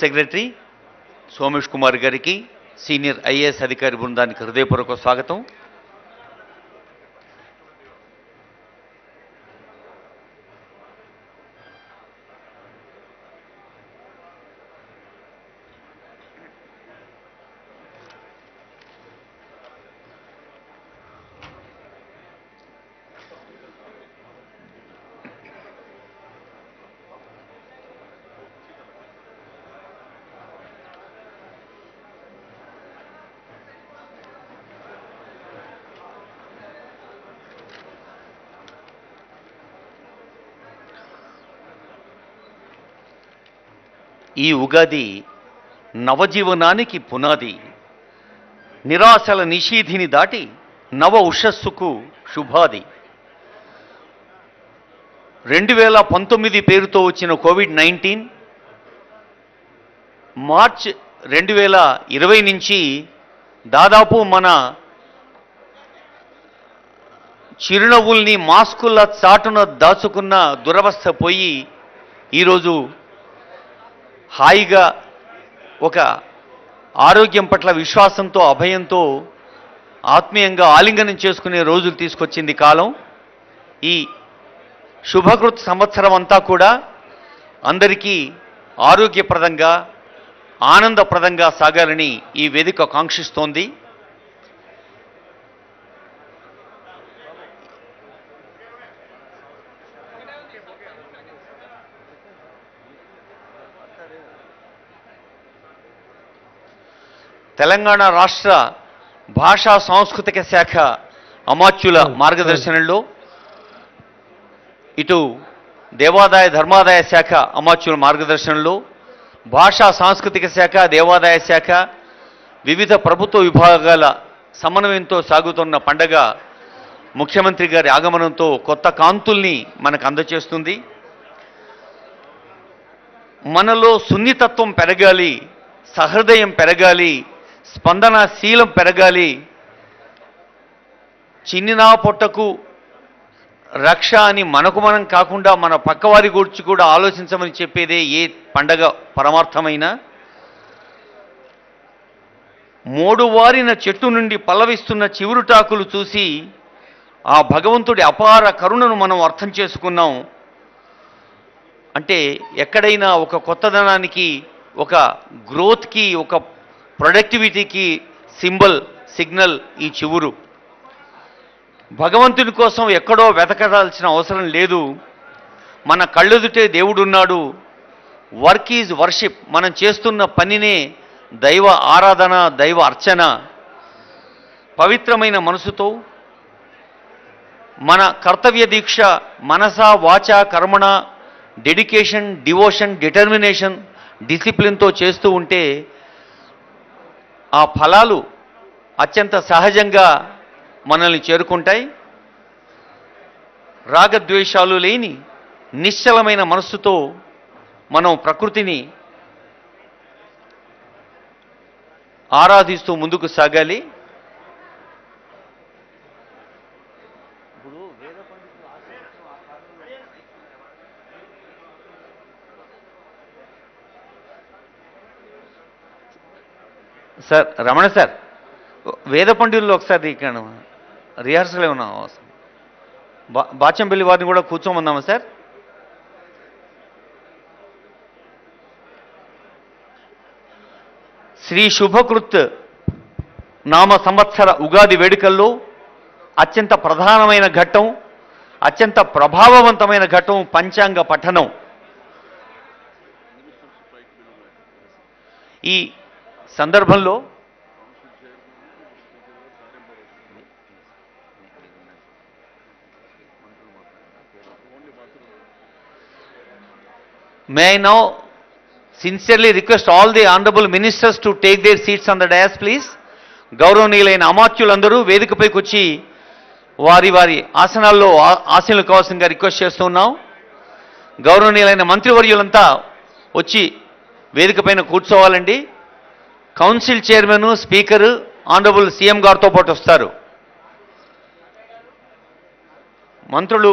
Secretary Somesh Kumar గారికి senior IAS అధికారి బృందానికి హృదయపూర్వక స్వాగతం. ఈ ఉగాది నవజీవనానికి పునాది, నిరాశల నిషీధిని దాటి నవ ఉషస్సుకు శుభాది. 2019 పేరుతో వచ్చిన కోవిడ్-19 మార్చ్ 2020 నుంచి దాదాపు మన చిరునవ్వుల్ని మాస్కుల చాటున దాచుకున్న దురవస్థ పోయి ఈరోజు హాయిగా ఒక ఆరోగ్యం పట్ల విశ్వాసంతో, అభయంతో, ఆత్మీయంగా ఆలింగనం చేసుకునే రోజులు తీసుకొచ్చింది కాలం. ఈ శుభకృత్ సంవత్సరం అంతా కూడా అందరికీ ఆరోగ్యప్రదంగా, ఆనందప్రదంగా సాగాలని ఈ వేదిక కాంక్షిస్తోంది. తెలంగాణ రాష్ట్ర భాషా సాంస్కృతిక శాఖ అమాత్యుల మార్గదర్శనంలో, ఇటు దేవాదాయ ధర్మాదాయ శాఖ అమాత్యుల మార్గదర్శనంలో, భాషా సాంస్కృతిక శాఖ, దేవాదాయ శాఖ, వివిధ ప్రభుత్వ విభాగాల సమన్వయంతో సాగుతున్న పండగ ముఖ్యమంత్రి గారి ఆగమనంతో కొత్త కాంతుల్ని మనకు అందజేస్తుంది. మనలో సున్నితత్వం పెరగాలి, సహృదయం పెరగాలి, స్పందనశీలం పెరగాలి. చిన్నినా పొట్టకు రక్ష అని మనకు మనం కాకుండా మన పక్కవారి గురించి కూడా ఆలోచించమని చెప్పేదే ఏ పండగ పరమార్థమైన. మోడువారిన చెట్టు నుండి పల్లవిస్తున్న చివురుటాకులు చూసి ఆ భగవంతుడి అపార కరుణను మనం అర్థం చేసుకున్నాం. అంటే ఎక్కడైనా ఒక కొత్తదనానికి, ఒక గ్రోత్కి, ఒక ప్రొడక్టివిటీకి సిగ్నల్ ఈ చివురు. భగవంతుని కోసం ఎక్కడో వెతకడాల్సిన అవసరం లేదు. మన కళ్ళెదుటే దేవుడున్నాడు. Work is worship. మనం చేస్తున్న పనినే దైవ ఆరాధన, దైవ అర్చన. పవిత్రమైన మనసుతో మన కర్తవ్య దీక్ష మనస, వాచ, కర్మణ, డెడికేషన్, డివోషన్, డిటర్మినేషన్, డిసిప్లిన్తో చేస్తూ ఉంటే ఆ ఫలాలు అత్యంత సహజంగా మనల్ని చేరుకుంటాయి. రాగద్వేషాలు లేని నిశ్చలమైన మనస్సుతో మనం ప్రకృతిని ఆరాధిస్తూ ముందుకు సాగాలి. సార్ రమణ సార్, వేద పండితుల్లో ఒకసారి ఇక్కడ రిహార్సల్ ఏమన్నా బాచంపల్లి వారిని కూడా కూర్చోమన్నామా సార్? శ్రీ శుభకృత్ నామ సంవత్సర ఉగాది వేడుకల్లో అత్యంత ప్రధానమైన ఘట్టం, అత్యంత ప్రభావవంతమైన ఘట్టం పంచాంగ పఠనం. ఈ సందర్భంలో may I now sincerely request all the honorable ministers to take their seats on the dais, please. గౌరవనీయులైన అమాత్యులందరూ వేదికపైకి వచ్చి వారి వారి ఆసనాల్లో ఆసీనులు కావాల్సిందిగా రిక్వెస్ట్ చేస్తున్నాం. గౌరవనీయులైన మంత్రివర్యులంతా వచ్చి వేదికపైన కూర్చోవాలండి. Council chairman, speaker, honourable CM గారితో పాటు వస్తారు. మంత్రులు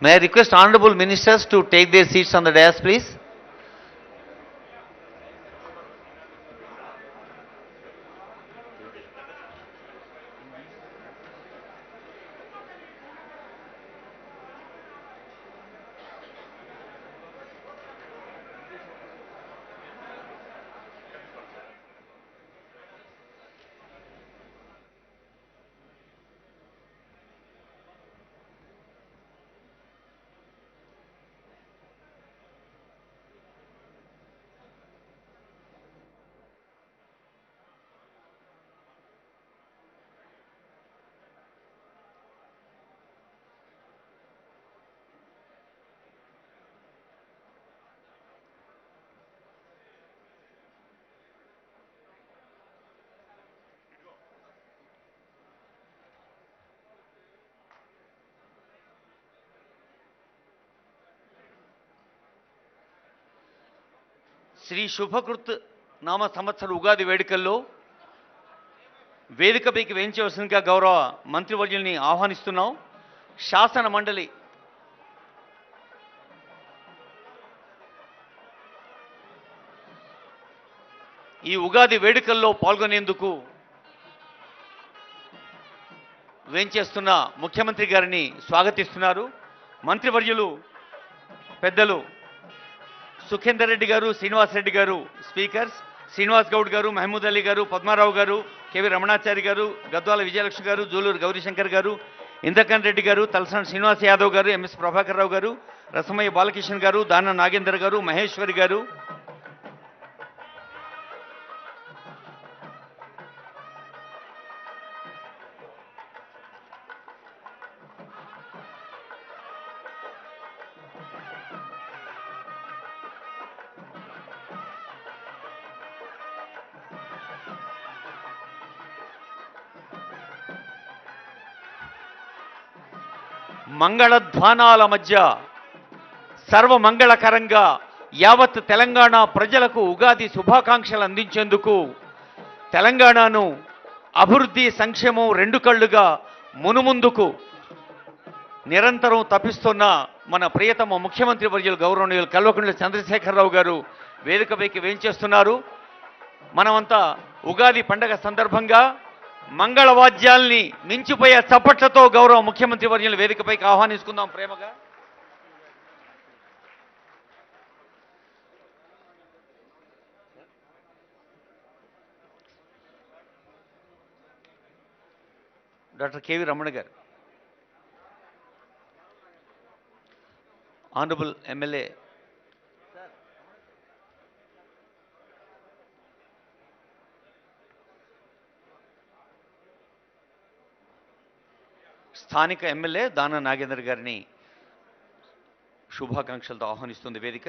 May I request honorable ministers to take their seats on the dais, please? Shri Shubhakrit నామ సంవత్సర ఉగాది వేడుకల్లో వేదికపైకి వేయించవలసిందిగా గౌరవ మంత్రివర్యుల్ని ఆహ్వానిస్తున్నాం. శాసన మండలి ఈ ఉగాది వేడుకల్లో పాల్గొనేందుకు వేంచేస్తున్న ముఖ్యమంత్రి గారిని స్వాగతిస్తున్నారు. మంత్రివర్యులు పెద్దలు సుఖేందర్ రెడ్డి గారు, శ్రీనివాస్ రెడ్డి గారు స్పీకర్స్, శ్రీనివాస్ గౌడ్ గారు, మహమూద్ అలీ గారు, పద్మారావు గారు, కేవి రమణాచారి గారు, గద్వాల విజయలక్ష్మి గారు, జూలూరు గౌరీశంకర్ గారు, ఇంద్రకాంత్ రెడ్డి గారు, తలసాని శ్రీనివాస్ యాదవ్ గారు, ఎంఎస్ ప్రభాకర్ రావు గారు, రసమయ్య బాలకిషన్ గారు, దాన నాగేందర్ గారు, మహేశ్వరి గారు, మంగళధ్వానాల మధ్య సర్వమంగళకరంగా యావత్ తెలంగాణ ప్రజలకు ఉగాది శుభాకాంక్షలు అందించేందుకు తెలంగాణను అభివృద్ధి సంక్షేమం రెండు కళ్ళుగా మునుముందుకు నిరంతరం తప్పిస్తున్న మన ప్రియతమ ముఖ్యమంత్రి వర్యులు గౌరవనీయులు కల్వకుంట్ల చంద్రశేఖరరావు గారు వేదికపైకి వేంచేస్తున్నారు. మనమంతా ఉగాది పండగ సందర్భంగా మంగళవాద్యాల్ని మించిపోయే చప్పట్లతో గౌరవ ముఖ్యమంత్రి వర్యులు వేదికపైకి ఆహ్వానించుకుందాం ప్రేమగా. డాక్టర్ కేవి రమణ గారు, ఆనరబుల్ ఎమ్మెల్యే స్థానిక ఎమ్మెల్యే దాన నాగేందర్ గారిని శుభాకాంక్షలతో ఆహ్వానిస్తుంది వేదిక.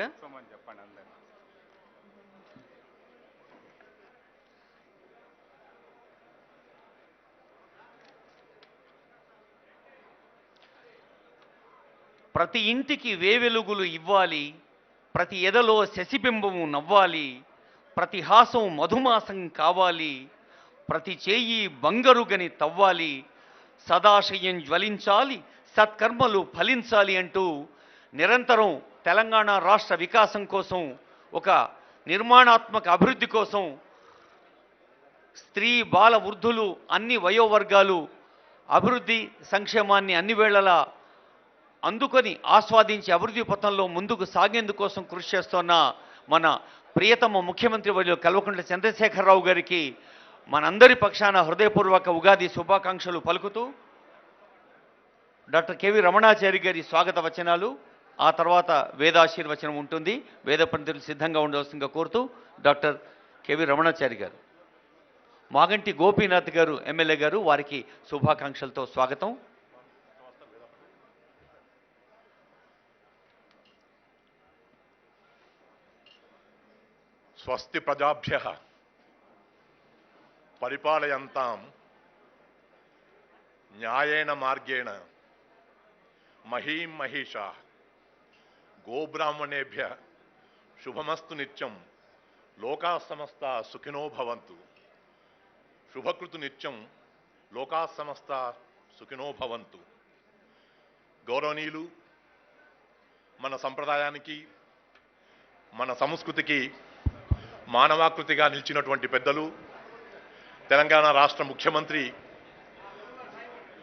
ప్రతి ఇంటికి వేవెలుగులు ఇవ్వాలి, ప్రతి ఎదలో శశిబింబము నవ్వాలి, ప్రతి హాసం మధుమాసం కావాలి, ప్రతి చేయి బంగరుగని తవ్వాలి, సదాశయం జ్వలించాలి, సత్కర్మలు ఫలించాలి అంటూ నిరంతరం తెలంగాణ రాష్ట్ర వికాసం కోసం, ఒక నిర్మాణాత్మక అభివృద్ధి కోసం స్త్రీ బాల వృద్ధులు అన్ని వయోవర్గాలు అభివృద్ధి సంక్షేమాన్ని అన్ని వేళలా అందుకొని ఆస్వాదించి అభివృద్ధి పథంలో ముందుకు సాగేందుకోసం కృషి చేస్తున్న మన ప్రియతమ ముఖ్యమంత్రి వర్యులు కల్వకుంట్ల చంద్రశేఖరరావు గారికి మనందరి పక్షాన హృదయపూర్వక ఉగాది శుభాకాంక్షలు పలుకుతూ డాక్టర్ కేవి రమణాచారి గారి స్వాగత వచనాలు, ఆ తర్వాత వేదాశీర్వచనం ఉంటుంది. వేద పండితులు సిద్ధంగా ఉండవలసిందిగా కోరుతూ డాక్టర్ కేవి రమణాచారి గారు. మాగంటి గోపీనాథ్ గారు ఎమ్మెల్యే గారు, వారికి శుభాకాంక్షలతో స్వాగతం. స్వస్తి ప్రజాభ్యః పరిపాలయంతాం న్యాయేన మార్గేణ మహీం మహిషా గోబ్రాహ్మణేభ్యః శుభమస్తు నిత్యం లోకా సమస్తా సుఖినో భవంతు. శుభకృతు నిత్యం లోకా సమస్తా సుఖినో భవంతు. గౌరవనీయులు మన సంప్రదాయానికి మన సంస్కృతికి మానవాకృతిగా నిలిచినటువంటి పెద్దలు తెలంగాణ రాష్ట్ర ముఖ్యమంత్రి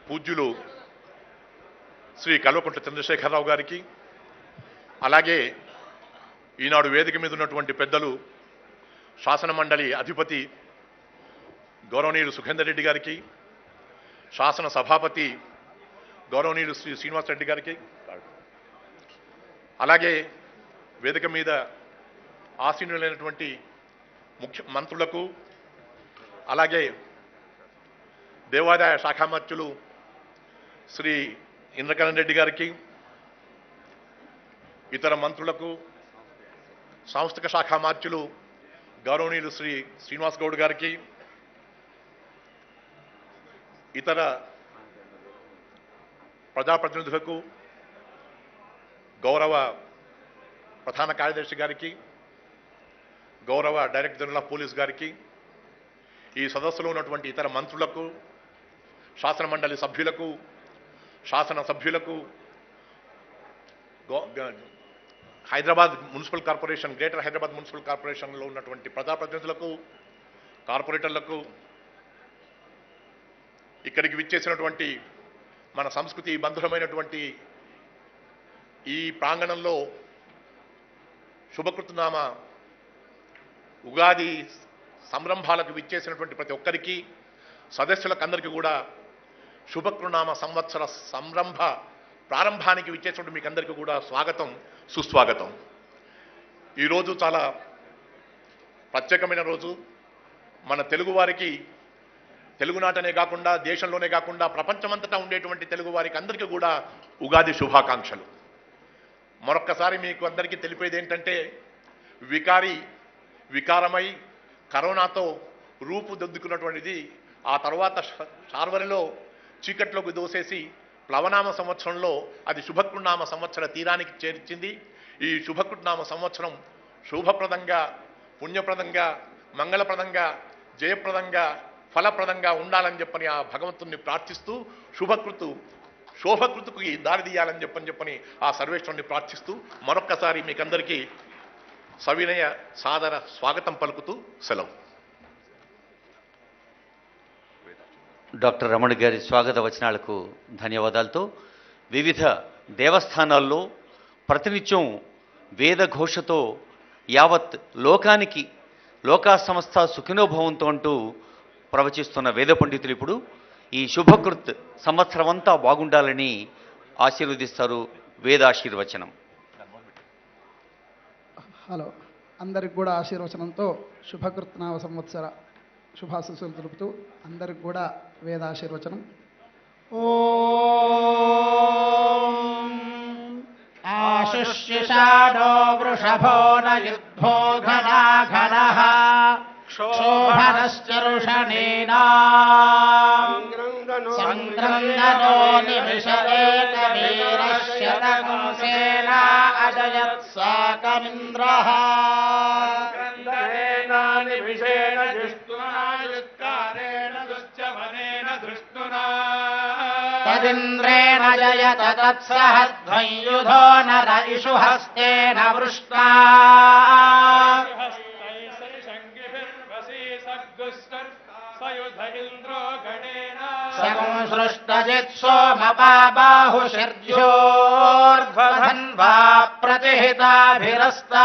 పూజ్యులు శ్రీ కల్వకుంట్ల చంద్రశేఖరరావు గారికి, అలాగే ఈనాడు వేదిక మీద ఉన్నటువంటి పెద్దలు శాసన మండలి అధిపతి గౌరవనీయులు సుఖేందర్ రెడ్డి గారికి, శాసన సభాపతి గౌరవనీయులు శ్రీ శ్రీనివాస్ రెడ్డి గారికి, అలాగే వేదిక మీద ఆసీనులైనటువంటి ముఖ్య మంత్రులకు, అలాగే దేవాదాయ శాఖామత్యులు శ్రీ ఇంద్రకరణ్ రెడ్డి గారికి, ఇతర మంత్రులకు, సాంస్థిక శాఖ మార్చులు గౌరవనీయులు శ్రీ శ్రీనివాస్ గౌడ్ గారికి, ఇతర ప్రజాప్రతినిధులకు, గౌరవ ప్రధాన కార్యదర్శి గారికి, గౌరవ డైరెక్టర్ జనరల్ ఆఫ్ పోలీస్ గారికి, ఈ సదస్సులో ఉన్నటువంటి ఇతర మంత్రులకు, శాసన మండలి సభ్యులకు, శాసన సభ్యులకు, Hyderabad municipal corporation, greater Hyderabad municipal కార్పొరేషన్లో ఉన్నటువంటి ప్రజాప్రతినిధులకు, కార్పొరేటర్లకు, ఇక్కడికి విచ్చేసినటువంటి మన సంస్కృతి బంధురమైనటువంటి ఈ ప్రాంగణంలో శుభకృతనామ ఉగాది సంరంభాలకు విచ్చేసినటువంటి ప్రతి ఒక్కరికి, సదస్సులకు అందరికీ కూడా శుభకృనామ సంవత్సర సంరంభ ప్రారంభానికి విచ్చేసినటువంటి మీకు అందరికీ కూడా స్వాగతం, సుస్వాగతం. ఈరోజు చాలా ప్రత్యేకమైన రోజు. మన తెలుగువారికి, తెలుగునాటనే కాకుండా దేశంలోనే కాకుండా ప్రపంచమంతటా ఉండేటువంటి తెలుగు వారికి అందరికీ కూడా ఉగాది శుభాకాంక్షలు. మరొక్కసారి మీకు అందరికీ తెలిపేది ఏంటంటే, వికారమై కరోనాతో రూపుదిద్దుకున్నటువంటిది ఆ తర్వాత శార్వరిలో చీకట్లోకి దోసేసి ప్లవనామ సంవత్సరంలో అది శుభకృనామ సంవత్సర తీరానికి చేర్చింది. ఈ శుభకృనామ సంవత్సరం శుభప్రదంగా, పుణ్యప్రదంగా, మంగళప్రదంగా, జయప్రదంగా, ఫలప్రదంగా ఉండాలని చెప్పని ఆ భగవంతుణ్ణి ప్రార్థిస్తూ, శోభకృతుకి దారి తీయాలని చెప్పని ఆ సర్వేశ్వరుని ప్రార్థిస్తూ మరొక్కసారి మీకందరికీ సవినయ సాదర స్వాగతం పలుకుతూ సెలవు. డాక్టర్ రమణ గారి స్వాగత వచనాలకు ధన్యవాదాలతో వివిధ దేవస్థానాల్లో ప్రతినిత్యం వేద ఘోషతో యావత్ లోకానికి లోకా సంస్థ సుఖినోభవంతో అంటూ ప్రవచిస్తున్న వేద పండితులు ఇప్పుడు ఈ శుభకృత్ సంవత్సరం అంతా బాగుండాలని ఆశీర్వదిస్తారు. వేదాశీర్వచనం. హలో, అందరికి కూడా ఆశీర్వచనంతో శుభకృత్నామ సంవత్సర శుభాశీస్సులు తెలుపుతూ అందరికి కూడా వేదాశీర్వచనం. ఓం ఆశుష్యషాఢో వృషభో నయుద్ధో ఘనాఘనః క్షోభనశ్చరుషణీనాం సంగ్రందనో నిమిషేకవీరశ్యతగుంసేనా అజయత్ సాకమింద్రః నిమిషేణ జిష్ణునా యుత్కారేణ దుశ్చమనేన దృష్టునా తదింద్రేణ జయత తత్సహధ్వం యుధో నర ఇషు హస్తేన వృష్ణా సృష్టజిత్సోమపాబాహుషిర్ధ్యోర్ధ్వధన్వా ప్రతిహితాభిరస్తా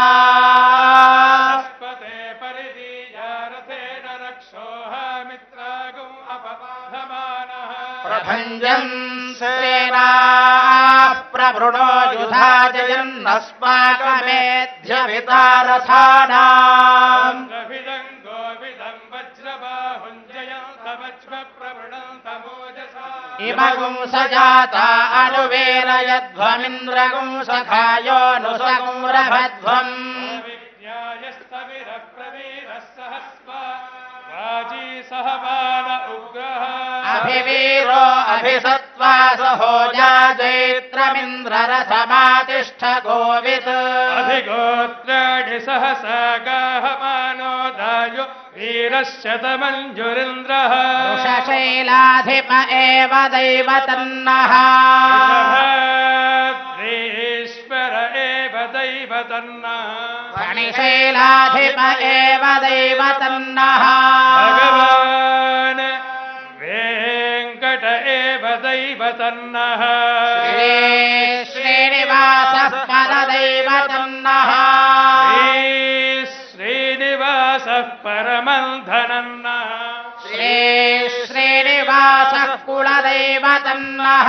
ప్రభంజన్ సేనా ప్రవృణో యుధా జయన్నస్మాకమేధ్య వితారథానాం ఇమగుం సజాతా అనువేరయధ్వమింద్రగుం సఖాయోనుసగుం రభధ్వం అభివీరో అభిసత్వా సహోజా జైత్రమింద్రరథమాతిష్ఠ గోవిత్ అధిగోత్రాణి సహసా గాహమానోదాయో వీరశ్శతమంజురింద్రః వృషశైలాధిప ఏవ దైవతన్నః ఈశ్వర तन्नः फणिशैलाधिप एव दैव तन्नः भगवान् वेङ्कट एव दैव तन्नः श्रीनिवासः परदैव तन्नः श्रीनिवासः परमन्धनन्नः श्रीनिवासः कुलदैव तन्नः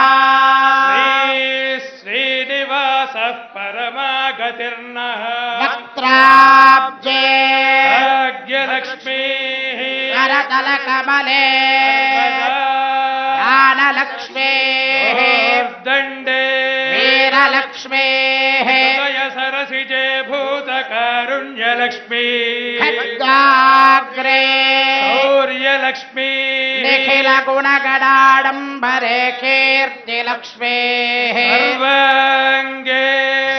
श्रीनिवासः परमागतिर्नः वक्त्राब्जे भाग्यलक्ष्मीः करतलकमले ज्ञानलक्ष्मीः दण्डे वीरलक्ष्मीः हृदय सरसिजे भूतकारुण्यलक्ष्मी खड्गाग्रे शौर्यलक्ष्मी निखिलगुणगणाडम्बरे कीर्तिलक्ष्मीः सर्वाङ्गे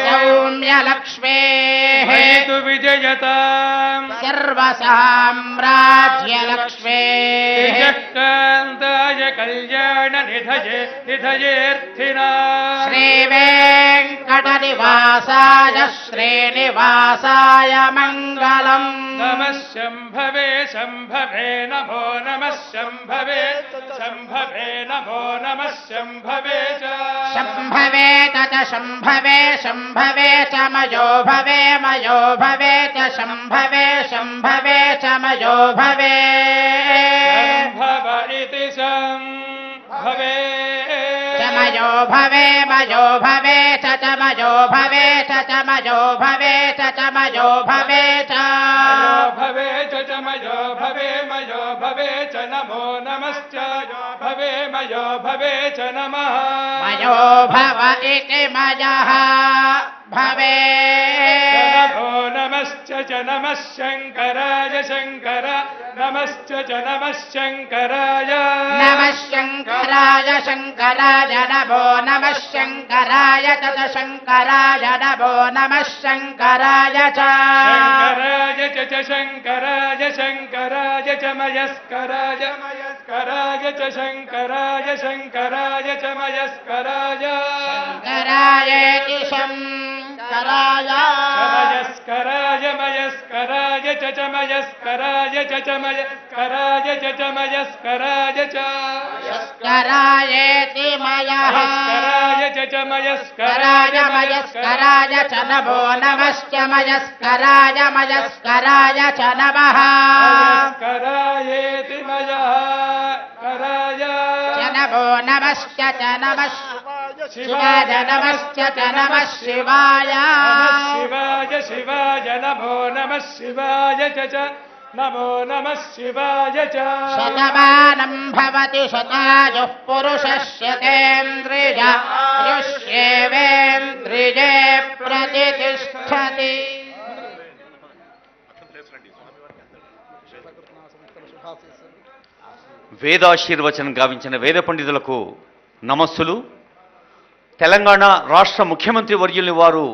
सौम्यलक्ष्मीः वैतु विजयताम् सर्वसाम्राज्यलक्ष्मीः कान्ताय कल्याण निधयेऽर्थिना श्रीवेङ्कटनिवासाय श्रीनिवासाय मङ्गलम् नमः शम्भवे शम्भवे नमो नमः शम्भवे शम्भवे नमो नमः शम्भवे च शम्भवे च शम्भवे शम्भवे च मयो भवे च शम्भवे शम्भवे च मयो भवे शम्भव इति शम्भवे च मयो भवे च मयो भवे च मयो भवे च मयो भवे च मयो भवे च नमो नमश्च यो भवे मयो भवे च नमः मयो भव इति मयः भवे नमो नमश्च च नमः शङ्कराय शङ्कर नमश्च च नमः शङ्कराय नमः शङ्कराय शङ्कराय नमो नमः शङ्कराय च शङ्कराय नमो नमः शङ्कराय च शङ्कराय च शङ्कराय शङ्कराय च मयस्कराय मयस्कराय च शङ्कराय शङ्कराय च मयस्कराय शङ्करायेति शङ्कराय मयस्कराय मयस्कराय च मयस्कराय च मयस्कराय च मयस्कराय च शङ्करायेति मयः मयस्कराय च कराय मयस्कराय च नमो नमश्च मयस्कराय च नमः करायेति मयः कराय च नमो नमश्च च नमः शिवाय नमश्च च नमः शिवाय शिवाय शिवाय नमो नमः शिवाय च नमो नमः शिवाय च शतमानं भवति शतायुः पुरुषस्य तेन्द्रिय आयुष्येवेन्द्रिये प्रतिष्ठति వేదాశీర్వచనం గావించిన వేద పండితులకు నమస్సులు. తెలంగాణ రాష్ట్ర ముఖ్యమంత్రి వర్యుల్ని వారు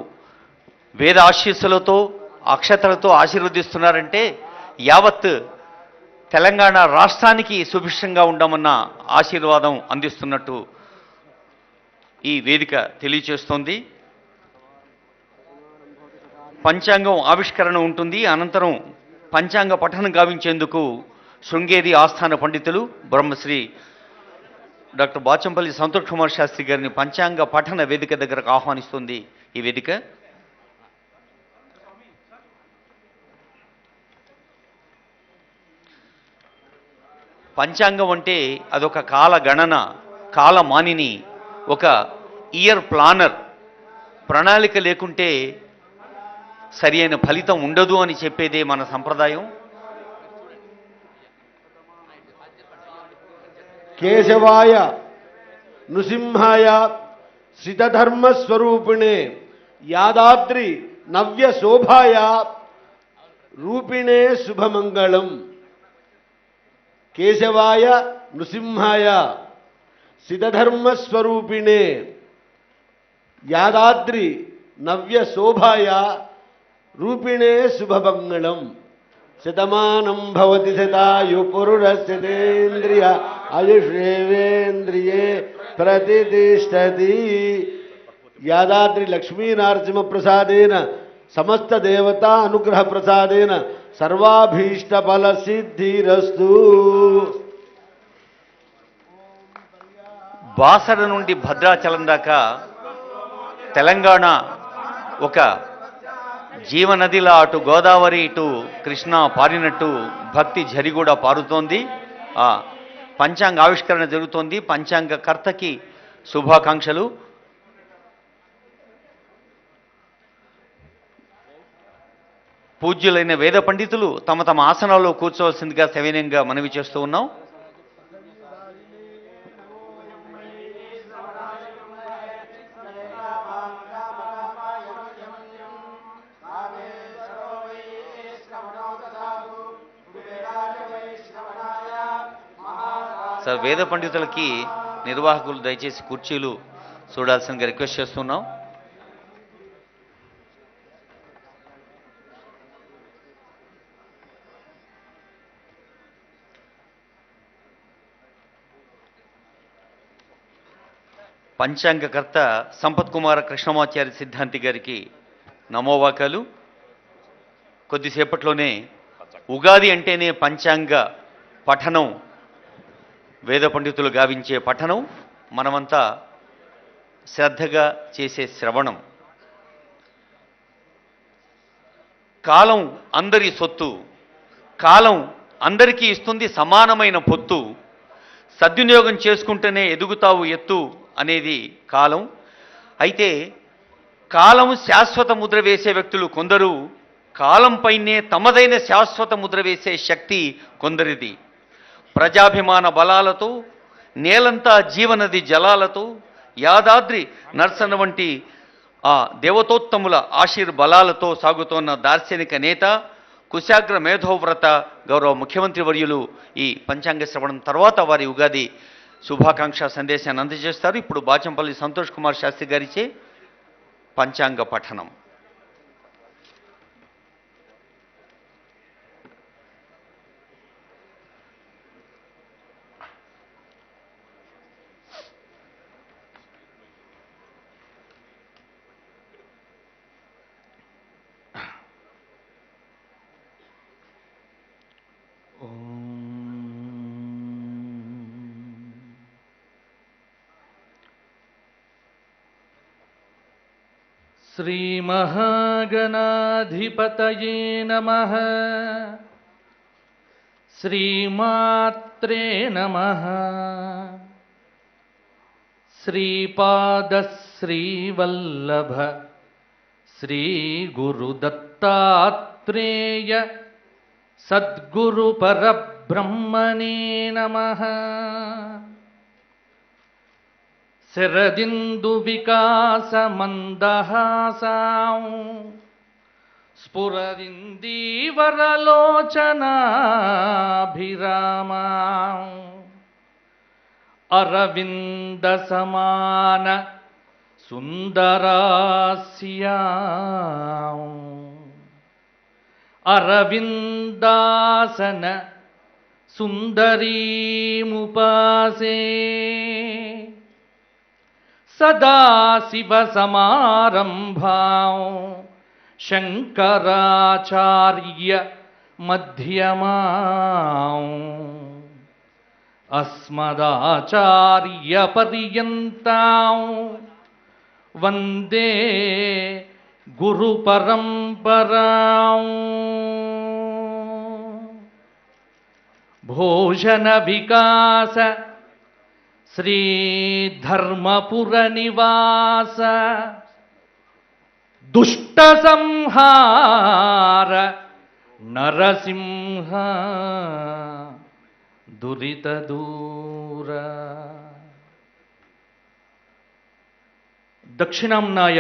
వేద ఆశీస్సులతో అక్షతలతో ఆశీర్వదిస్తున్నారంటే యావత్ తెలంగాణ రాష్ట్రానికి సుభిక్షంగా ఉండమన్న ఆశీర్వాదం అందిస్తున్నట్టు ఈ వేదిక తెలియచేస్తోంది. పంచాంగం ఆవిష్కరణ ఉంటుంది. అనంతరం పంచాంగ పఠనం గావించేందుకు శృంగేరి ఆస్థాన పండితులు బ్రహ్మశ్రీ డాక్టర్ బాచంపల్లి సంతోష్ కుమార్ శాస్త్రి గారిని పంచాంగ పఠన వేదిక దగ్గరకు ఆహ్వానిస్తుంది ఈ వేదిక. పంచాంగం అంటే అదొక కాల గణన, కాలమానిని, ఒక ఇయర్ ప్లానర్. ప్రణాళిక లేకుంటే సరి అయిన ఫలితం ఉండదు అని చెప్పేదే మన సంప్రదాయం. కేశవాయ నృసింహాయ సిద్ధధర్మస్వరూపిణే యాదాద్రి నవ్య శోభాయ రూపిణే శుభమంగళం. కేశవాయ నృసింహాయ సిద్ధధర్మస్వరూపిణే యాదాద్రి నవ్య శోభాయ రూపిణే శుభమంగళం. శతమానం భవతి శతాయు పురుషస్యేంద్రియ ఆయుష్యేవేంద్రియే ప్రతిష్టతి. యాదాద్రి లక్ష్మీనరసింహ ప్రసాదేన సమస్త దేవతా అనుగ్రహ ప్రసాదేన సర్వాభీష్ట ఫల సిద్ధిరస్తు. బాసర నుండి భద్రాచలం దాకా తెలంగాణ ఒక జీవనదిలా అటు గోదావరి ఇటు కృష్ణ పారినట్టు భక్తి ఝరి కూడా పారుతోంది. ఆ పంచాంగ ఆవిష్కరణ జరుగుతోంది. పంచాంగ కర్తకి శుభాకాంక్షలు. పూజ్యులైన వేద పండితులు తమ తమ ఆసనాల్లో కూర్చోవలసిందిగా సవినయంగా మనవి చేస్తూ ఉన్నాం. సార్, వేద పండితులకి నిర్వాహకులు దయచేసి కుర్చీలు చూడాల్సిందిగా రిక్వెస్ట్ చేస్తున్నాం. పంచాంగకర్త సంపత్ కుమార కృష్ణమాచారి సిద్ధాంతి గారికి నమోవాకాలు. కొద్దిసేపట్లోనే ఉగాది అంటేనే పంచాంగ పఠనం, వేద పండితులు గావించే పఠనం, మనమంతా శ్రద్ధగా చేసే శ్రవణం. కాలం అందరి సొత్తు, కాలం అందరికీ ఇస్తుంది సమానమైన పొత్తు, సద్వినియోగం చేసుకుంటేనే ఎదుగుతావు ఎత్తు అనేది కాలం. అయితే కాలం శాశ్వత ముద్ర వేసే వ్యక్తులు కొందరు, కాలంపైనే తమదైన శాశ్వత ముద్ర వేసే శక్తి కొందరిది. ప్రజాభిమాన బలాలతో, నేలంతా జీవనది జలాలతో, యాదాద్రి నర్సన వంటి ఆ దేవతోత్తముల ఆశీర్బలాలతో సాగుతోన్న దార్శనిక నేత, కుశాగ్ర మేధోవ్రత గౌరవ ముఖ్యమంత్రి వర్యులు ఈ పంచాంగ శ్రవణం తర్వాత వారి ఉగాది శుభాకాంక్ష సందేశాన్ని అందజేస్తారు. ఇప్పుడు బాచంపల్లి సంతోష్ కుమార్ శాస్త్రి గారిచే పంచాంగ పఠనం. श्रीमहागणाधिपतये नमः. श्रीमात्रे नमः. श्रीपादश्रीवल्लभ श्रीगुरुदत्तात्रेय सद्गुरुपरब्रह्मणे नमः. शरदिन्दु विकास मंदहासां स्फुरदिन्दीवरलोचनाभिरामां अरविन्द समान सुन्दरास्यां अरविन्दासन सुन्दरीमुपासे सदाशिवसमारम्भां शङ्कराचार्य मध्यमां अस्मदाचार्यपर्यन्तां वन्दे गुरुपरम्परां. भोजनविकास श्रीधर्मपुर निवास दुष्टसंहार नरसिंह दुरितदूर. దక్షిణాంనాయ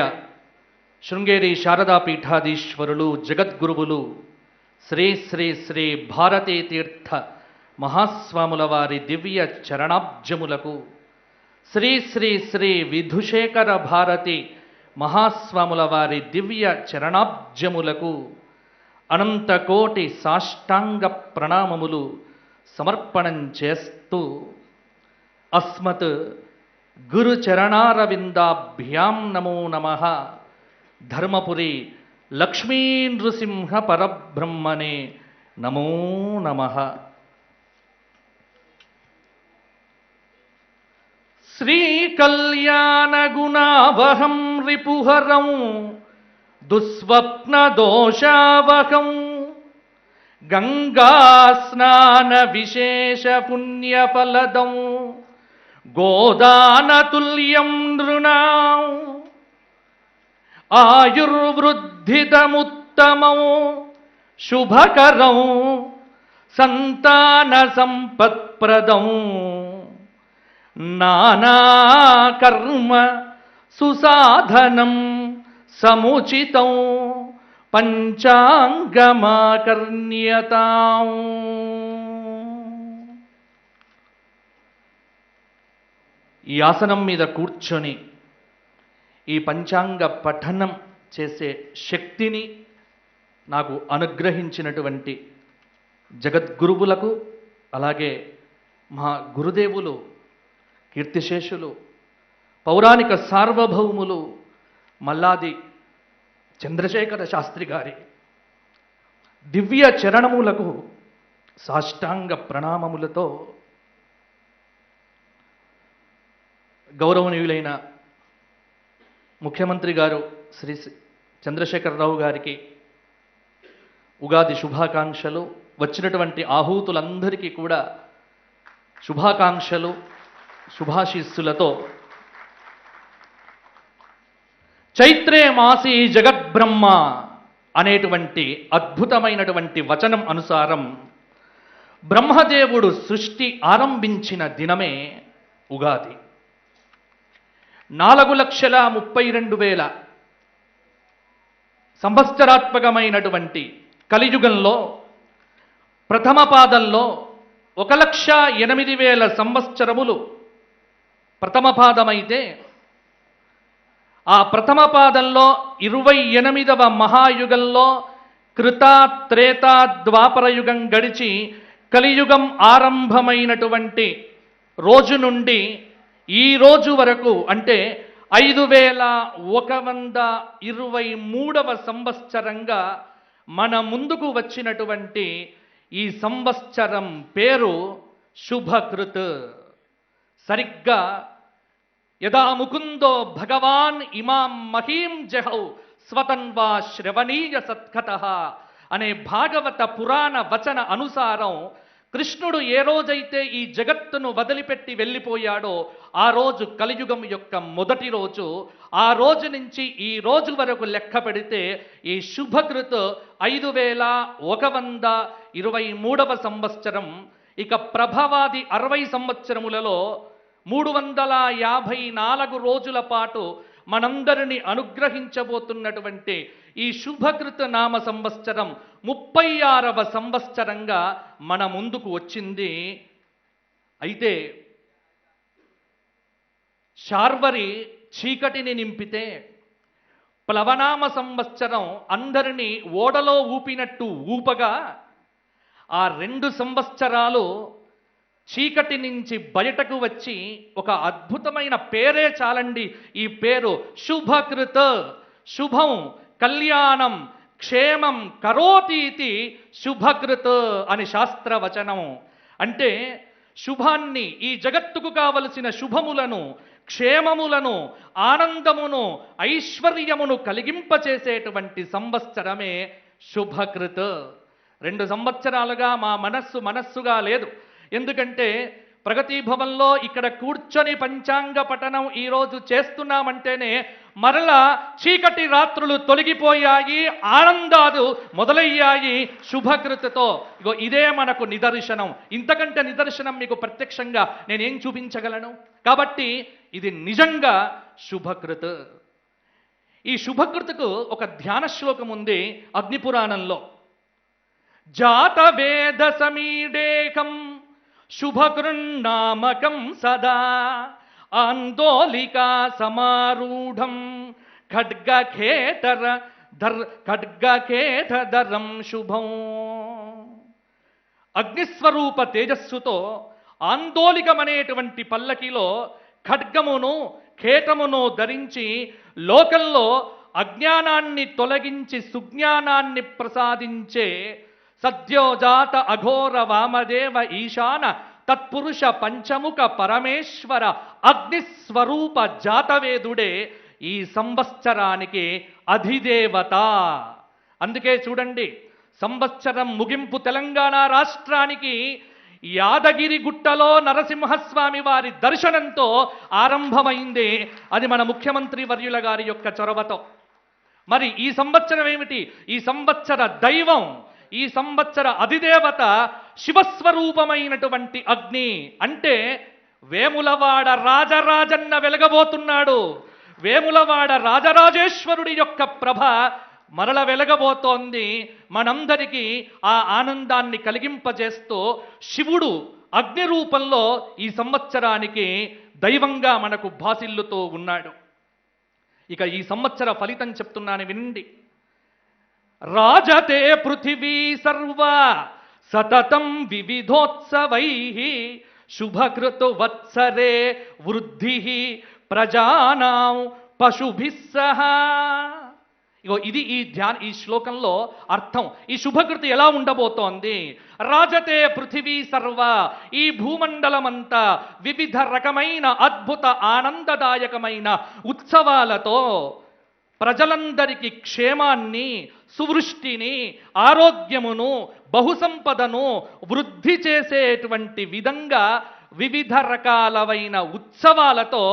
శృంగేరి శారదాపీఠాధీశ్వరులు జగద్గురువులు శ్రీ శ్రీ శ్రీ భారతీ తీర్థ మహాస్వాముల వారి దివ్య చరణాబ్జములకు, శ్రీ శ్రీ శ్రీ విధుశేఖర భారతి మహాస్వాముల వారి దివ్య చరణాబ్జములకు అనంతకోటి సాష్టాంగ ప్రణామములు సమర్పణం చేస్తూ, అస్మత్ గురు చరణారవిందాభ్యాం నమో నమః. ధర్మపురి లక్ష్మీ నృసింహ పరబ్రహ్మణే నమో నమః. శ్రీకల్యాణగుణావహం రిపుహరం దుస్వప్నదోషావహం గంగాస్నాన విశేష పుణ్యఫలదం గోదానతుల్యం నృణాం ఆయుర్వృద్ధిదముత్తమం శుభకరం సంతాన సంపత్ప్రదం నానాకర్మ సుసాధనం సముచితం పంచాంగమాకర్ణ్యతాం. ఈ ఆసనం మీద కూర్చొని ఈ పంచాంగ పఠనం చేసే శక్తిని నాకు అనుగ్రహించినటువంటి జగద్గురువులకు, అలాగే మా గురుదేవులు కీర్తిశేషులు పౌరాణిక సార్వభౌములు మల్లాది చంద్రశేఖర శాస్త్రి గారి దివ్య చరణములకు సాష్టాంగ ప్రణామములతో గౌరవనీయులైన ముఖ్యమంత్రి గారు శ్రీ చంద్రశేఖరరావు గారికి ఉగాది శుభాకాంక్షలు, వచ్చినటువంటి ఆహూతులందరికీ కూడా శుభాకాంక్షలు, శుభాశీస్సులతో చైత్రే మాసి జగద్బ్రహ్మ అనేటువంటి అద్భుతమైనటువంటి వచనం అనుసారం బ్రహ్మదేవుడు సృష్టి ఆరంభించిన దినమే ఉగాది. 4,32,000 సంవత్సరాత్మకమైనటువంటి కలియుగంలో ప్రథమ పాదంలో 1,08,000 సంవత్సరములు ప్రథమ పాదమైతే, ఆ ప్రథమ పాదంలో 28వ మహాయుగంలో కృత త్రేత ద్వాపర యుగం గడిచి కలియుగం ఆరంభమైనటువంటి రోజు నుండి ఈ రోజు వరకు అంటే 5,123వ సంవత్సరంగా మన ముందుకు వచ్చినటువంటి ఈ సంవత్సరం పేరు శుభకృత్. సరిగ్గా యదా ముకుందో భగవాన్ ఇమాం మహీం జహౌ స్వతన్వా శ్రవణీయ సత్కథః అనే భాగవత పురాణ వచన అనుసారం కృష్ణుడు ఏ రోజైతే ఈ జగత్తును వదిలిపెట్టి వెళ్ళిపోయాడో ఆ రోజు కలియుగం యొక్క మొదటి రోజు. ఆ రోజు నుంచి ఈ రోజు వరకు లెక్క పెడితే ఈ శుభకృత్ 5,123వ సంవత్సరం. ఇక ప్రభవాది 60 సంవత్సరములలో 354 రోజుల పాటు మనందరినీ అనుగ్రహించబోతున్నటువంటి ఈ శుభకృత నామ సంవత్సరం 36వ సంవత్సరంగా మన ముందుకు వచ్చింది. అయితే శార్వరి చీకటిని నింపితే ప్లవనామ సంవత్సరం అందరినీ ఓడలో ఊపినట్టు ఊపగా ఆ 2 సంవత్సరాలు చీకటి నుంచి బయటకు వచ్చి ఒక అద్భుతమైన పేరే చాలండి. ఈ పేరు శుభకృత్. శుభం, కళ్యాణం, క్షేమం కరోతీతి శుభకృత్ అని శాస్త్రవచనం. అంటే శుభాన్ని, ఈ జగత్తుకు కావలసిన శుభములను, క్షేమములను, ఆనందమును, ఐశ్వర్యమును కలిగింపచేసేటువంటి సంవత్సరమే శుభకృత్. 2 సంవత్సరాలుగా మా మనస్సుగా లేదు. ఎందుకంటే ప్రగతి భవన్లో ఇక్కడ కూర్చొని పంచాంగ పఠనం ఈరోజు చేస్తున్నామంటేనే మరలా చీకటి రాత్రులు తొలగిపోయాయి, ఆనందాలు మొదలయ్యాయి శుభకృతతో. ఇగో ఇదే మనకు నిదర్శనం. ఇంతకంటే నిదర్శనం మీకు ప్రత్యక్షంగా నేనేం చూపించగలను? కాబట్టి ఇది నిజంగా శుభకృత్. ఈ శుభకృతుకు ఒక ధ్యాన శ్లోకం ఉంది అగ్నిపురాణంలో. జాత వేద సమీడేకం శుభకృన్నామకం సదా ఆందోళికా సమారూఢం ఖడ్గఖేటధరం శుభం. అగ్నిస్వరూప తేజస్సుతో ఆందోళికమనేటువంటి పల్లకిలో ఖడ్గమును, ఖేటమును ధరించి లోకంలో అజ్ఞానాన్ని తొలగించి సుజ్ఞానాన్ని ప్రసాదించే సద్యోజాత అఘోర వామదేవ ఈశాన తత్పురుష పంచముఖ పరమేశ్వర అగ్నిస్వరూప జాతవేదుడే ఈ సంవత్సరానికి అధిదేవత. అందుకే చూడండి, సంవత్సరం ముగింపు తెలంగాణ రాష్ట్రానికి యాదగిరి గుట్టలో నరసింహస్వామి వారి దర్శనంతో ఆరంభమైంది. అది మన ముఖ్యమంత్రి వర్యుల గారి యొక్క చొరవతో. మరి ఈ సంవత్సరం ఏమిటి? ఈ సంవత్సర దైవం, ఈ సంవత్సర అధిదేవత శివస్వరూపమైనటువంటి అగ్ని. అంటే వేములవాడ రాజరాజన్న వెలగబోతున్నాడు. వేములవాడ రాజరాజేశ్వరుడి యొక్క ప్రభ మరల వెలగబోతోంది. మనందరికీ ఆ ఆనందాన్ని కలిగింపజేస్తూ శివుడు అగ్ని రూపంలో ఈ సంవత్సరానికి దైవంగా మనకు భాసిల్లుతూ ఉన్నాడు. ఇక ఈ సంవత్సర ఫలితం చెప్తున్నాను వినండి. రాజతే పృథివీ సర్వ సతతం వివిధోత్సవై శుభకృతు వత్సరే వృద్ధి ప్రజానాం పశుభిః సహా. ఇగో ఇది ఈ శ్లోకంలో అర్థం. ఈ శుభకృతి ఎలా ఉండబోతోంది? రాజతే పృథివీ సర్వ, ఈ భూమండలమంతా వివిధ రకమైన అద్భుత ఆనందదాయకమైన ఉత్సవాలతో ప్రజలందరికీ క్షేమాన్ని, సువృష్టిని, ఆరోగ్యమును, బహుసంపదను వృద్ధి చేసేటువంటి విధంగా వివిధ రకాలైన ఉత్సవాలతో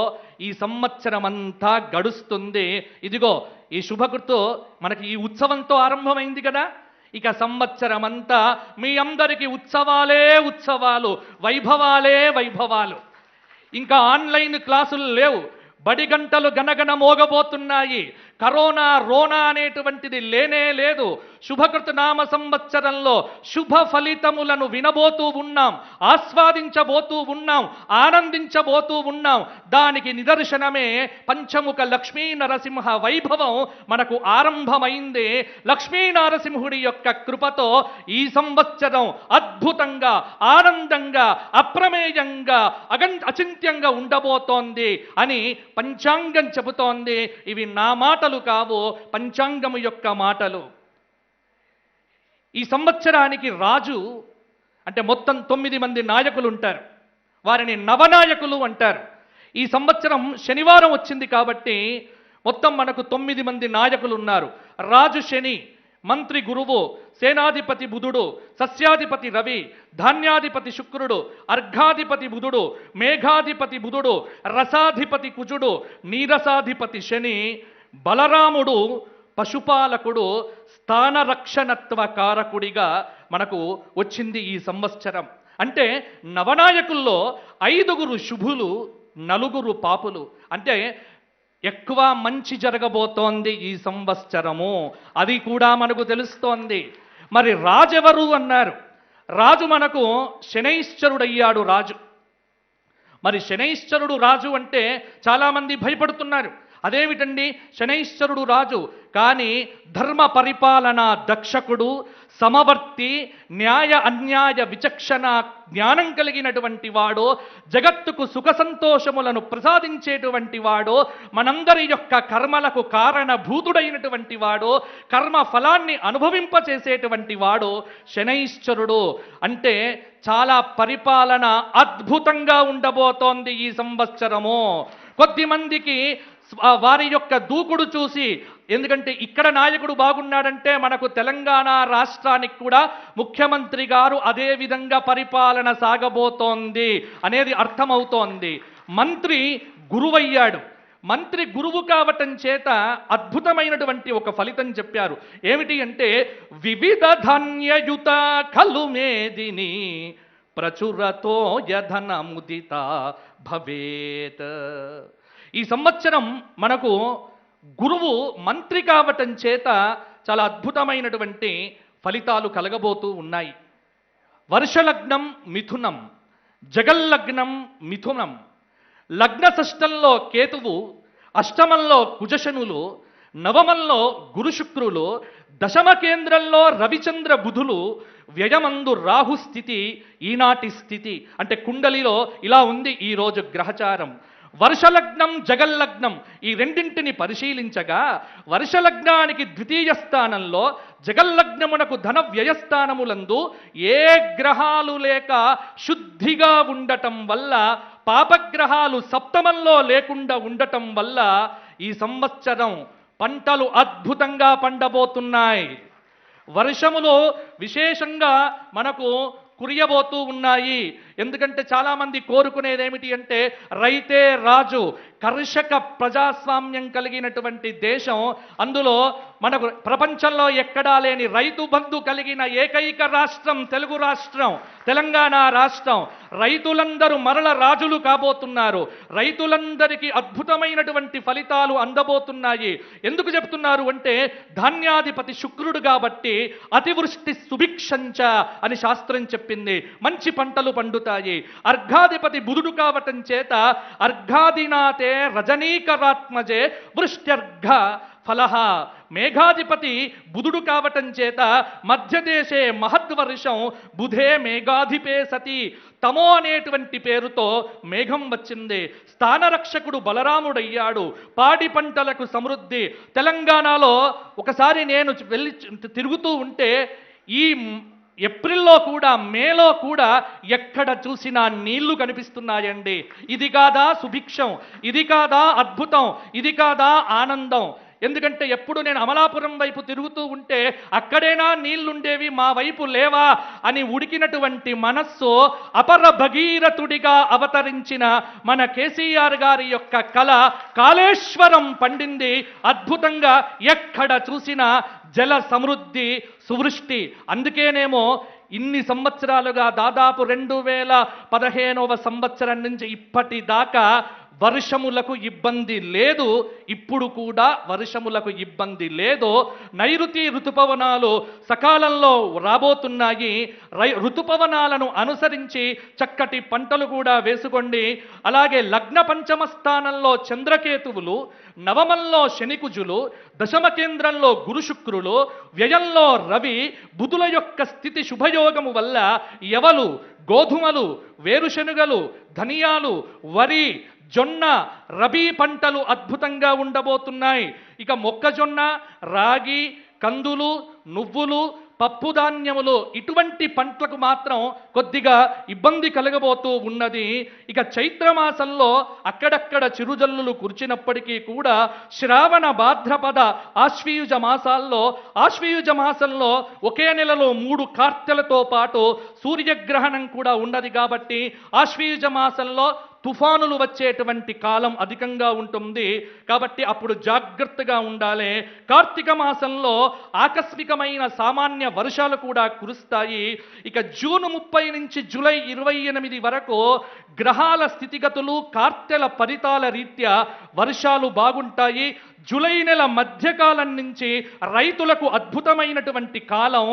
ఈ సంవత్సరం అంతా గడుస్తుంది. ఇదిగో ఈ శుభకృతు మనకి ఈ ఉత్సవంతో ఆరంభమైంది కదా. ఇక సంవత్సరం అంతా మీ అందరికీ ఉత్సవాలే ఉత్సవాలు, వైభవాలే వైభవాలు. ఇంకా ఆన్లైన్ క్లాసులు లేవు, బడి గంటలు గనగన మోగబోతున్నాయి. కరోనా రోనా అనేటువంటిది లేనే లేదు. శుభకృత నామ సంవత్సరంలో శుభ ఫలితములను వినబోతూ ఉన్నాం, ఆస్వాదించబోతూ ఉన్నాం, ఆనందించబోతూ ఉన్నాం. దానికి నిదర్శనమే పంచముఖ లక్ష్మీ నరసింహ వైభవం మనకు ఆరంభమైంది. లక్ష్మీ నరసింహుడి యొక్క కృపతో ఈ సంవత్సరం అద్భుతంగా, ఆనందంగా, అప్రమేయంగా, అచింత్యంగా ఉండబోతోంది అని పంచాంగం చెబుతోంది. ఇవి నా మాటలు కావు, పంచాంగము యొక్క మాటలు. ఈ సంవత్సరానికి రాజు అంటే మొత్తం 9 మంది నాయకులు ఉంటారు. వారిని నవనాయకులు అంటారు. ఈ సంవత్సరం శనివారం వచ్చింది కాబట్టి మొత్తం మనకు 9 మంది నాయకులు ఉన్నారు. రాజు శని, మంత్రి గురువు, సేనాధిపతి బుధుడు, సస్యాధిపతి రవి, ధాన్యాధిపతి శుక్రుడు, అర్ఘాధిపతి బుధుడు, మేఘాధిపతి బుధుడు, రసాధిపతి కుజుడు, నీరసాధిపతి శని, బలరాముడు పశుపాలకుడు, స్థానరక్షణత్వ కారకుడిగా మనకు వచ్చింది ఈ సంవత్సరం. అంటే నవనాయకుల్లో 5 శుభులు, 4 పాపులు. అంటే ఎక్కువ మంచి జరగబోతోంది ఈ సంవత్సరము, అది కూడా మనకు తెలుస్తోంది. మరి రాజెవరు అన్నారు? రాజు మనకు శనైశ్చరుడయ్యాడు రాజు. మరి శనైశ్చరుడు రాజు అంటే చాలామంది భయపడుతున్నారు. అదేమిటండి శనైశ్చరుడు రాజు? కానీ ధర్మ పరిపాలన దక్షకుడు, సమవర్తి, న్యాయ అన్యాయ విచక్షణ జ్ఞానం కలిగినటువంటి వాడు, జగత్తుకు సుఖ సంతోషములను ప్రసాదించేటువంటి వాడు, మనందరి యొక్క కర్మలకు కారణభూతుడైనటువంటి వాడు, కర్మ ఫలాన్ని అనుభవింపచేసేటువంటి వాడు శనైశ్చరుడు. అంటే చాలా పరిపాలన అద్భుతంగా ఉండబోతోంది ఈ సంవత్సరము. కొద్దిమందికి వారి యొక్క దూకుడు చూసి, ఎందుకంటే ఇక్కడ నాయకుడు బాగున్నాడంటే మనకు తెలంగాణ రాష్ట్రానికి కూడా ముఖ్యమంత్రి గారు అదే విధంగా పరిపాలన సాగబోతోంది అనేది అర్థమవుతోంది. మంత్రి గురువయ్యాడు. మంత్రి గురువు కావటం చేత అద్భుతమైనటువంటి ఒక ఫలితం చెప్పారు. ఏమిటి అంటే వివిధ ధాన్యయుత ఖలు మేదిని ప్రచురతో యధన ముదిత భవేత్. ఈ సంవత్సరం మనకు గురువు మంత్రి కావటం చేత చాలా అద్భుతమైనటువంటి ఫలితాలు కలగబోతూ ఉన్నాయి. వర్షలగ్నం మిథునం, జగల్లగ్నం మిథునం, లగ్న షష్టంలో కేతువు, అష్టమంలో కుజశనులు, నవమంలో గురుశుక్రులు, దశమ కేంద్రంలో రవిచంద్ర బుధులు, వ్యయమందు రాహు స్థితి ఈనాటి స్థితి. అంటే కుండలిలో ఇలా ఉంది ఈరోజు గ్రహచారం. వర్షలగ్నం జగల్లగ్నం ఈ రెండింటిని పరిశీలించగా వర్షలగ్నానికి ద్వితీయ స్థానంలో జగల్లగ్నమునకు ధన వ్యయస్థానములందు ఏ గ్రహాలు లేక శుద్ధిగా ఉండటం వల్ల పాపగ్రహాలు సప్తమంలో లేకుండా ఉండటం వల్ల ఈ సంవత్సరం పంటలు అద్భుతంగా పండబోతున్నాయి. వర్షములు విశేషంగా మనకు కురియబోతూ ఉన్నాయి. ఎందుకంటే చాలామంది కోరుకునేది ఏమిటి అంటే రైతే రాజు, కర్షక ప్రజాస్వామ్యం కలిగినటువంటి దేశం, అందులో మనకు ప్రపంచంలో ఎక్కడా లేని రైతు బంధు కలిగిన ఏకైక రాష్ట్రం తెలుగు రాష్ట్రం, తెలంగాణ రాష్ట్రం. రైతులందరూ మరల రాజులు కాబోతున్నారు. రైతులందరికీ అద్భుతమైనటువంటి ఫలితాలు అందబోతున్నాయి. ఎందుకు చెప్తున్నారు అంటే ధాన్యాధిపతి శుక్రుడు కాబట్టి అతివృష్టి సుభిక్షంచ అని శాస్త్రం చెప్పింది. మంచి పంటలు పండుతాయి. అర్ఘాధిపతి బుధుడు కావటం చేత అర్ఘాదినాతే రజనీకరాత్మజే వృష్ట్యర్ఘ ఫలహ. మేఘాధిపతి బుధుడు కావటం చేత మధ్యదేశే మహద్వర్షం బుధే మేఘాధిపే సతి. తమో అనేటువంటి పేరుతో మేఘం వచ్చింది. స్థానరక్షకుడు బలరాముడయ్యాడు. పాడి పంటలకు సమృద్ధి. తెలంగాణలో ఒకసారి నేను వెళ్ళి తిరుగుతూ ఉంటే ఈ ఏప్రిల్లో కూడా మేలో కూడా ఎక్కడ చూసినా నీళ్లు కనిపిస్తున్నాయండి. ఇది కాదా సుభిక్షం? ఇది కాదా అద్భుతం? ఇది కాదా ఆనందం? ఎందుకంటే ఎప్పుడు నేను అమలాపురం వైపు తిరుగుతూ ఉంటే అక్కడేనా నీళ్లుండేవి, మా వైపు లేవా అని ఉడికినటువంటి మనస్సు అపర భగీరథుడిగా అవతరించిన మన కేసీఆర్ గారి యొక్క కళ కాళేశ్వరం పండింది అద్భుతంగా. ఎక్కడ చూసినా జల సమృద్ధి, సువృష్టి. అందుకేనేమో ఇన్ని సంవత్సరాలుగా దాదాపు 2015వ సంవత్సరం నుంచి ఇప్పటిదాకా వర్షములకు ఇబ్బంది లేదు. ఇప్పుడు కూడా వర్షములకు ఇబ్బంది లేదు. నైరుతి ఋతుపవనాలు సకాలంలో రాబోతున్నాయి. ఋతుపవనాలను అనుసరించి చక్కటి పంటలు కూడా వేసుకోండి. అలాగే లగ్న పంచమ స్థానంలో చంద్రకేతువులు, నవమంలో శనికుజులు, దశమ కేంద్రంలో గురు శుక్రులు, వ్యయంలో రవి, బుధుల యొక్క స్థితి శుభయోగము వల్ల యవలు, గోధుమలు, వేరుశెనుగలు, ధనియాలు, వరి, జొన్న, రబీ పంటలు అద్భుతంగా ఉండబోతున్నాయి. ఇక మొక్కజొన్న, రాగి, కందులు, నువ్వులు, పప్పు ధాన్యములు ఇటువంటి పంటలకు మాత్రం కొద్దిగా ఇబ్బంది కలగబోతూ ఉన్నది. ఇక చైత్రమాసంలో అక్కడక్కడ చిరుజల్లులు కురిచినప్పటికీ కూడా శ్రావణ, భాద్రపద, ఆశ్వీయుజ మాసంలో ఒకే నెలలో 3 కార్తెలతో పాటు సూర్యగ్రహణం కూడా ఉన్నది కాబట్టి ఆశ్వీయుజ మాసంలో తుఫానులు వచ్చేటువంటి కాలం అధికంగా ఉంటుంది. కాబట్టి అప్పుడు జాగ్రత్తగా ఉండాలి. కార్తీక మాసంలో ఆకస్మికమైన సామాన్య వర్షాలు కూడా కురుస్తాయి. ఇక జూన్ 30 నుంచి జూలై 28 వరకు గ్రహాల స్థితిగతులు, కార్తెల ఫలితాల రీత్యా వర్షాలు బాగుంటాయి. జూలై నెల మధ్యకాలం నుంచి రైతులకు అద్భుతమైనటువంటి కాలం.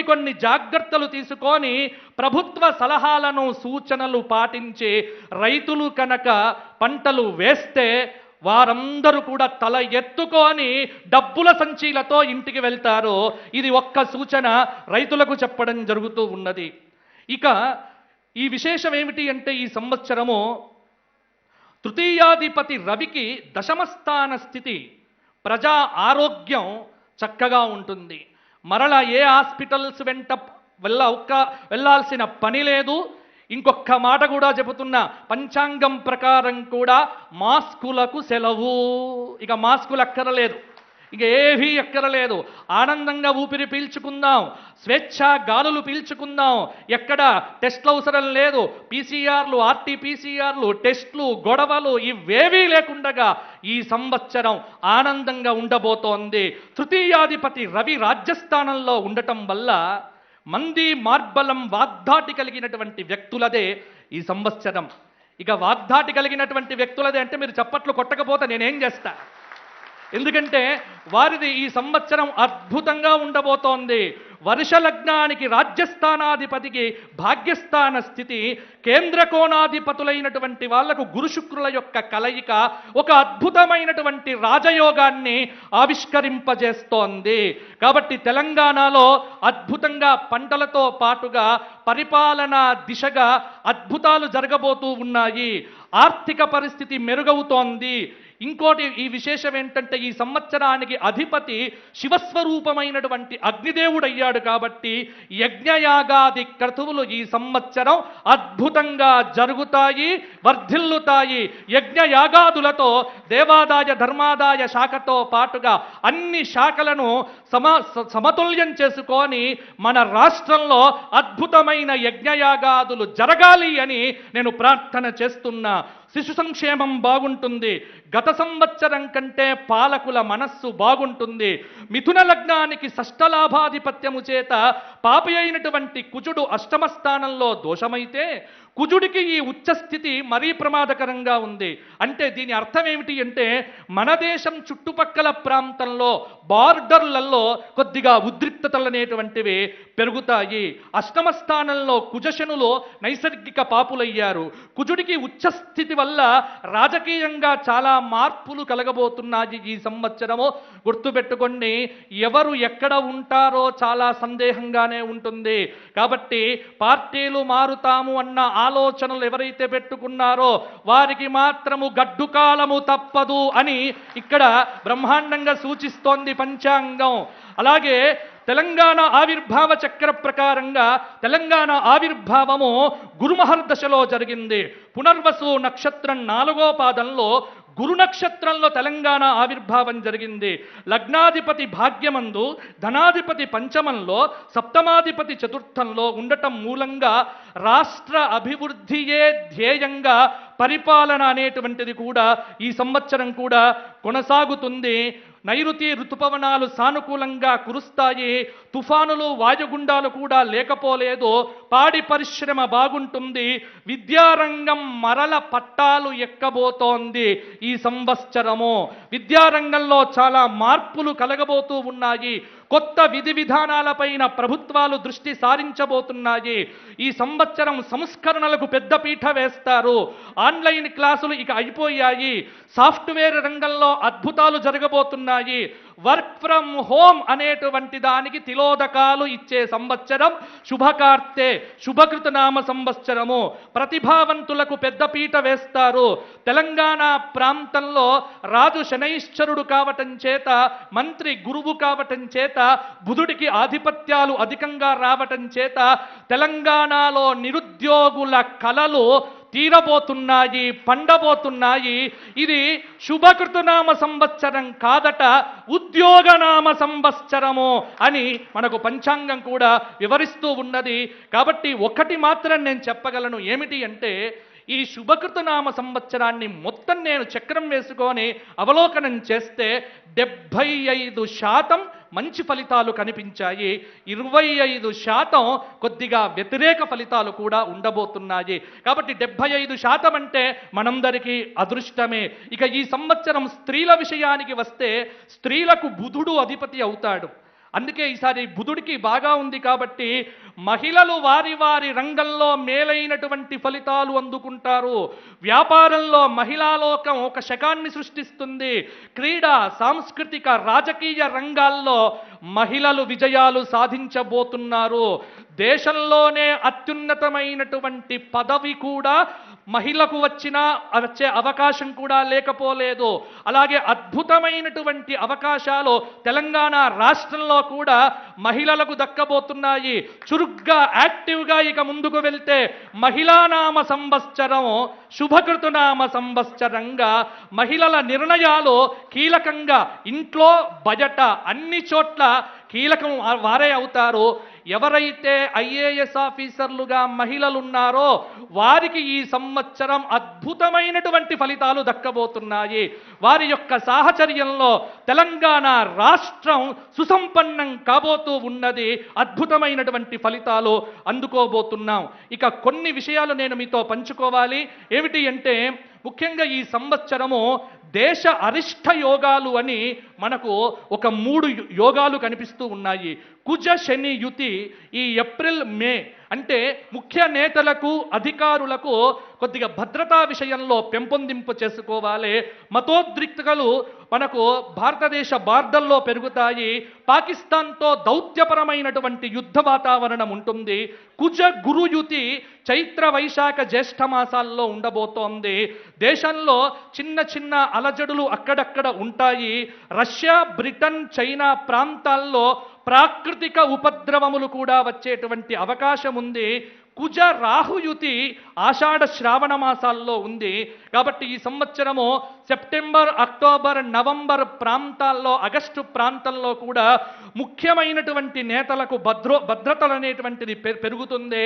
కొన్ని జాగ్రత్తలు తీసుకొని ప్రభుత్వ సలహాలను, సూచనలు పాటించి రైతులు కనుక పంటలు వేస్తే వారందరూ కూడా తల ఎత్తుకొని డబ్బుల సంచీలతో ఇంటికి వెళ్తారు. ఇది ఒక్క సూచన రైతులకు చెప్పడం జరుగుతూ ఉన్నది. ఇక ఈ విశేషం ఏమిటి అంటే ఈ సంవత్సరము తృతీయాధిపతి రవికి దశమస్థాన స్థితి, ప్రజా ఆరోగ్యం చక్కగా ఉంటుంది. మరల ఏ హాస్పిటల్స్ వెంట వెళ్ళాల్సిన పని లేదు. ఇంకొక మాట కూడా చెబుతున్నా, పంచాంగం ప్రకారం కూడా మాస్కులకు సెలవు. ఇక మాస్కులు అక్కరలేదు, ఇక ఏవీ ఎక్కరలేదు. ఆనందంగా ఊపిరి పీల్చుకుందాం, స్వేచ్ఛా గాలులు పీల్చుకుందాం. ఎక్కడ టెస్ట్లు అవసరం లేదు. పీసీఆర్లు, ఆర్టీపీసీఆర్లు, టెస్ట్లు, గొడవలు ఇవేవీ లేకుండగా ఈ సంవత్సరం ఆనందంగా ఉండబోతోంది. తృతీయాధిపతి రవి రాజ్యస్థానంలో ఉండటం వల్ల మంది మార్బలం, వాగ్దాటి కలిగినటువంటి వ్యక్తులదే ఈ సంవత్సరం. ఇక వాగ్దాటి కలిగినటువంటి వ్యక్తులదే అంటే మీరు చప్పట్లు కొట్టకపోతే నేనేం చేస్తా? ఎందుకంటే వారిది ఈ సంవత్సరం అద్భుతంగా ఉండబోతోంది. వర్ష లగ్నానికి రాజ్యస్థానాధిపతికి భాగ్యస్థాన స్థితి, కేంద్ర కోణాధిపతులైనటువంటి వాళ్లకు గురు శుక్రుల యొక్క కలయిక ఒక అద్భుతమైనటువంటి రాజయోగాన్ని ఆవిష్కరింపజేస్తోంది. కాబట్టి తెలంగాణలో అద్భుతంగా పంటలతో పాటుగా పరిపాలనా దిశగా అద్భుతాలు జరగబోతూ ఉన్నాయి. ఆర్థిక పరిస్థితి మెరుగవుతోంది. ఇంకోటి ఈ విశేషం ఏంటంటే ఈ సంవత్సరానికి అధిపతి శివస్వరూపమైనటువంటి అగ్నిదేవుడయ్యాడు. కాబట్టి యజ్ఞయాగాది క్రతువులు ఈ సంవత్సరం అద్భుతంగా జరుగుతాయి, వర్ధిల్లుతాయి. యజ్ఞయాగాదులతో దేవాదాయ ధర్మాదాయ శాఖతో పాటుగా అన్ని శాఖలను సమతుల్యం చేసుకొని మన రాష్ట్రంలో అద్భుతమైన యజ్ఞయాగాదులు జరగాలి అని నేను ప్రార్థన చేస్తున్నా. శిశు సంక్షేమం బాగుంటుంది. గత సంవత్సరం కంటే పాలకుల మనస్సు బాగుంటుంది. మిథున లగ్నానికి షష్ఠలాభాధిపత్యము చేత పాపి అయినటువంటి కుజుడు అష్టమ స్థానంలో దోషమైతే కుజుడికి ఈ ఉచ్చస్థితి మరీ ప్రమాదకరంగా ఉంది. అంటే దీని అర్థం ఏమిటి అంటే మన దేశం చుట్టుపక్కల ప్రాంతంలో బార్డర్లలో కొద్దిగా ఉద్రిక్తతలు అనేటువంటివి పెరుగుతాయి. అష్టమ స్థానంలో కుజశనులు నైసర్గిక పాపులయ్యారు. కుజుడికి ఉచ్చస్థితి వల్ల రాజకీయంగా చాలా మార్పులు కలగబోతున్నాయి ఈ సంవత్సరము. గుర్తుపెట్టుకోండి, ఎవరు ఎక్కడ ఉంటారో చాలా సందేహంగానే ఉంటుంది. కాబట్టి పార్టీలు మారుతాము అన్న ఆలోచనలు ఎవరైతే పెట్టుకున్నారో వారికి మాత్రము గడ్డు కాలము తప్పదు అని ఇక్కడ బ్రహ్మాండంగా సూచిస్తోంది పంచాంగం. అలాగే తెలంగాణ ఆవిర్భావ చక్ర ప్రకారంగా తెలంగాణ ఆవిర్భావము గురుమహర్దశలో జరిగింది. పునర్వసు నక్షత్రం 4వ పాదంలో గురు నక్షత్రంలో తెలంగాణ ఆవిర్భావం జరిగింది. లగ్నాధిపతి భాగ్యమందు, ధనాధిపతి పంచమంలో, సప్తమాధిపతి చతుర్థంలో ఉండటం మూలంగా రాష్ట్ర అభివృద్ధియే ధ్యేయంగా పరిపాలన అనేటువంటిది కూడా ఈ సంవత్సరం కూడా కొనసాగుతుంది. నైరుతి ఋతుపవనాలు సానుకూలంగా కురుస్తాయి. తుఫానులు వాయుగుండాలు కూడా లేకపోలేదు. పాడి పరిశ్రమ బాగుంటుంది. విద్యారంగం మరల పట్టాలు ఎక్కబోతోంది ఈ సంవత్సరము. విద్యారంగంలో చాలా మార్పులు కలగబోతూ ఉన్నాయి. కొత్త విధి విధానాలపైన ప్రభుత్వాలు దృష్టి సారించబోతున్నాయి. ఈ సంవత్సరం సంస్కరణలకు పెద్దపీట వేస్తారు. ఆన్లైన్ క్లాసులు ఇక అయిపోయాయి. సాఫ్ట్వేర్ రంగంలో అద్భుతాలు జరగబోతున్నాయి. వర్క్ ఫ్రమ్ హోమ్ అనేటువంటి దానికి తిలోదకాలు ఇచ్చే సంవత్సరం శుభకార్తె, శుభకృతనామ సంవత్సరము. ప్రతిభావంతులకు పెద్దపీట వేస్తారు. తెలంగాణ ప్రాంతంలో రాజు శనైశ్చరుడు కావటం చేత, మంత్రి గురువు కావటం చేత, బుధుడికి ఆధిపత్యాలు అధికంగా రావటం చేత తెలంగాణలో నిరుద్యోగుల కలలు తీరబోతున్నాయి, పండబోతున్నాయి. ఇది శుభకృతనామ సంవత్సరం కాదట, ఉద్యోగనామ సంవత్సరము అని మనకు పంచాంగం కూడా వివరిస్తూ ఉన్నది. కాబట్టి ఒకటి మాత్రం నేను చెప్పగలను, ఏమిటి అంటే ఈ శుభకృతనామ సంవత్సరాన్ని మొత్తం నేను చక్రం వేసుకొని అవలోకనం చేస్తే 75% మంచి ఫలితాలు కనిపించాయి. 25% కొద్దిగా వ్యతిరేక ఫలితాలు కూడా ఉండబోతున్నాయి. కాబట్టి 75% అంటే మనందరికీ అదృష్టమే. ఇక ఈ సంవత్సరం స్త్రీల విషయానికి వస్తే స్త్రీలకు బుధుడు అధిపతి అవుతాడు. అందుకే ఈసారి బుధుడికి బాగా ఉంది కాబట్టి మహిళలు వారి వారి రంగంలో మేలైనటువంటి ఫలితాలు అందుకుంటారు. వ్యాపారంలో మహిళాలోకం ఒక శకాన్ని సృష్టిస్తుంది. క్రీడా, సాంస్కృతిక, రాజకీయ రంగాల్లో మహిళలు విజయాలు సాధించబోతున్నారు. దేశంలోనే అత్యున్నతమైనటువంటి పదవి కూడా మహిళకు వచ్చే అవకాశం కూడా లేకపోలేదు. అలాగే అద్భుతమైనటువంటి అవకాశాలు తెలంగాణ రాష్ట్రంలో కూడా మహిళలకు దక్కబోతున్నాయి. చురుగ్గా, యాక్టివ్గా ఇక ముందుకు వెళ్తే మహిళానామ సంవత్సరం, శుభకృతునామ సంవత్సరంగా మహిళల నిర్ణయాలు కీలకంగా ఇంట్లో, బయట అన్ని చోట్ల కీలకం వారే అవుతారు. ఎవరైతే ఐఏఎస్ ఆఫీసర్లుగా మహిళలున్నారో వారికి ఈ సంవత్సరం అద్భుతమైనటువంటి ఫలితాలు దక్కబోతున్నాయి. వారి యొక్క సాహచర్యంలో తెలంగాణ రాష్ట్రం సుసంపన్నం కాబోతూ ఉన్నది. అద్భుతమైనటువంటి ఫలితాలు అందుకోబోతున్నాం. ఇక కొన్ని విషయాలు నేను మీతో పంచుకోవాలి. ఏమిటి అంటే ముఖ్యంగా ఈ సంవత్సరము దేశ అరిష్ట యోగాలు అని మనకు ఒక 3 యోగాలు కనిపిస్తూ ఉన్నాయి. కుజ శని యుతి ఈ ఏప్రిల్ మే అంటే ముఖ్య నేతలకు అధికారులకు కొద్దిగా భద్రతా విషయంలో పెంపొందింపు చేసుకోవాలి. మతోద్రిక్తతలు మనకు భారతదేశ బార్డర్లో పెరుగుతాయి. పాకిస్తాన్తో దౌత్యపరమైనటువంటి యుద్ధ వాతావరణం ఉంటుంది. కుజ గురుయుతి చైత్ర వైశాఖ జ్యేష్ఠ మాసాల్లో ఉండబోతోంది. దేశంలో చిన్న చిన్న అలజడులు అక్కడక్కడ ఉంటాయి. రష్యా, బ్రిటన్, చైనా ప్రాంతాల్లో ప్రాకృతిక ఉపద్రవములు కూడా వచ్చేటువంటి అవకాశం ఉంది. కుజ రాహుయుతి ఆషాఢ శ్రావణ మాసాల్లో ఉంది. కాబట్టి ఈ సంవత్సరము సెప్టెంబర్, అక్టోబర్, నవంబర్ ప్రాంతాల్లో, ఆగస్టు ప్రాంతంలో కూడా ముఖ్యమైనటువంటి నేతలకు భద్రతలు అనేటువంటిది పెరుగుతుంది.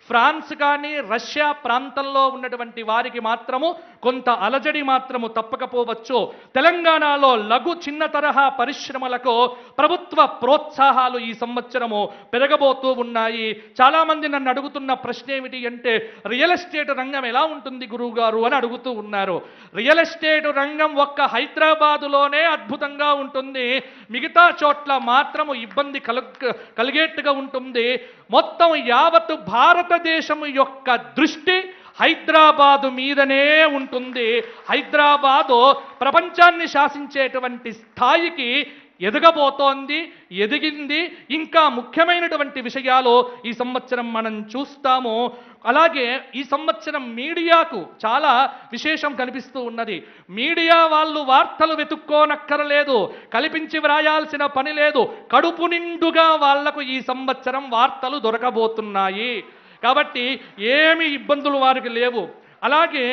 ఫ్రాన్స్ కానీ రష్యా ప్రాంతంలో ఉన్నటువంటి వారికి మాత్రము కొంత అలజడి మాత్రము తప్పకపోవచ్చు. తెలంగాణలో లఘు చిన్న తరహా పరిశ్రమలకు ప్రభుత్వ ప్రోత్సాహాలు ఈ సంవత్సరము పెరగబోతూ ఉన్నాయి. చాలామంది నన్ను అడుగుతున్న ప్రశ్న ఏమిటి అంటే, రియల్ ఎస్టేట్ రంగం ఎలా ఉంటుంది గురువు గారు అని అడుగుతూ ఉన్నారు. రియల్ ఎస్టేట్ రంగం ఒక్క హైదరాబాదులోనే అద్భుతంగా ఉంటుంది. మిగతా చోట్ల మాత్రము ఇబ్బంది కలిగేట్టుగా ఉంటుంది. మొత్తం యావత్ భారతదేశం యొక్క దృష్టి హైదరాబాదు మీదనే ఉంటుంది. హైదరాబాదు ప్రపంచాన్ని శాసించేటువంటి స్థాయికి ఎదగబోతోంది, ఎదిగింది. ఇంకా ముఖ్యమైనటువంటి విషయాలు ఈ సంవత్సరం మనం చూస్తాము. అలాగే ఈ సంవత్సరం మీడియాకు చాలా విశేషం కనిపిస్తూ ఉన్నది. మీడియా వాళ్ళు వార్తలు వెతుక్కోనక్కరలేదు, కల్పించి వ్రాయాల్సిన పని లేదు. కడుపు నిండుగా వాళ్లకు ఈ సంవత్సరం వార్తలు దొరకబోతున్నాయి. కాబట్టి ఏమి ఇబ్బందులు వారికి లేవు. అలాగే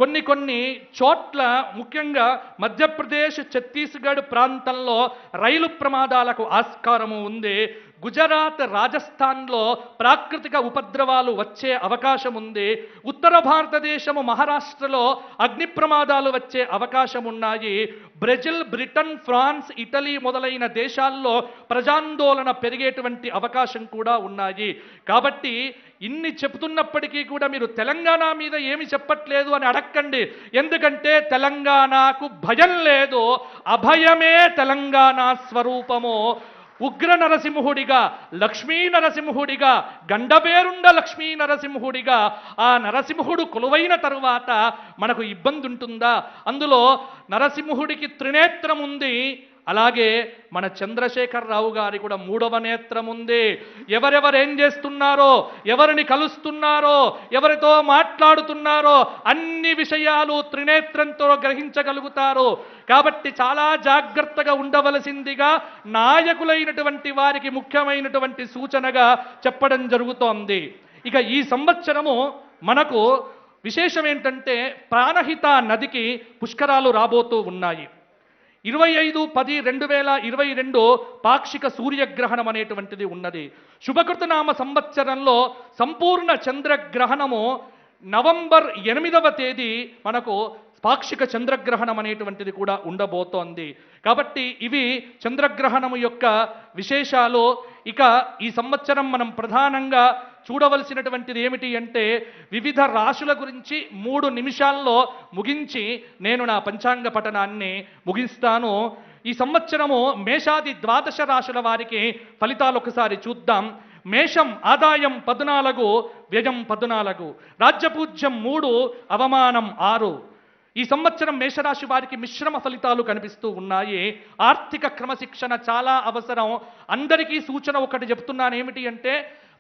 కొన్ని చోట్ల ముఖ్యంగా మధ్యప్రదేశ్, ఛత్తీస్గఢ్ ప్రాంతంలో రైలు ప్రమాదాలకు ఆస్కారము ఉంది. గుజరాత్, రాజస్థాన్లో ప్రాకృతిక ఉపద్రవాలు వచ్చే అవకాశం ఉంది. ఉత్తర భారతదేశము మహారాష్ట్రలో అగ్ని ప్రమాదాలు వచ్చే అవకాశం ఉన్నాయి. బ్రెజిల్, బ్రిటన్, ఫ్రాన్స్, ఇటలీ మొదలైన దేశాల్లో ప్రజాందోళన పెరిగేటువంటి అవకాశం కూడా ఉన్నాయి. కాబట్టి ఇన్ని చెబుతున్నప్పటికీ కూడా మీరు తెలంగాణ మీద ఏమి చెప్పట్లేదు అని అడక్కండి. ఎందుకంటే తెలంగాణకు భయం లేదు, అభయమే తెలంగాణ స్వరూపము. ఉగ్ర నరసింహుడిగా, లక్ష్మీ నరసింహుడిగా, గండబేరుండ లక్ష్మీ నరసింహుడిగా ఆ నరసింహుడు కొలువైన తరువాత మనకు ఇబ్బంది ఉంటుందా? అందులో నరసింహుడికి త్రినేత్రం ఉంది. అలాగే మన చంద్రశేఖరరావు గారి కూడా 3వ నేత్రం ఉంది. ఎవరెవరేం చేస్తున్నారో, ఎవరిని కలుస్తున్నారో, ఎవరితో మాట్లాడుతున్నారో అన్ని విషయాలు త్రినేత్రంతో గ్రహించగలుగుతారు. కాబట్టి చాలా జాగ్రత్తగా ఉండవలసిందిగా నాయకులైనటువంటి వారికి ముఖ్యమైనటువంటి సూచనగా చెప్పడం జరుగుతోంది. ఇక ఈ సంవత్సరము మనకు విశేషం ఏంటంటే, ప్రాణహిత నదికి పుష్కరాలు రాబోతూ ఉన్నాయి. 25/10/2022 పాక్షిక సూర్యగ్రహణం అనేటువంటిది ఉన్నది. శుభకృతనామ సంవత్సరంలో సంపూర్ణ చంద్రగ్రహణము నవంబర్ 8వ తేదీ మనకు పాక్షిక చంద్రగ్రహణం అనేటువంటిది కూడా ఉండబోతోంది. కాబట్టి ఇవి చంద్రగ్రహణము యొక్క విశేషాలు. ఇక ఈ సంవత్సరం మనం ప్రధానంగా చూడవలసినటువంటిది ఏమిటి అంటే, వివిధ రాశుల గురించి 3 నిమిషాల్లో ముగించి నేను నా పంచాంగ పఠనాన్ని ముగిస్తాను. ఈ సంవత్సరము మేషాది 12 రాశుల వారికి ఫలితాలు ఒకసారి చూద్దాం. మేషం ఆదాయం 14, వ్యయం 14, రాజ్యపూజ్యం 3, అవమానం 6. ఈ సంవత్సరం మేషరాశి వారికి మిశ్రమ ఫలితాలు కనిపిస్తూ ఉన్నాయి. ఆర్థిక క్రమశిక్షణ చాలా అవసరం. అందరికీ సూచన ఒకటి చెప్తున్నాను, ఏమిటి అంటే,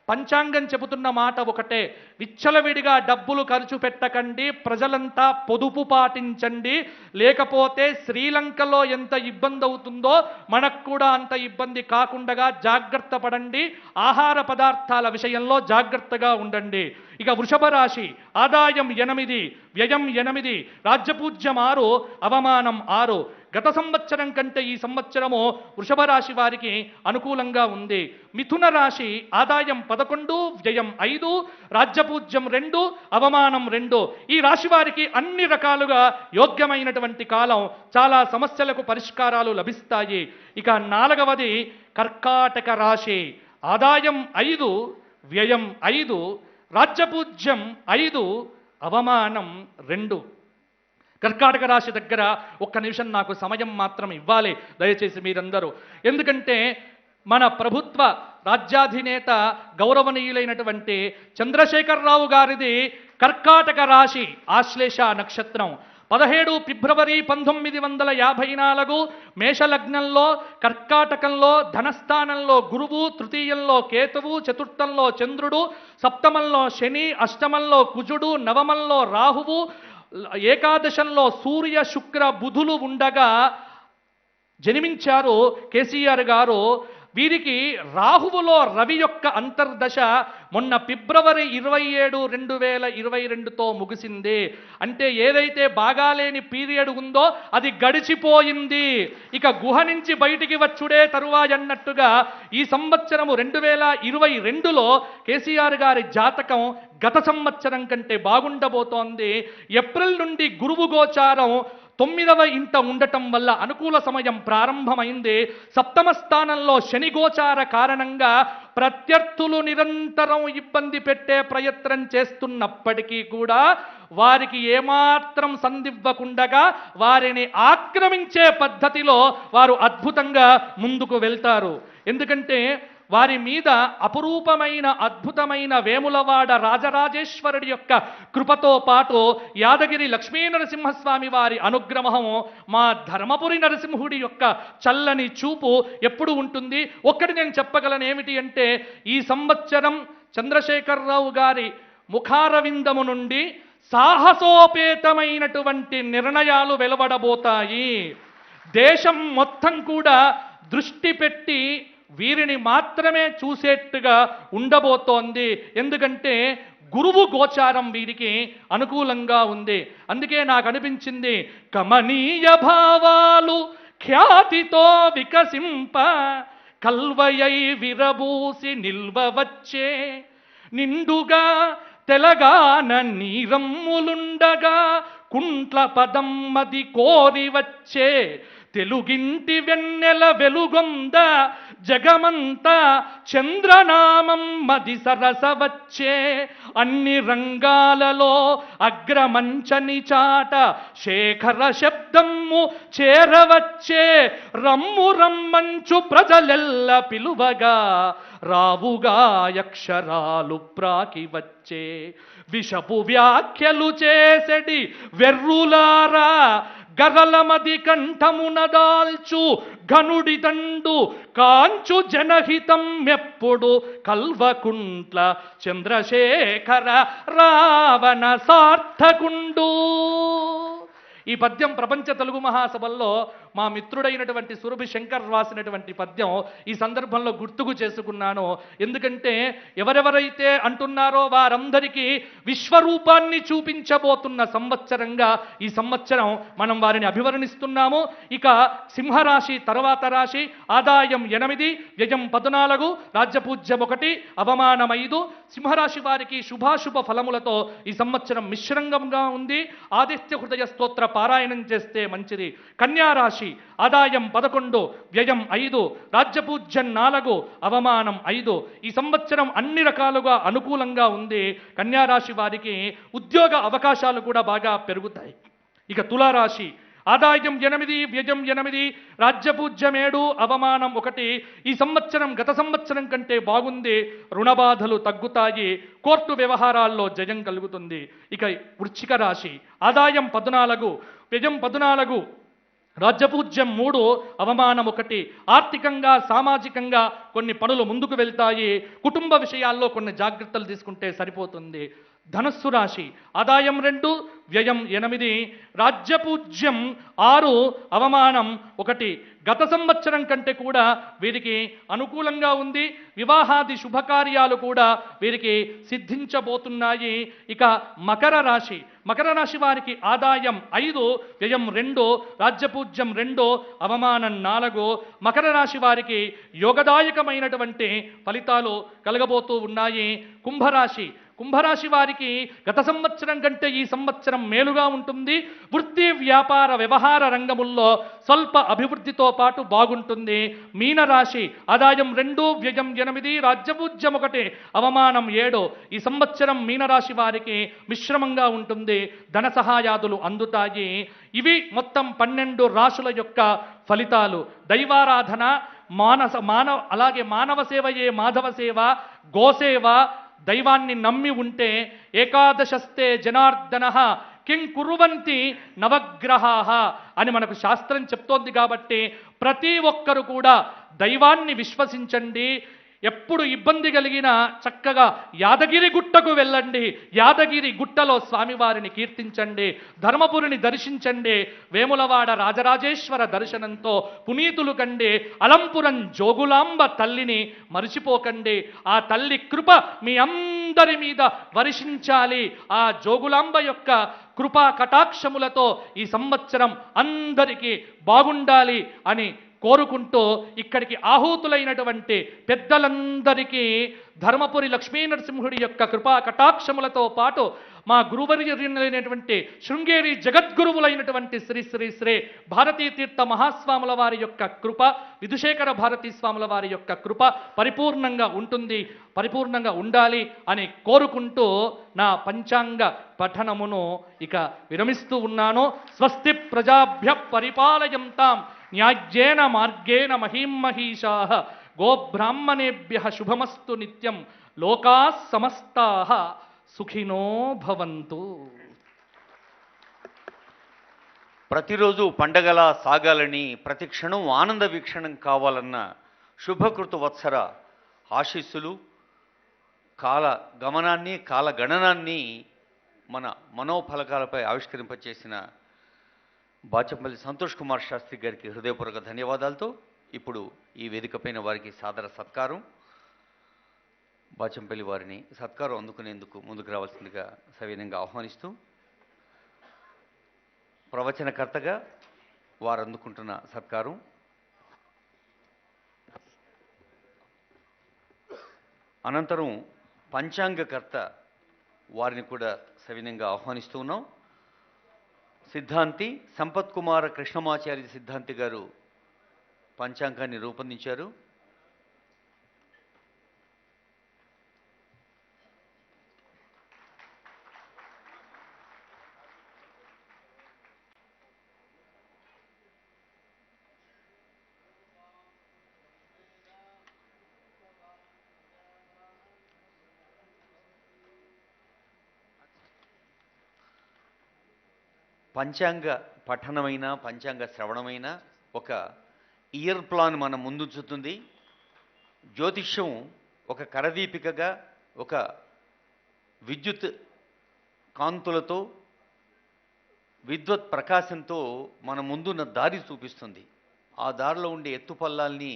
పంచాంగం చెబుతున్న మాట ఒకటే, విచ్చలవిడిగా డబ్బులు ఖర్చు పెట్టకండి, ప్రజలంతా పొదుపు పాటించండి. లేకపోతే శ్రీలంకలో ఎంత ఇబ్బంది అవుతుందో మనకు కూడా అంత ఇబ్బంది కాకుండా జాగ్రత్త పడండి. ఆహార పదార్థాల విషయంలో జాగ్రత్తగా ఉండండి. ఇక వృషభ రాశి ఆదాయం 8, వ్యయం 8, రాజ్యపూజ్యం 6, అవమానం 6. గత సంవత్సరం కంటే ఈ సంవత్సరము వృషభ రాశి వారికి అనుకూలంగా ఉంది. మిథున రాశి ఆదాయం 11, వ్యయం 5, రాజ్యపూజ్యం 2, అవమానం 2. ఈ రాశి వారికి అన్ని రకాలుగా యోగ్యమైనటువంటి కాలం. చాలా సమస్యలకు పరిష్కారాలు లభిస్తాయి. ఇక 4వది కర్కాటక రాశి ఆదాయం 5, వ్యయం 5, రాజ్యపూజ్యం 5, అవమానం 2. కర్కాటక రాశి దగ్గర ఒక్క నిమిషం నాకు సమయం మాత్రం ఇవ్వాలి దయచేసి మీరందరూ. ఎందుకంటే మన ప్రభుత్వ రాజ్యాధినేత గౌరవనీయులైనటువంటి చంద్రశేఖరరావు గారిది కర్కాటక రాశి, ఆశ్లేష నక్షత్రం. 17 ఫిబ్రవరి 1954 మేషలగ్నంలో, కర్కాటకంలో, ధనస్థానంలో గురువు, తృతీయంలో కేతువు, చతుర్థంలో చంద్రుడు, సప్తమంలో శని, అష్టమంలో కుజుడు, నవమంలో రాహువు, ఏకాదశంలో సూర్య శుక్ర బుధులు ఉండగా జన్మించారు కేసీఆర్ గారు. వీరికి రాహువులో రవి యొక్క అంతర్దశ మొన్న ఫిబ్రవరి 27, 2022తో ముగిసింది. అంటే ఏదైతే బాగాలేని పీరియడ్ ఉందో అది గడిచిపోయింది, ఇక గుహ నుంచి బయటికి వచ్చుడే తరువాయన్నట్టుగా ఈ సంవత్సరము 2022లో కేసీఆర్ గారి జాతకం గత సంవత్సరం కంటే బాగుండబోతోంది. ఏప్రిల్ నుండి గురువు గోచారం 9వ ఇంట ఉండటం వల్ల అనుకూల సమయం ప్రారంభమైంది. సప్తమ స్థానంలో శని గోచార కారణంగా ప్రత్యర్థులు నిరంతరం ఇబ్బంది పెట్టే ప్రయత్నం చేస్తున్నప్పటికీ కూడా వారికి ఏమాత్రం సందివ్వకుండగా వారిని ఆక్రమించే పద్ధతిలో వారు అద్భుతంగా ముందుకు వెళ్తారు. ఎందుకంటే వారి మీద అపురూపమైన అద్భుతమైన వేములవాడ రాజరాజేశ్వరుడి యొక్క కృపతో పాటు యాదగిరి లక్ష్మీ నరసింహస్వామి వారి అనుగ్రహం, మా ధర్మపురి నరసింహుడి యొక్క చల్లని చూపు ఎప్పుడు ఉంటుంది. ఒక్కటి నేను చెప్పగలను ఏమిటి అంటే, ఈ సంవత్సరం చంద్రశేఖరరావు గారి ముఖారవిందము నుండి సాహసోపేతమైనటువంటి నిర్ణయాలు వెలువడబోతాయి. దేశం మొత్తం కూడా దృష్టి పెట్టి వీరిని మాత్రమే చూసేట్టుగా ఉండబోతోంది. ఎందుకంటే గురువు గోచారం వీరికి అనుకూలంగా ఉంది. అందుకే నాకు అనిపించింది, కమనీయ భావాలు ఖ్యాతితో వికసింప కల్వయై విరబూసి నిల్వవచ్చే, నిండుగా తెలంగాణ నీరమ్ములుండగా కుంట్ల పదం మది కోరి వచ్చే, తెలుగింటి వెన్నెల వెలుగొంద జగమంతా చంద్రనామం మది సరస వచ్చే, అన్ని రంగాలలో అగ్రమంచని చాట శేఖర శబ్దము చేరవచ్చే, రమ్ము రమ్మంచు ప్రజలెల్ల పిలువగా రావుగా అక్షరాలు ప్రాకి వచ్చే, విషపు వ్యాఖ్యలు చేసెడి వెర్రులారా గరలమది కంఠమున దాల్చు ఘనుడి తండు కాంచు జనహితం ఎప్పుడు కల్వకుంట్ల చంద్రశేఖర రావణ సార్థకుండు. ఈ పద్యం ప్రపంచ తెలుగు మహాసభల్లో మా మిత్రుడైనటువంటి సురభి శంకర్ రాసినటువంటి పద్యం ఈ సందర్భంలో గుర్తుకు చేసుకున్నాను. ఎందుకంటే ఎవరెవరైతే అంటున్నారో వారందరికీ విశ్వరూపాన్ని చూపించబోతున్న సంవత్సరంగా ఈ సంవత్సరం మనం వారిని అభివర్ణిస్తున్నాము. ఇక సింహరాశి తర్వాత రాశి, ఆదాయం 8, వ్యయం 14, రాజ్యపూజ్యం 1, అవమానం 5. సింహరాశి వారికి శుభాశుభ ఫలములతో ఈ సంవత్సరం మిశ్రంగంగా ఉంది. ఆదిత్య హృదయ స్తోత్ర పారాయణం చేస్తే మంచిది. కన్యారాశి ఆదాయం 11, వ్యయం 5, రాజ్యపూజ్యం 4, అవమానం 5. ఈ సంవత్సరం అన్ని రకాలుగా అనుకూలంగా ఉంది. కన్యారాశి వారికి ఉద్యోగ అవకాశాలు కూడా బాగా పెరుగుతాయి. ఇక తులారాశి ఆదాయం 8, వ్యయం 8, రాజ్యపూజ్యం 7, అవమానం 1. ఈ సంవత్సరం గత సంవత్సరం కంటే బాగుంది. రుణబాధలు తగ్గుతాయి. కోర్టు వ్యవహారాల్లో జయం కలుగుతుంది. ఇక వృశ్చిక రాశి ఆదాయం 14, వ్యయం 14, రాజ్యపూజ్యం 3, అవమానం 1. ఆర్థికంగా సామాజికంగా కొన్ని పనులు ముందుకు వెళ్తాయి. కుటుంబ విషయాల్లో కొన్ని జాగ్రత్తలు తీసుకుంటే సరిపోతుంది. ధనస్సు రాశి ఆదాయం 2, వ్యయం 8, రాజ్యపూజ్యం 6, అవమానం 1. గత సంవత్సరం కంటే కూడా వీరికి అనుకూలంగా ఉంది. వివాహాది శుభకార్యాలు కూడా వీరికి సిద్ధించబోతున్నాయి. ఇక మకర రాశి వారికి ఆదాయం 5, వ్యయం 2, రాజ్యపూజ్యం 2, అవమానం 4. మకర రాశి వారికి యోగదాయకమైనటువంటి ఫలితాలు కలగబోతూ ఉన్నాయి. కుంభరాశి వారికి గత సంవత్సరం కంటే ఈ సంవత్సరం మేలుగా ఉంటుంది. వృత్తి వ్యాపార వ్యవహార రంగముల్లో స్వల్ప అభివృద్ధితో పాటు బాగుంటుంది. మీనరాశి ఆదాయం 2, వ్యయం 8, రాజ్యపూజ్యం 1, అవమానం 7. ఈ సంవత్సరం మీనరాశి వారికి మిశ్రమంగా ఉంటుంది. ధన సహాయాదులు అందుతాయి. ఇవి మొత్తం 12 రాశుల యొక్క ఫలితాలు. దైవారాధన, అలాగే మానవ సేవయే మాధవ సేవ, గోసేవ, దైవాన్ని నమ్మి ఉంటే ఏకాదశస్తే జనార్దన కిం కుర్వంతి నవగ్రహాః అని మనకు శాస్త్రం చెప్తోంది. కాబట్టి ప్రతి ఒక్కరు కూడా దైవాన్ని విశ్వసించండి. ఎప్పుడు ఇబ్బంది కలిగినా చక్కగా యాదగిరి గుట్టకు వెళ్ళండి. యాదగిరి గుట్టలో స్వామివారిని కీర్తించండి. ధర్మపురిని దర్శించండి. వేములవాడ రాజరాజేశ్వర దర్శనంతో పునీతులు కండి. అలంపురం జోగులాంబ తల్లిని మరిచిపోకండి. ఆ తల్లి కృప మీ అందరి మీద వర్షించాలి. ఆ జోగులాంబ యొక్క కృపా కటాక్షములతో ఈ సంవత్సరం అందరికీ బాగుండాలి అని కోరుకుంటూ ఇక్కడికి ఆహూతులైనటువంటి పెద్దలందరికీ ధర్మపురి లక్ష్మీనరసింహుడి యొక్క కృపా కటాక్షములతో పాటు మా గురువర్యులైనటువంటి శృంగేరి జగద్గురువులైనటువంటి శ్రీ శ్రీ శ్రీ భారతీ తీర్థ మహాస్వాముల వారి యొక్క కృప, విధుశేఖర భారతీ స్వాముల వారి యొక్క కృప పరిపూర్ణంగా ఉంటుంది, పరిపూర్ణంగా ఉండాలి అని కోరుకుంటూ నా పంచాంగ పఠనమును ఇక విరమిస్తూ ఉన్నాను. స్వస్తి ప్రజాభ్య పరిపాలయంతాం న్యాయ్యేన మార్గేణ మహీమహీషాః గోబ్రాహ్మణేభ్యః శుభమస్తు నిత్యం. లోకాః సమస్తాః సుఖినో భవంతు. ప్రతిరోజు పండగలా సాగాలని, ప్రతి క్షణం ఆనంద వీక్షణం కావాలన్న శుభకృత వత్సర ఆశీస్సులు, కాల గమనాన్ని, కాల గణనాన్ని మన మనోఫలకాలపై ఆవిష్కరింపచేసిన బాచంపల్లి సంతోష్ కుమార్ శాస్త్రి గారికి హృదయపూర్వక ధన్యవాదాలతో ఇప్పుడు ఈ వేదికపైన వారికి సాదర సత్కారం. బాచంపల్లి వారిని సత్కారం అందుకునేందుకు ముందుకు రావాల్సిందిగా సవినయంగా ఆహ్వానిస్తూ ప్రవచనకర్తగా వారు అందుకుంటున్న సత్కారం అనంతరం పంచాంగకర్త వారిని కూడా సవినయంగా ఆహ్వానిస్తూ ఉన్నాం. సిద్ధాంతి సంపత్ కుమార కృష్ణమాచార్య సిద్ధాంతి గారు పంచాంగాన్ని రూపొందించారు. పంచాంగ పఠనమైన, పంచాంగ శ్రవణమైన ఒక ఇయర్ ప్లాన్ మన ముందుంచుతుంది. జ్యోతిష్యం ఒక కరదీపికగా, ఒక విద్యుత్ కాంతులతో, విద్వత్ ప్రకాశంతో మన ముందున్న దారి చూపిస్తుంది. ఆ దారిలో ఉండే ఎత్తుపల్లాల్ని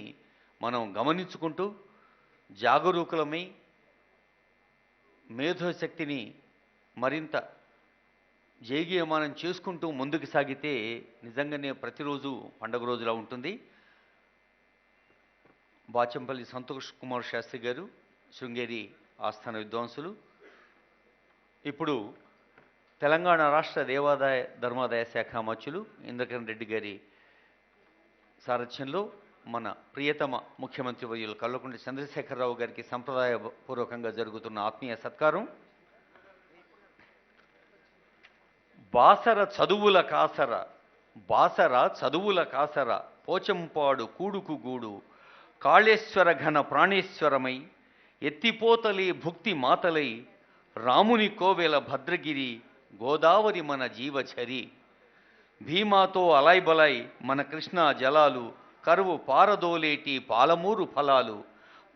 మనం గమనించుకుంటూ జాగరూకులమై మేధోశక్తిని మరింత జయగీయమానం చేసుకుంటూ ముందుకు సాగితే నిజంగానే ప్రతిరోజు పండుగ రోజులా ఉంటుంది. బాచంపల్లి సంతోష్ కుమార్ శాస్త్రి గారు శృంగేరి ఆస్థాన విద్వాంసులు. ఇప్పుడు తెలంగాణ రాష్ట్ర దేవాదాయ ధర్మాదాయ శాఖ అమర్చులు ఇంద్రకరణ్ రెడ్డి గారి సారథ్యంలో మన ప్రియతమ ముఖ్యమంత్రి వర్యులు కల్వకుంట్ల చంద్రశేఖరరావు గారికి సంప్రదాయపూర్వకంగా జరుగుతున్న ఆత్మీయ సత్కారం. బాసర చదువుల కాసర పోచంపాడు కూడుకు గూడు కాళేశ్వర ఘన ప్రాణేశ్వరమై ఎత్తిపోతలే భుక్తి మాతలై రాముని కోవెల భద్రగిరి గోదావరి మన జీవచరి భీమాతో అలాయ్బలాయ్ మన కృష్ణా జలాలు కరువు పారదోలేటి పాలమూరు ఫలాలు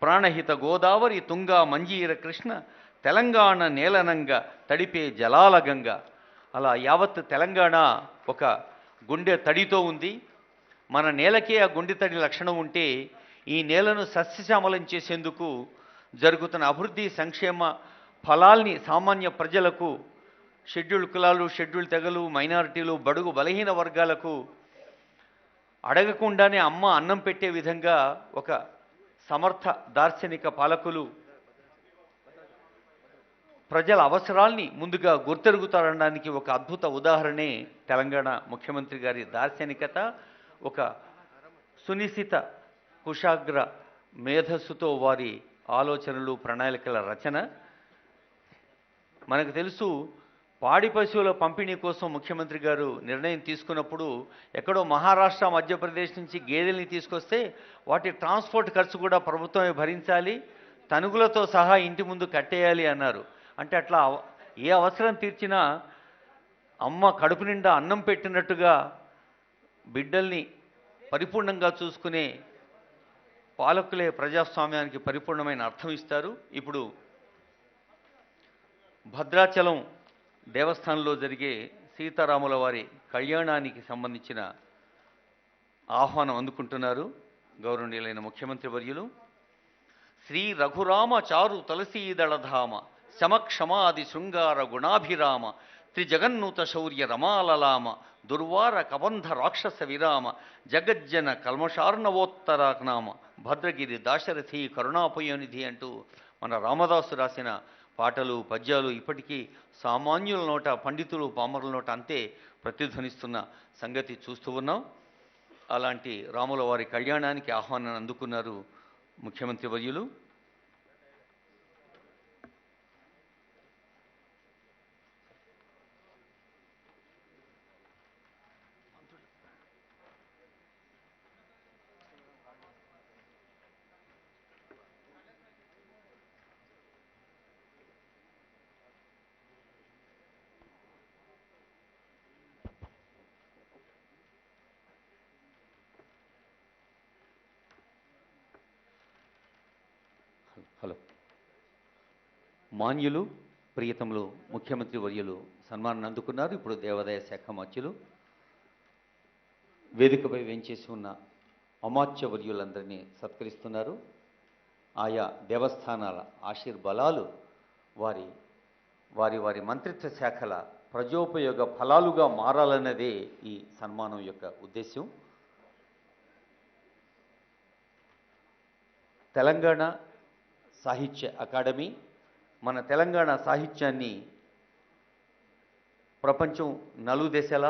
ప్రాణహిత గోదావరి తుంగా మంజీర కృష్ణ తెలంగాణ నేలనంగా తడిపే జలాల గంగ. అలా యావత్ తెలంగాణ ఒక గుండె తడితో ఉంది. మన నేలకే ఆ గుండె తడి లక్షణం ఉంటే ఈ నేలను సస్యశ్యామలం చేసేందుకు జరుగుతున్న అభివృద్ధి సంక్షేమ ఫలాల్ని సామాన్య ప్రజలకు, షెడ్యూల్డ్ కులాలు, షెడ్యూల్డ్ తెగలు, మైనారిటీలు, బడుగు బలహీన వర్గాలకు అడగకుండానే అమ్మ అన్నం పెట్టే విధంగా ఒక సమర్థ దార్శనిక పాలకులు ప్రజల అవసరాల్ని ముందుగా గుర్తెరుగుతారనడానికి ఒక అద్భుత ఉదాహరణే తెలంగాణ ముఖ్యమంత్రి గారి దార్శనికత, ఒక సునిశిత కుశాగ్ర మేధస్సుతో వారి ఆలోచనలు ప్రణాళికల రచన. మనకు తెలుసు, పాడి పశువుల పంపిణీ కోసం ముఖ్యమంత్రి గారు నిర్ణయం తీసుకున్నప్పుడు ఎక్కడో మహారాష్ట్ర మధ్యప్రదేశ్ నుంచి గేదెల్ని తీసుకొస్తే వాటి ట్రాన్స్పోర్ట్ ఖర్చు కూడా ప్రభుత్వమే భరించాలి, తనుగులతో సహా ఇంటి ముందు కట్టేయాలి అన్నారు. అంటే అట్లా ఏ అవసరం తీర్చినా అమ్మ కడుపు నిండా అన్నం పెట్టినట్టుగా బిడ్డల్ని పరిపూర్ణంగా చూసుకునే పాలకులే ప్రజాస్వామ్యానికి పరిపూర్ణమైన అర్థం ఇస్తారు. ఇప్పుడు భద్రాచలం దేవస్థానంలో జరిగే సీతారాముల వారి కళ్యాణానికి సంబంధించిన ఆహ్వానం అందుకుంటున్నారు గౌరవనీయులైన ముఖ్యమంత్రి వర్యులు. శ్రీ రఘురామ చారు తులసీదళధామ శమక్షమాది శృంగార గుణాభిరామ త్రిజగన్నూత శౌర్య రమాలలామ దుర్వార కబంధ రాక్షస విరామ జగజ్జన కల్మషార్ణవోత్తరానామ భద్రగిరి దాశరథి కరుణాపయోనిధి అంటూ మన రామదాసు రాసిన పాటలు పద్యాలు ఇప్పటికీ సామాన్యుల నోట, పండితులు పామరుల నోట అంతే ప్రతిధ్వనిస్తున్న సంగతి చూస్తూ ఉన్నాం. అలాంటి రాముల వారి కళ్యాణానికి ఆహ్వానాన్ని అందుకున్నారు ముఖ్యమంత్రి వర్యులు. హలో, మాన్యులు ప్రియతములు ముఖ్యమంత్రి వర్యులు సన్మానం అందుకున్నారు. ఇప్పుడు దేవాదాయ శాఖ మాత్యులు వేదికపై వేంచేసి ఉన్న అమాత్య వర్యులందరినీ సత్కరిస్తున్నారు. ఆయా దేవస్థానాల ఆశీర్బలాలు వారి వారి వారి మంత్రిత్వ శాఖల ప్రజోపయోగ ఫలాలుగా మారాలన్నదే ఈ సన్మానం యొక్క ఉద్దేశం. తెలంగాణ సాహిత్య అకాడమీ మన తెలంగాణ సాహిత్యాన్ని ప్రపంచం నలుదెశల,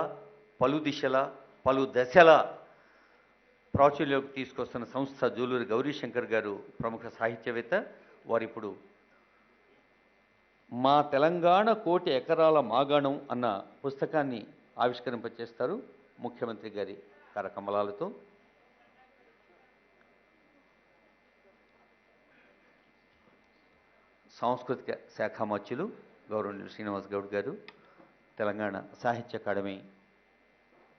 పలు దిశల, పలు దశల ప్రాచుర్యంలోకి తీసుకొస్తున్న సంస్థ జూలూరి గౌరీశంకర్ గారు ప్రముఖ సాహిత్యవేత్త. వారిప్పుడు మా తెలంగాణ కోటి ఎకరాల మాగాణం అన్న పుస్తకాన్ని ఆవిష్కరింపచేస్తారు ముఖ్యమంత్రి గారి కరకమలాలతో. సాంస్కృతిక శాఖ మాత్యులు గౌరవనీయులు శ్రీనివాస్ గౌడ్ గారు, తెలంగాణ సాహిత్య అకాడమీ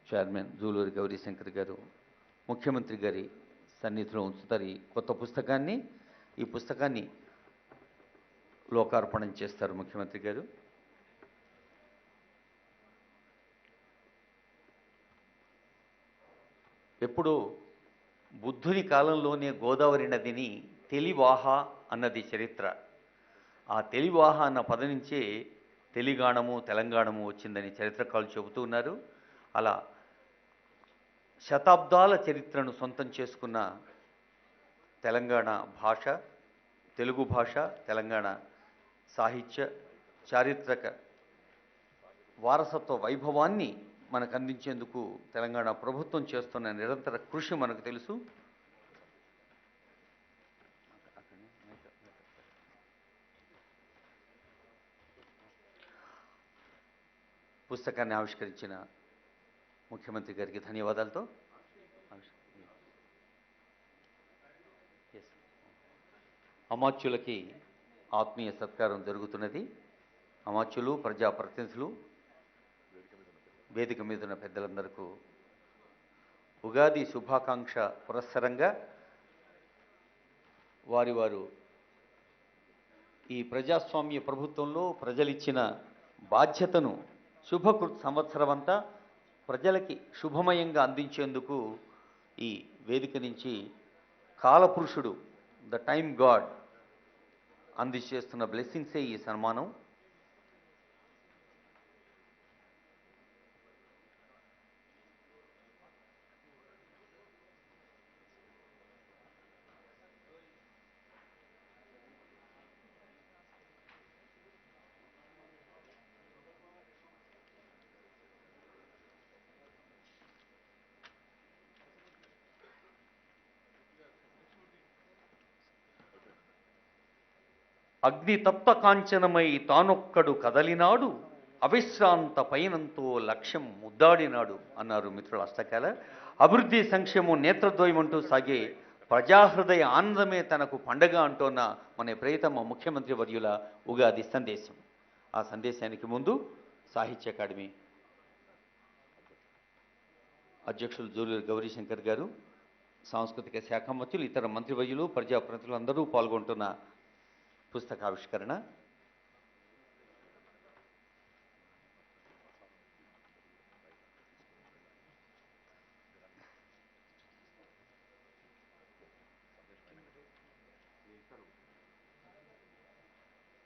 చైర్మన్ జూలూరి గౌరీశంకర్ గారు ముఖ్యమంత్రి గారి సన్నిధిలో ఉంచుతారు ఈ కొత్త పుస్తకాన్ని. ఈ పుస్తకాన్ని లోకార్పణం చేస్తారు ముఖ్యమంత్రి గారు. ఎప్పుడో బుద్ధుని కాలంలోనే గోదావరి నదిని తెలివాహ అన్నది చరిత్ర. ఆ తెలివాహ అన్న పదం నుంచే తెలిగాణము, తెలంగాణము వచ్చిందని చరిత్రకారులు చెబుతూ ఉన్నారు. అలా శతాబ్దాల చరిత్రను సొంతం చేసుకున్న తెలంగాణ భాష, తెలుగు భాష, తెలంగాణ సాహిత్య చారిత్రక వారసత్వ వైభవాన్ని మనకు అందించేందుకు తెలంగాణ ప్రభుత్వం చేస్తున్న నిరంతర కృషి మనకు తెలుసు. పుస్తకాన్ని ఆవిష్కరించిన ముఖ్యమంత్రి గారికి ధన్యవాదాలతో అమాత్యులకి ఆత్మీయ సత్కారం జరుగుతున్నది. అమాత్యులు, ప్రజాప్రతినిధులు, వేదిక మీద ఉన్న పెద్దలందరికీ ఉగాది శుభాకాంక్ష పురస్సరంగా వారు ఈ ప్రజాస్వామ్య ప్రభుత్వంలో ప్రజలిచ్చిన బాధ్యతను శుభకృత్ సంవత్సరం అంతా ప్రజలకి శుభమయంగా అందించేందుకు ఈ వేదిక నుంచి కాలపురుషుడు, ద టైమ్ గాడ్ అందించేస్తున్న బ్లెస్సింగ్సే ఈ సన్మానం. అగ్నితప్త కాంచనమై తానొక్కడు కదలినాడు, అవిశ్రాంత పయనంతో లక్ష్యం ముద్దాడినాడు అన్నారు మిత్రుల అష్టకాల. అభివృద్ధి సంక్షేమం నేత్రద్వయమంటూ సాగే ప్రజాహృదయ ఆనందమే తనకు పండగ అంటోన్న మన ప్రియతమ ముఖ్యమంత్రి వర్యుల ఉగాది సందేశం. ఆ సందేశానికి ముందు సాహిత్య అకాడమీ అధ్యక్షులు జూలూరి గౌరీశంకర్ గారు, సాంస్కృతిక శాఖ మంత్రులు, ఇతర మంత్రివర్యులు, ప్రజాప్రతినిధులు అందరూ పాల్గొంటున్న పుస్తకావిష్కరణ.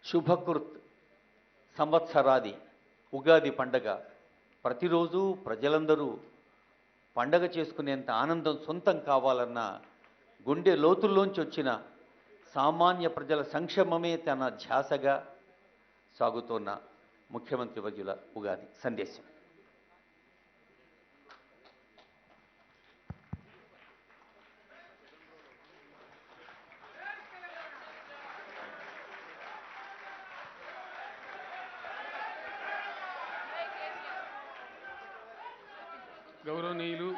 శుభకృత్ సంవత్సరాది ఉగాది పండగ ప్రతిరోజు ప్రజలందరూ పండగ చేసుకునేంత ఆనందం సొంతం కావాలన్న గుండె లోతుల్లోంచి వచ్చిన సామాన్య ప్రజల సంక్షేమమే తన ధ్యాసగా సాగుతోన్న ముఖ్యమంత్రి వర్యుల ఉగాది సందేశం. గౌరవనీయులు,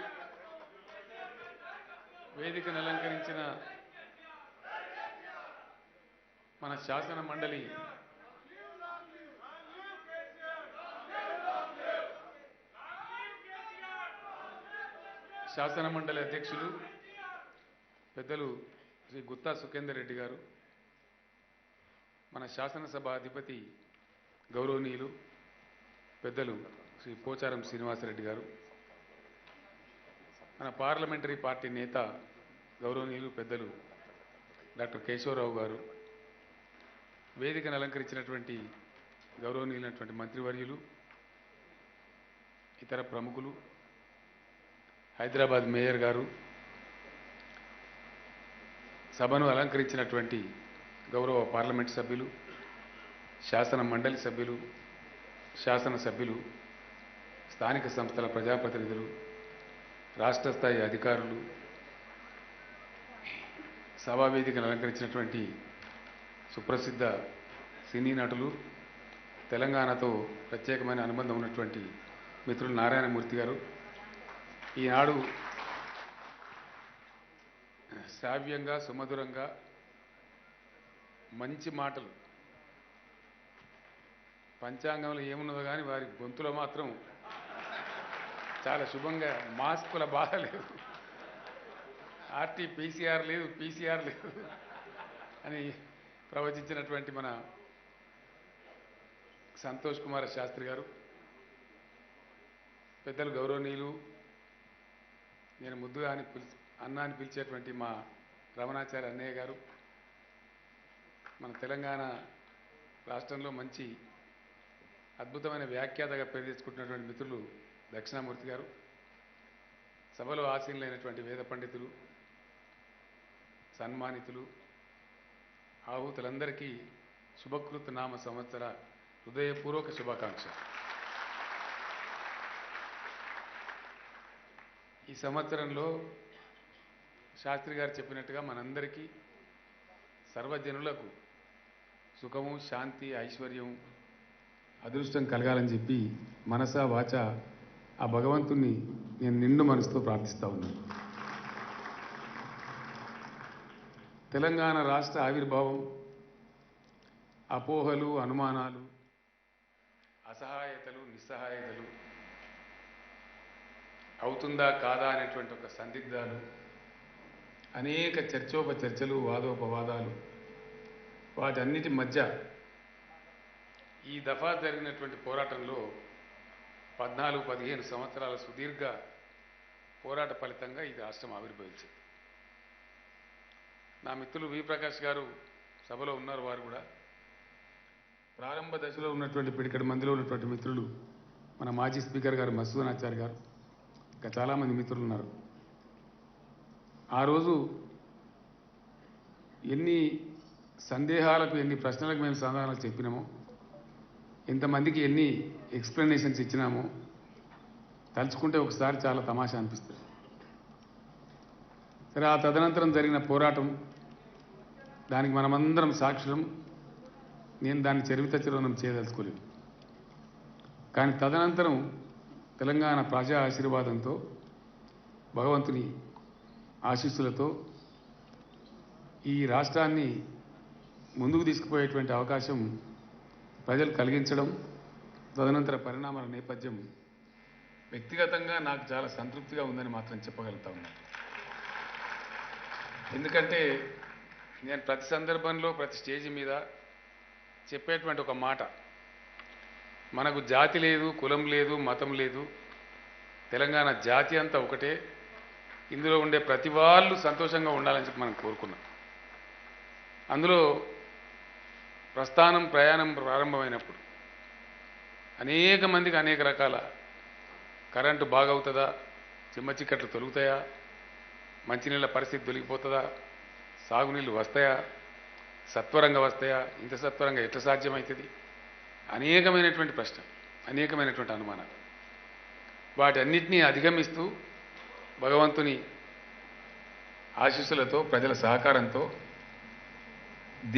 వేదికను అలంకరించిన మన శాసన మండలి అధ్యక్షులు పెద్దలు శ్రీ గుత్తా సుఖేందర్ రెడ్డి గారు, మన శాసనసభ అధిపతి గౌరవనీయులు పెద్దలు శ్రీ పోచారం శ్రీనివాసరెడ్డి గారు, మన పార్లమెంటరీ పార్టీ నేత గౌరవనీయులు పెద్దలు డాక్టర్ కేశవరావు గారు, వేదికను అలంకరించినటువంటి గౌరవనీయులైనటువంటి మంత్రివర్యులు, ఇతర ప్రముఖులు, హైదరాబాద్ మేయర్ గారు, సభను అలంకరించినటువంటి గౌరవ పార్లమెంట్ సభ్యులు, శాసన మండలి సభ్యులు, శాసనసభ్యులు, స్థానిక సంస్థల ప్రజాప్రతినిధులు, రాష్ట్ర స్థాయి అధికారులు, సభా వేదికను అలంకరించినటువంటి సుప్రసిద్ధ సినీ నటులు, తెలంగాణతో ప్రత్యేకమైన అనుబంధం ఉన్నటువంటి మిత్రులు నారాయణమూర్తి గారు, ఈనాడు శ్రావ్యంగా సుమధురంగా మంచి మాటలు, పంచాంగంలో ఏమున్నదో కానీ వారి గొంతులో మాత్రం చాలా శుభంగా మాస్కుల బాధ లేదు, పీసీఆర్ లేదు అని ప్రవచించినటువంటి మన సంతోష్ కుమార్ శాస్త్రి గారు, పెద్దలు గౌరవనీయులు, నేను ముద్దుగా అన్న అని పిలిచేటువంటి మా రమణాచార్య అన్నయ్య గారు, మన తెలంగాణ రాష్ట్రంలో మంచి అద్భుతమైన వ్యాఖ్యాతగా పేరు తెచ్చుకుంటున్నటువంటి మిత్రులు దక్షిణామూర్తి గారు, సభలో ఆసీనులైనటువంటి వేద పండితులు, సన్మానితులు, ఆహూతులందరికీ శుభకృత్ నామ సంవత్సర హృదయపూర్వక శుభాకాంక్ష. ఈ సంవత్సరంలో శాస్త్రి గారు చెప్పినట్టుగా మనందరికీ సర్వజనులకు సుఖము, శాంతి, ఐశ్వర్యం, అదృష్టం కలగాలని చెప్పి మనసా వాచ ఆ భగవంతుణ్ణి నేను నిండు మనసుతో ప్రార్థిస్తా ఉన్నాను. తెలంగాణ రాష్ట్ర ఆవిర్భావం అపోహలు, అనుమానాలు, అసహాయతలు, నిస్సహాయతలు, అవుతుందా కాదా అనేటువంటి ఒక సందిగ్ధాలు, అనేక చర్చోపచర్చలు, వాదోపవాదాలు, వాటన్నిటి మధ్య ఈ దఫా జరిగినటువంటి పోరాటంలో 14-15 సంవత్సరాల సుదీర్ఘ పోరాట ఫలితంగా ఈ రాష్ట్రం ఆవిర్భవించింది. నా మిత్రులు వి ప్రకాష్ గారు సభలో ఉన్నారు. వారు కూడా ప్రారంభ దశలో ఉన్నటువంటి పిడికడి మందిలో ఉన్నటువంటి మిత్రులు, మన మాజీ స్పీకర్ గారు మసూదన్ ఆచార్య గారు, ఇంకా చాలామంది మిత్రులు ఉన్నారు. ఆ రోజు ఎన్ని సందేహాలకు, ఎన్ని ప్రశ్నలకు మేము సమాధానాలు చెప్పినామో, ఎంతమందికి ఎన్ని ఎక్స్ప్లెనేషన్స్ ఇచ్చినామో తలుచుకుంటే ఒకసారి చాలా తమాషా అనిపిస్తుంది. సరే, ఆ తదనంతరం జరిగిన పోరాటం, దానికి మనమందరం సాక్షులం. నేను దాన్ని చరివితచరోనం చేయదలుచుకోలేదు. కానీ తదనంతరం తెలంగాణ ప్రజా ఆశీర్వాదంతో భగవంతుని ఆశీస్సులతో ఈ రాష్ట్రాన్ని ముందుకు తీసుకుపోయేటువంటి అవకాశం ప్రజలు కలిగించడం, తదనంతర పరిణామాల నేపథ్యం వ్యక్తిగతంగా నాకు చాలా సంతృప్తిగా ఉందని మాత్రం చెప్పగలుగుతా ఉన్నాను. ఎందుకంటే నేను ప్రతి సందర్భంలో ప్రతి స్టేజ్ మీద చెప్పేటువంటి ఒక మాట, మనకు జాతి లేదు, కులం లేదు, మతం లేదు, తెలంగాణ జాతి అంతా ఒకటే, ఇందులో ఉండే ప్రతి వాళ్ళు సంతోషంగా ఉండాలని చెప్పి మనం కోరుకున్నాం. అందులో ప్రయాణం ప్రారంభమైనప్పుడు అనేక మందికి అనేక రకాల కరెంటు బాగవుతుందా, చిమ్మ చిక్కట్లు తొలుగుతాయా, మంచినీళ్ళ పరిస్థితి తొలగిపోతుందా, సాగునీళ్ళు వస్తాయా, సత్వరంగా వస్తాయా, ఇంత సత్వరంగా ఎట్లా సాధ్యమవుతుంది, అనేకమైనటువంటి ప్రశ్న, అనేకమైనటువంటి అనుమానాలు. వాటన్నిటినీ అధిగమిస్తూ భగవంతుని ఆశీస్సులతో ప్రజల సహకారంతో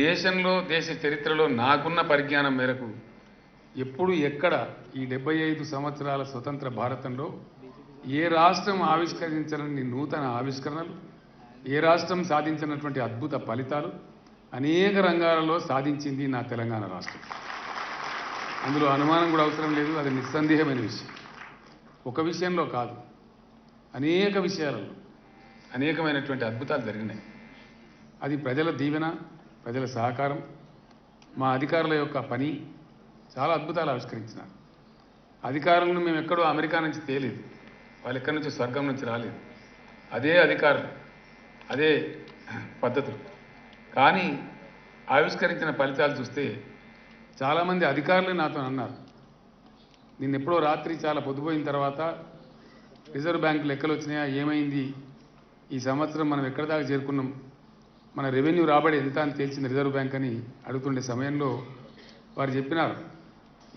దేశంలో దేశ చరిత్రలో నాకున్న పరిజ్ఞానం మేరకు ఎప్పుడు ఎక్కడ ఈ 75 సంవత్సరాల స్వతంత్ర భారతంలో ఏ రాష్ట్రం ఆవిష్కరించని నూతన ఆవిష్కరణలు, ఏ రాష్ట్రం సాధించినటువంటి అద్భుత ఫలితాలు అనేక రంగాలలో సాధించింది నా తెలంగాణ రాష్ట్రం. అందులో అనుమానం కూడా అవసరం లేదు, అది నిస్సందేహమైన విషయం. ఒక విషయంలో కాదు, అనేక విషయాలలో అనేకమైనటువంటి అద్భుతాలు జరిగినాయి. అది ప్రజల దీవెన, ప్రజల సహకారం, మా అధికారుల యొక్క పని, చాలా అద్భుతాలు ఆవిష్కరించినారు. అధికారులను మేము ఎక్కడో అమెరికా నుంచి తేలేదు, వాళ్ళు ఎక్కడి నుంచి స్వర్గం నుంచి రాలేదు. అదే అధికారులు, అదే పద్ధతులు. కానీ ఆవిష్కరించిన ఫలితాలు చూస్తే చాలామంది అధికారులు నాతో అన్నారు, నిన్నెప్పుడో రాత్రి చాలా పొద్దుపోయిన తర్వాత రిజర్వ్ బ్యాంకు లెక్కలు వచ్చినాయా, ఏమైంది, ఈ సంవత్సరం మనం ఎక్కడి దాకా చేరుకున్నాం, మన రెవెన్యూ రాబడి ఎంత అని తేల్చింది రిజర్వ్ బ్యాంక్ అని అడుగుతుండే సమయంలో వారు చెప్పినారు,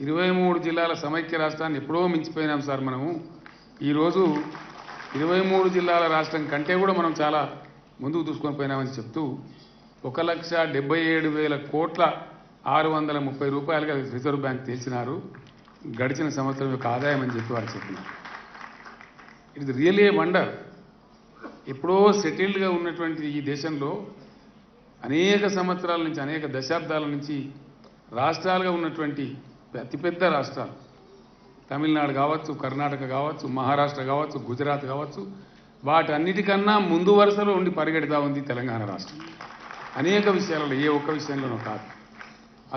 23 జిల్లాల సమైక్య రాష్ట్రాన్ని ఎప్పుడో మించిపోయినాం సార్ మనము, ఈరోజు 23 జిల్లాల రాష్ట్రం కంటే కూడా మనం చాలా ముందుకు దూసుకొని పోయినామని చెప్తూ 1,77,000 కోట్ల 630 రూపాయలుగా రిజర్వ్ బ్యాంక్ తేల్చినారు గడిచిన సంవత్సరం యొక్క ఆదాయం అని చెప్పి వారు చెప్పినారు. It is really a wonder. ఎప్పుడో సెటిల్డ్గా ఉన్నటువంటి ఈ దేశంలో అనేక సంవత్సరాల నుంచి, అనేక దశాబ్దాల నుంచి రాష్ట్రాలుగా ఉన్నటువంటి అతిపెద్ద రాష్ట్రాలు, తమిళనాడు కావచ్చు, కర్ణాటక కావచ్చు, మహారాష్ట్ర కావచ్చు, గుజరాత్ కావచ్చు, వాటన్నిటికన్నా ముందు వరుసలో ఉండి పరిగెడతా ఉంది తెలంగాణ రాష్ట్రం. అనేక విషయాలలో, ఏ ఒక్క విషయంలోనూ కాదు,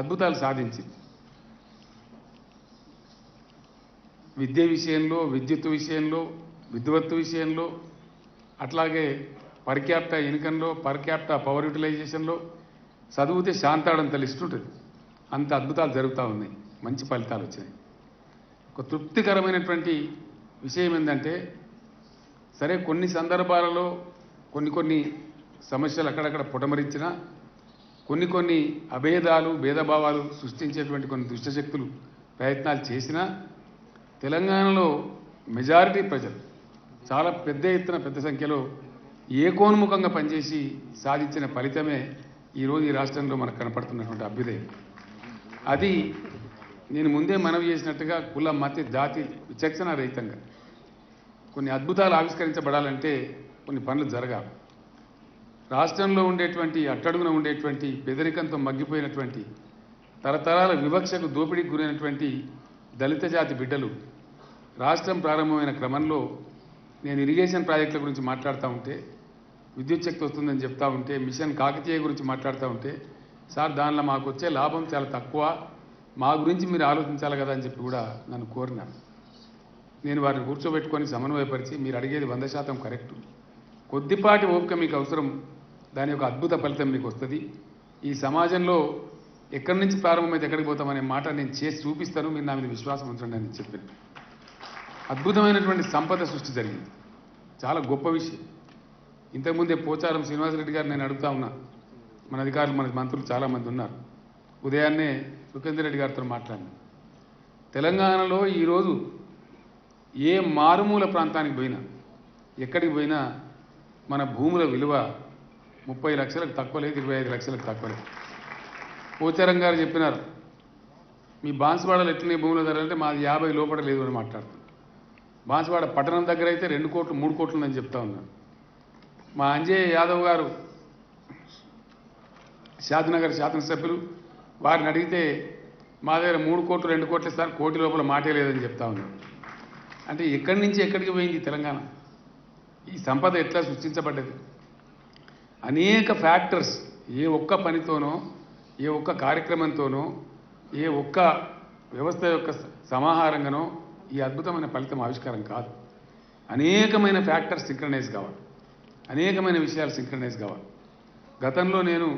అద్భుతాలు సాధించింది. విద్య విషయంలో, విద్యుత్ విషయంలో, విద్వత్తు విషయంలో, అట్లాగే పర్ క్యాపిటా ఇన్కంలో, పర్ క్యాపిటా పవర్ యూటిలైజేషన్లో చదివితే శాంతాడంత లిస్ట్ ఉంటుంది. అంత అద్భుతాలు జరుగుతూ ఉన్నాయి, మంచి ఫలితాలు వచ్చినాయి. ఒక తృప్తికరమైనటువంటి విషయం ఏంటంటే, సరే కొన్ని సందర్భాలలో కొన్ని సమస్యలు అక్కడక్కడ పుటమరించినా, కొన్ని అభేదాలు, భేదభావాలు సృష్టించేటువంటి కొన్ని దుష్టశక్తులు ప్రయత్నాలు చేసినా, తెలంగాణలో మెజారిటీ ప్రజలు చాలా పెద్ద ఎత్తున, పెద్ద సంఖ్యలో ఏకోన్ముఖంగా పనిచేసి సాధించిన ఫలితమే ఈరోజు ఈ రాష్ట్రంలో మనకు కనపడుతున్నటువంటి అభ్యుదయం. అది నేను ముందే మనవి చేసినట్టుగా కుల, మత, జాతి విచక్షణ రహితంగా కొన్ని అద్భుతాలు ఆవిష్కరించబడాలంటే కొన్ని పనులు జరగాలి. రాష్ట్రంలో ఉండేటువంటి, అట్టడుగున ఉండేటువంటి పేదరికంతో మగ్గిపోయినటువంటి, తరతరాల వివక్షకు దోపిడీకి గురైనటువంటి దళిత జాతి బిడ్డలు రాష్ట్రం ప్రారంభమైన క్రమంలో నేను ఇరిగేషన్ ప్రాజెక్టుల గురించి మాట్లాడుతూ ఉంటే, విద్యుత్ శక్తి వస్తుందని చెప్తా ఉంటే, మిషన్ కాకతీయ గురించి మాట్లాడుతూ ఉంటే, సార్ దానిలో మాకు వచ్చే లాభం చాలా తక్కువ, మా గురించి మీరు ఆలోచించాలి కదా అని చెప్పి కూడా నన్ను కోరినారు. నేను వారిని కూర్చోబెట్టుకొని సమన్వయపరిచి, మీరు అడిగేది 100% కరెక్టు, కొద్దిపాటి ఓపిక మీకు అవసరం, దాని యొక్క అద్భుత ఫలితం మీకు వస్తుంది. ఈ సమాజంలో ఎక్కడి నుంచి ప్రారంభమైతే ఎక్కడికి పోతామనే మాట నేను చేసి చూపిస్తాను, మీరు నా మీద విశ్వాసం ఉంచండి అని చెప్పాను. అద్భుతమైనటువంటి సంపద సృష్టి జరిగింది, చాలా గొప్ప విషయం. ఇంతకుముందే పోచారం శ్రీనివాసరెడ్డి గారు నేను అడుగుతా ఉన్నా, మన అధికారులు, మన మంత్రులు చాలామంది ఉన్నారు, ఉదయాన్నే సుఖేందర్ రెడ్డి గారితో మాట్లాడినా, తెలంగాణలో ఈరోజు ఏ మారుమూల ప్రాంతానికి పోయినా, ఎక్కడికి పోయినా మన భూముల విలువ 30 లక్షలకు తక్కువ లేదు, 25 లక్షలకు తక్కువ లేదు. పోచారం గారు చెప్పినారు మీ బాన్సువాడలో ఎట్లనే భూముల ధర అంటే మాది 50 లోపల లేదు అని మాట్లాడుతున్నాను. బాన్సువాడ పట్టణం దగ్గర అయితే 2 కోట్లు 3 కోట్లు ఉందని చెప్తా ఉన్నాను. మా అంజయ్ యాదవ్ గారు షాద్నగర్ శాసనసభ్యులు వారిని అడిగితే మా దగ్గర 3 కోట్లు 2 కోట్లు ఇస్తారు, కోటి లోపల మాటే లేదని చెప్తా ఉన్నారు. అంటే ఎక్కడి నుంచి ఎక్కడికి పోయింది తెలంగాణ? ఈ సంపద ఎట్లా సృష్టించబడ్డది? అనేక ఫ్యాక్టర్స్, ఏ ఒక్క పనితోనో ఏ ఒక్క కార్యక్రమంతోనో ఏ ఒక్క వ్యవస్థ యొక్క సమాహారంగానో ఈ అద్భుతమైన ఫలితం ఆవిష్కారం కాదు. అనేకమైన ఫ్యాక్టర్స్ సింక్రనైజ్ కావాలి, అనేకమైన విషయాలు సింక్రనైజ్ కావాలి. గతంలో నేను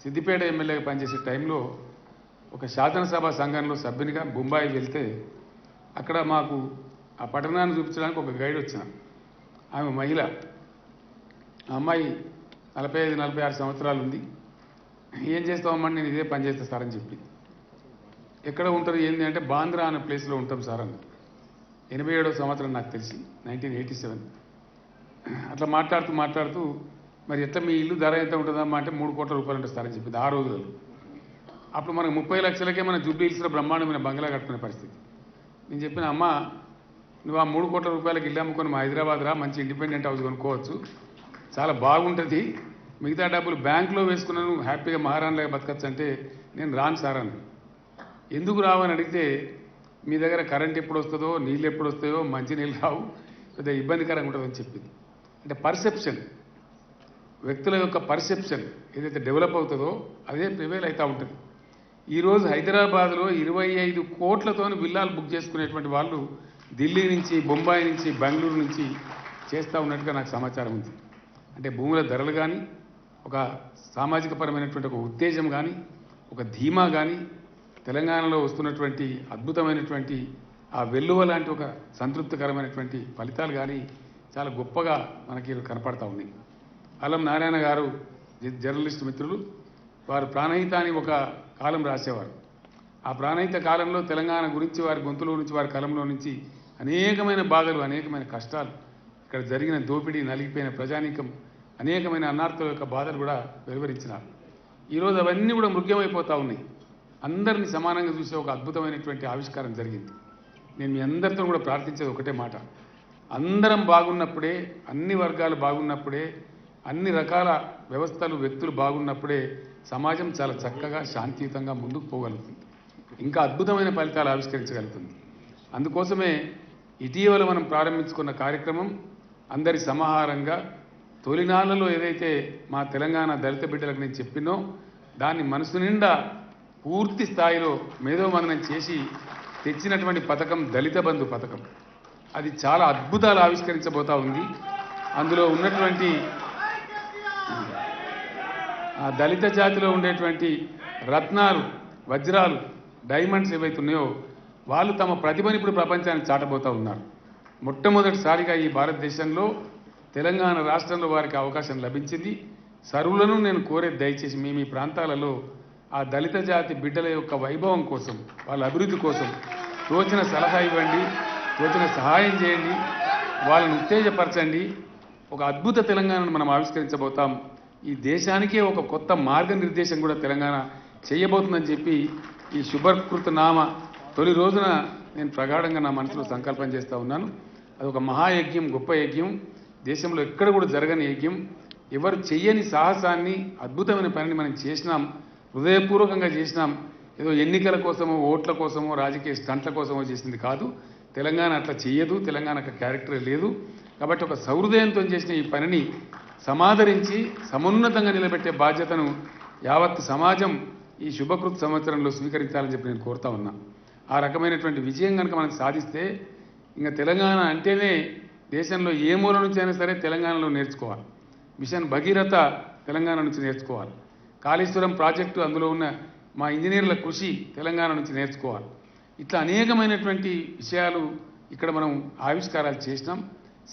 సిద్దిపేట ఎమ్మెల్యేగా పనిచేసే టైంలో ఒక శాసనసభ సంఘంలో సభ్యునిగా బొంబాయి వెళ్తే అక్కడ మాకు ఆ పట్టణాన్ని చూపించడానికి ఒక గైడ్ వచ్చిన ఆమె మహిళ. ఆ అమ్మాయి 45-46 సంవత్సరాలు ఉంది. ఏం చేస్తామమ్మని, నేను ఇదే పని చేస్తా సార్ అని చెప్పి. ఎక్కడ ఉంటారు ఏంటి అంటే బాంద్రా అనే ప్లేస్లో ఉంటాం సార్ అన్న. 87వ సంవత్సరం నాకు తెలిసి 1987. అట్లా మాట్లాడుతూ మరి ఎట్లా మీ ఇల్లు ధర ఎంత ఉంటుందమ్మా అంటే 3 కోట్ల రూపాయలు ఉంటుంది సార్ అని చెప్పింది ఆ రోజులలో. అప్పుడు మనకు 30 లక్షలకే మన జూబ్లీ హిల్స్లో బ్రహ్మాండమైన బంగ్లా కట్టుకునే పరిస్థితి. నేను చెప్పిన అమ్మ, నువ్వు ఆ 3 కోట్ల రూపాయలకి ఇల్లు అమ్ముకొని మా హైదరాబాద్ రా, మంచి ఇండిపెండెంట్ హౌస్ కొనుక్కోవచ్చు, చాలా బాగుంటుంది, మిగతా డబ్బులు బ్యాంకులో వేసుకున్నాను, హ్యాపీగా మహారాణిలాగా బతకచ్చు అంటే నేను రాను సార్ అని. ఎందుకు రావని అడిగితే మీ దగ్గర కరెంట్ ఎప్పుడు వస్తుందో, నీళ్ళు ఎప్పుడు వస్తాయో, మంచి నీళ్ళు రావు, పెద్ద ఇబ్బందికరంగా ఉంటుందని చెప్పింది. అంటే పర్సెప్షన్, వ్యక్తుల యొక్క పర్సెప్షన్ ఏదైతే డెవలప్ అవుతుందో అదే ప్రివేల్ అవుతూ ఉంటుంది. ఈరోజు హైదరాబాద్లో 25 కోట్లతో విల్లాలు బుక్ చేసుకునేటువంటి వాళ్ళు ఢిల్లీ నుంచి, బొంబాయి నుంచి, బెంగళూరు నుంచి చేస్తూ ఉన్నట్టుగా నాకు సమాచారం ఉంది. అంటే భూముల ధరలు కానీ, ఒక సామాజిక పరమైనటువంటి ఒక ఉత్తేజం కానీ, ఒక ధీమా కానీ, తెలంగాణలో వస్తున్నటువంటి అద్భుతమైనటువంటి ఆ వెల్లువ లాంటి ఒక సంతృప్తికరమైనటువంటి ఫలితాలు కానీ చాలా గొప్పగా మనకి కనపడతా ఉన్నాయి. అల్లం నారాయణ గారు జర్నలిస్ట్ మిత్రులు, వారు ప్రాణహిత అని ఒక కాలం రాసేవారు. ఆ ప్రాణహిత కాలంలో తెలంగాణ గురించి వారి గొంతులో నుంచి, వారి కలంలో నుంచి అనేకమైన బాధలు, అనేకమైన కష్టాలు, ఇక్కడ జరిగిన దోపిడీ, నలిగిపోయిన ప్రజానీకం, అనేకమైన అన్నార్థుల యొక్క బాధలు కూడా వెలువరించినారు. ఈరోజు అవన్నీ కూడా మృగ్యమైపోతూ ఉన్నాయి. అందరినీ సమానంగా చూసే ఒక అద్భుతమైనటువంటి ఆవిష్కారం జరిగింది. నేను మీ అందరితో కూడా ప్రార్థించేది ఒకటే మాట, అందరం బాగున్నప్పుడే, అన్ని వర్గాలు బాగున్నప్పుడే, అన్ని రకాల వ్యవస్థలు, వ్యక్తులు బాగున్నప్పుడే సమాజం చాలా చక్కగా శాంతియుతంగా ముందుకు పోగలుగుతుంది, ఇంకా అద్భుతమైన ఫలితాలు ఆవిష్కరించగలుగుతుంది. అందుకోసమే ఇటీవల మనం ప్రారంభించుకున్న కార్యక్రమం అందరి సమాహారంగా తొలినాళ్లలో ఏదైతే మా తెలంగాణ దళిత బిడ్డలకు నేను చెప్పినో దాన్ని మనసు నిండా పూర్తి స్థాయిలో మేధోమథనం చేసి తెచ్చినటువంటి పథకం దళిత బంధు పథకం. అది చాలా అద్భుతాలు ఆవిష్కరించబోతా ఉంది. అందులో ఉన్నటువంటి ఆ దళిత జాతిలో ఉండేటువంటి రత్నాలు, వజ్రాలు, డైమండ్స్ ఏవైతే ఉన్నాయో వాళ్ళు తమ ప్రతిభని ఇప్పుడు ప్రపంచానికి చాటబోతూ ఉన్నారు. మొట్టమొదటిసారిగా ఈ భారతదేశంలో తెలంగాణ రాష్ట్రంలో వారికి అవకాశం లభించింది. సర్వులను నేను కోరేది దయచేసి మీ ప్రాంతాలలో ఆ దళిత జాతి బిడ్డల యొక్క వైభవం కోసం, వాళ్ళ అభివృద్ధి కోసం తోచిన సలహా ఇవ్వండి, తోచిన సహాయం చేయండి, వాళ్ళని ఉత్తేజపరచండి. ఒక అద్భుత తెలంగాణను మనం ఆవిష్కరించబోతాం. ఈ దేశానికే ఒక కొత్త మార్గనిర్దేశం కూడా తెలంగాణ చేయబోతుందని చెప్పి ఈ శుభకృత నామ తొలి రోజున నేను ప్రగాఢంగా నా మనసులో సంకల్పం చేస్తూ ఉన్నాను. అది ఒక మహాయజ్ఞం, గొప్ప యజ్ఞం, దేశంలో ఎక్కడ కూడా జరగని యజ్ఞం. ఎవరు చెయ్యని సాహసాన్ని, అద్భుతమైన పనిని మనం చేసినాం, హృదయపూర్వకంగా చేసినాం. ఏదో ఎన్నికల కోసమో, ఓట్ల కోసమో, రాజకీయ స్టంట్ల కోసమో చేసింది కాదు. తెలంగాణ అట్లా చేయదు, తెలంగాణకు క్యారెక్టర్ లేదు. కాబట్టి ఒక సహృదయంతో చేసిన ఈ పనిని సమాదరించి సమున్నతంగా నిలబెట్టే బాధ్యతను యావత్ సమాజం ఈ శుభకృత్ సంవత్సరంలో స్వీకరించాలని చెప్పి నేను కోరుతా ఉన్నా. ఆ రకమైనటువంటి విజయం కనుక మనం సాధిస్తే ఇంకా తెలంగాణ అంటేనే దేశంలో ఏ మూల నుంచి అయినా సరే తెలంగాణలో నేర్చుకోవాలి. మిషన్ భగీరథ తెలంగాణ నుంచి నేర్చుకోవాలి. కాళేశ్వరం ప్రాజెక్టు, అందులో ఉన్న మా ఇంజనీర్ల కృషి తెలంగాణ నుంచి నేర్చుకోవాలి. ఇట్లా అనేకమైనటువంటి విషయాలు ఇక్కడ మనం ఆవిష్కారాలు చేసినాం,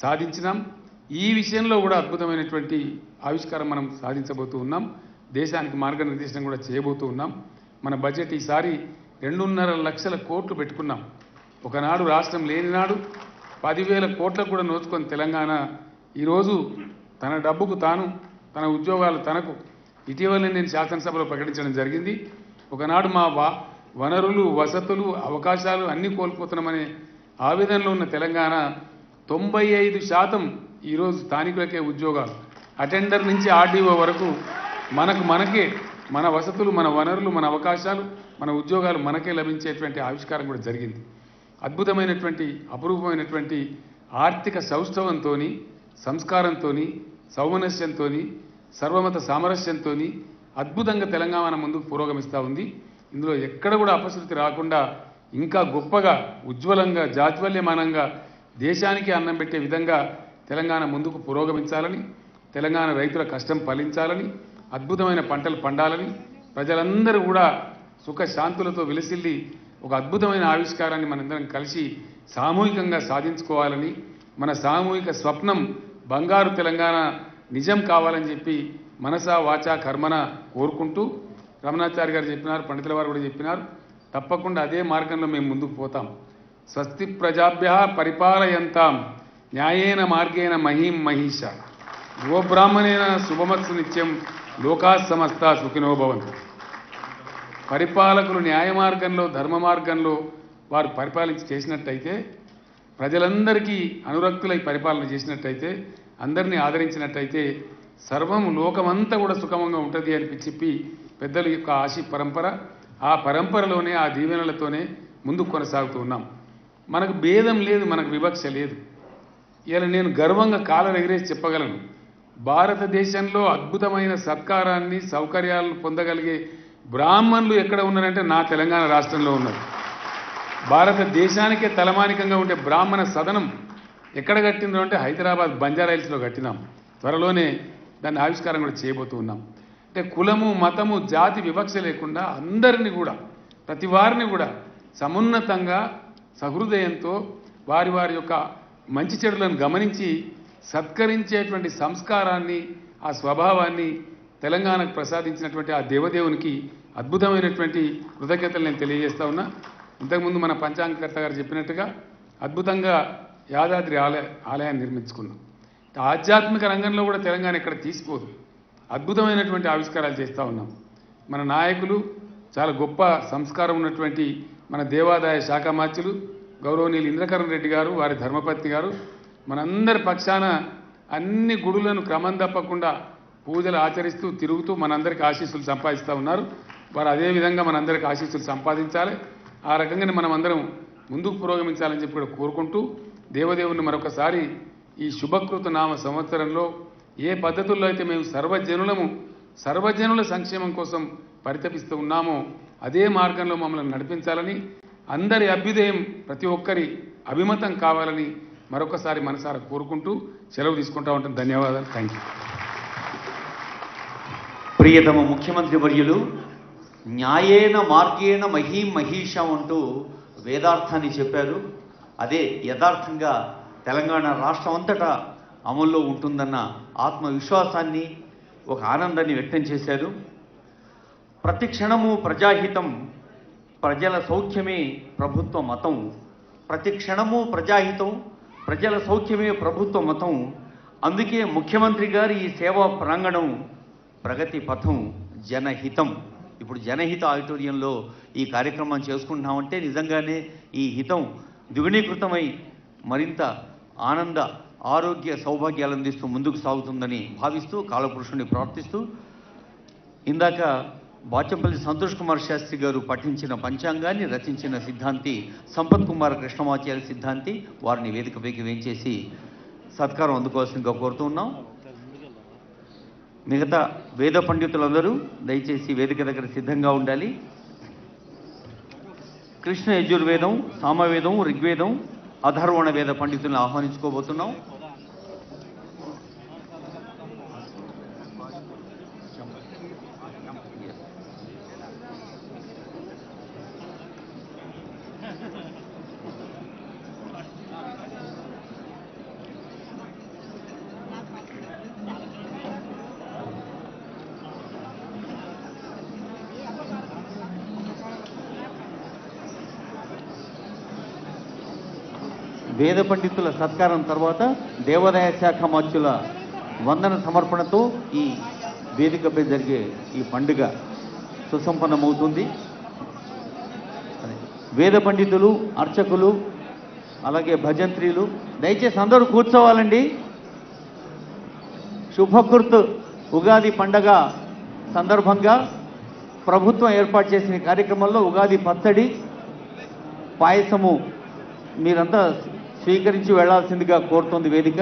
సాధించినాం. ఈ విషయంలో కూడా అద్భుతమైనటువంటి ఆవిష్కారం మనం సాధించబోతూ ఉన్నాం. దేశానికి మార్గనిర్దేశం కూడా చేయబోతూ ఉన్నాం. మన బడ్జెట్ ఈసారి 2.5 లక్షల కోట్లు పెట్టుకున్నాం. ఒకనాడు రాష్ట్రం లేని నాడు 10,000 కోట్లకు కూడా నోచుకొని తెలంగాణ ఈరోజు తన డబ్బుకు తాను, తన ఉద్యోగాలు తనకు, ఇటీవల నేను శాసనసభలో ప్రకటించడం జరిగింది. ఒకనాడు మా వనరులు, వసతులు, అవకాశాలు అన్నీ కోల్పోతున్నామనే ఆవేదనలో ఉన్న తెలంగాణ 95% ఈరోజు స్థానికులకే ఉద్యోగాలు, అటెండర్ నుంచి ఆర్డీఓ వరకు మనకే మన వసతులు, మన వనరులు, మన అవకాశాలు, మన ఉద్యోగాలు మనకే లభించేటువంటి ఆవిష్కారం కూడా జరిగింది. అద్భుతమైనటువంటి అపురూపమైనటువంటి ఆర్థిక సౌష్ఠవంతో, సంస్కారంతో, సౌమనస్యంతో, సర్వమత సామరస్యంతో అద్భుతంగా తెలంగాణ ముందుకు పురోగమిస్తూ ఉంది. ఇందులో ఎక్కడ కూడా అపశృతి రాకుండా ఇంకా గొప్పగా, ఉజ్వలంగా, జాజ్వల్యమానంగా దేశానికి అన్నం పెట్టే విధంగా తెలంగాణ ముందుకు పురోగమించాలని, తెలంగాణ రైతుల కష్టం ఫలించాలని, అద్భుతమైన పంటలు పండాలని, ప్రజలందరూ కూడా సుఖశాంతులతో విలసిల్లి ఒక అద్భుతమైన ఆవిష్కారాన్ని మనందరం కలిసి సామూహికంగా సాధించుకోవాలని, మన సామూహిక స్వప్నం బంగారు తెలంగాణ నిజం కావాలని చెప్పి మనసా వాచా కర్మన కోరుకుంటూ, రమణాచారి గారు చెప్పినారు, పండితుల వారు కూడా చెప్పినారు, తప్పకుండా అదే మార్గంలో మేము ముందుకు పోతాం. స్వస్తి ప్రజాభ్య పరిపాలయంతాం న్యాయేన మార్గేణ మహీం మహిష గోబ్రాహ్మణేన శుభమత్సు నిత్యం లోకా సమస్త సుఖినో భవంతు. పరిపాలకులు న్యాయ మార్గంలో, ధర్మ మార్గంలో వారు పరిపాలించి చేసినట్టయితే, ప్రజలందరికీ అనురక్తులై పరిపాలన చేసినట్టయితే, అందరినీ ఆదరించినట్టయితే సర్వం లోకమంతా కూడా సుఖమంగా ఉంటుంది అని చెప్పి పెద్దల యొక్క ఆశీ పరంపర, ఆ పరంపరలోనే, ఆ దీవెనలతోనే ముందుకు కొనసాగుతూ ఉన్నాం. మనకు భేదం లేదు, మనకు వివక్ష లేదు. ఇలా నేను గర్వంగా కాలర్ ఎగిరేసి చెప్పగలను, భారతదేశంలో అద్భుతమైన సత్కారాన్ని, సౌకర్యాలను పొందగలిగే బ్రాహ్మణులు ఎక్కడ ఉన్నారంటే నా తెలంగాణ రాష్ట్రంలో ఉన్నారు. భారతదేశానికే తలమానికంగా ఉండే బ్రాహ్మణ సదనం ఎక్కడ కట్టిందో అంటే హైదరాబాద్ బంజారాహిల్స్లో కట్టినాం. త్వరలోనే దాన్ని ఆవిష్కారం కూడా చేయబోతూ ఉన్నాం. అంటే కులము, మతము, జాతి వివక్ష లేకుండా అందరినీ కూడా, ప్రతి వారిని కూడా సమున్నతంగా, సహృదయంతో వారి వారి యొక్క మంచి చెడులను గమనించి సత్కరించేటువంటి సంస్కారాన్ని, ఆ స్వభావాన్ని తెలంగాణకు ప్రసాదించినటువంటి ఆ దేవదేవునికి అద్భుతమైనటువంటి కృతజ్ఞతలు నేను తెలియజేస్తా ఉన్నా. ఇంతకుముందు మన పంచాంగకర్త గారు చెప్పినట్టుగా అద్భుతంగా యాదాద్రి ఆలయాన్ని నిర్మించుకున్నాం. ఆధ్యాత్మిక రంగంలో కూడా తెలంగాణ ఎక్కడ తీసిపోదు, అద్భుతమైనటువంటి ఆవిష్కారాలు చేస్తూ ఉన్నాం. మన నాయకులు చాలా గొప్ప సంస్కారం ఉన్నటువంటి మన దేవాదాయ శాఖ మార్చులు గౌరవనీయులు ఇంద్రకరణ్ రెడ్డి గారు, వారి ధర్మపత్ని గారు మనందరి పక్షాన అన్ని గుడులను క్రమం తప్పకుండా పూజలు ఆచరిస్తూ తిరుగుతూ మనందరికీ ఆశీస్సులు సంపాదిస్తూ ఉన్నారు. వారు అదేవిధంగా మనందరికీ ఆశీస్సులు సంపాదించాలి. ఆ రకంగానే మనం అందరం ముందుకు పురోగమించాలని చెప్పి కూడా కోరుకుంటూ, దేవదేవుని మరొకసారి ఈ శుభకృత నామ సంవత్సరంలో ఏ పద్ధతుల్లో అయితే మేము సర్వజనుల సంక్షేమం కోసం పరితపిస్తూ ఉన్నామో అదే మార్గంలో మమ్మల్ని నడిపించాలని, అందరి అభ్యుదయం ప్రతి ఒక్కరి అభిమతం కావాలని మరొకసారి మనసారా కోరుకుంటూ సెలవు తీసుకుంటా ఉంటాం. ధన్యవాదాలు. Thank you. ప్రియతమ ముఖ్యమంత్రి వర్యులు న్యాయేన మార్గేణ మహీం మహిషం అంటూ వేదార్థాన్ని చెప్పారు. అదే యథార్థంగా తెలంగాణ రాష్ట్రం అంతటా అమల్లో ఉంటుందన్న ఆత్మవిశ్వాసాన్ని, ఒక ఆనందాన్ని వ్యక్తం చేశారు. ప్రతి క్షణము ప్రజాహితం, ప్రజల సౌఖ్యమే ప్రభుత్వ మతం. ప్రతి క్షణము ప్రజాహితం, ప్రజల సౌఖ్యమే ప్రభుత్వ మతం. అందుకే ముఖ్యమంత్రి గారి ఈ సేవా ప్రాంగణం ప్రగతి పథం, జనహితం. ఇప్పుడు జనహిత ఆడిటోరియంలో ఈ కార్యక్రమం చేసుకుంటున్నామంటే నిజంగానే ఈ హితం ద్విగుణీకృతమై మరింత ఆనంద, ఆరోగ్య సౌభాగ్యాలు అందిస్తూ ముందుకు సాగుతుందని భావిస్తూ కాలపురుషుని ప్రార్థిస్తూ, ఇందాక బాచంపల్లి సంతోష్ కుమార్ శాస్త్రి గారు పఠించిన పంచాంగాన్ని రచించిన సిద్ధాంతి సంపత్ కుమార్ కృష్ణమాచార్య సిద్ధాంతి వారిని వేదికపైకి వేయించేసి సత్కారం అందుకోవాల్సిందిగా కోరుతూ ఉన్నాం. మిగతా వేద పండితులందరూ దయచేసి వేదిక దగ్గర సిద్ధంగా ఉండాలి. కృష్ణ యజుర్వేదం, సామవేదం, ఋగ్వేదం, అధర్వణ వేద పండితులను ఆహ్వానించుకోబోతున్నాం. వేద పండితుల సత్కారం తర్వాత దేవాదాయ శాఖ మార్చుల వందన సమర్పణతో ఈ వేదికపై జరిగే ఈ పండుగ సుసంపన్నమవుతుంది. వేద పండితులు, అర్చకులు, అలాగే భజంత్రీలు దయచేసి అందరూ కూర్చోవాలండి. శుభకృత్ ఉగాది పండగ సందర్భంగా ప్రభుత్వం ఏర్పాటు చేసిన కార్యక్రమంలో ఉగాది పచ్చడి, పాయసము మీరంతా స్వీకరించి వెళ్లాల్సిందిగా కోరుతోంది వేదిక.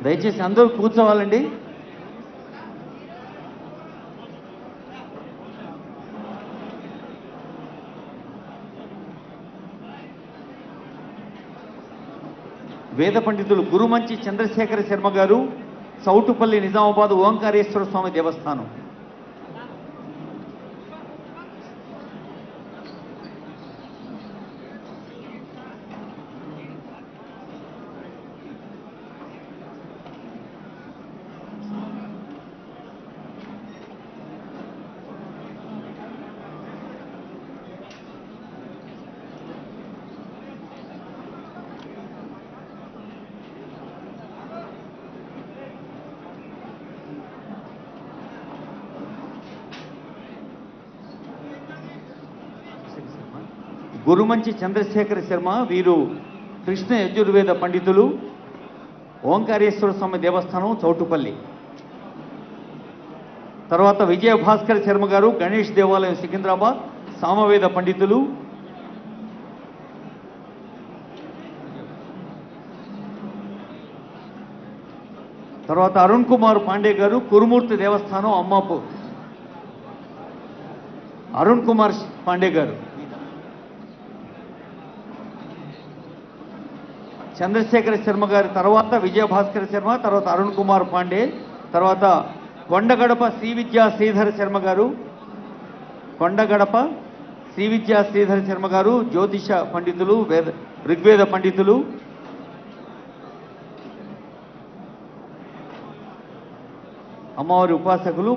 దయచేసి అందరూ కూర్చోవాలండి. వేద పండితులు గురుమంచి చంద్రశేఖర శర్మ గారు, సౌటుపల్లి నిజామాబాద్ ఓంకారేశ్వర స్వామి దేవస్థానం. గురుమంచి చంద్రశేఖర శర్మ వీరు కృష్ణ యజుర్వేద పండితులు, ఓంకారేశ్వర స్వామి దేవస్థానం చౌటుపల్లి. తర్వాత విజయ భాస్కర్ శర్మ గారు, గణేష్ దేవాలయం సికింద్రాబాద్, సామవేద పండితులు. తర్వాత అరుణ్ కుమార్ పాండే గారు, కురుమూర్తి దేవస్థానం అమ్మాపూర్. అరుణ్ కుమార్ పాండే గారు. చంద్రశేఖర శర్మ గారి తర్వాత విజయభాస్కర శర్మ, తర్వాత అరుణ్ కుమార్ పాండే, తర్వాత కొండగడప శ్రీ విద్యా శ్రీధర శర్మ గారు, కొండగడప శ్రీ విద్యా శ్రీధర శర్మ గారు జ్యోతిష పండితులు, ఋగ్వేద పండితులు. అమ్మవారి ఉపాసకులు.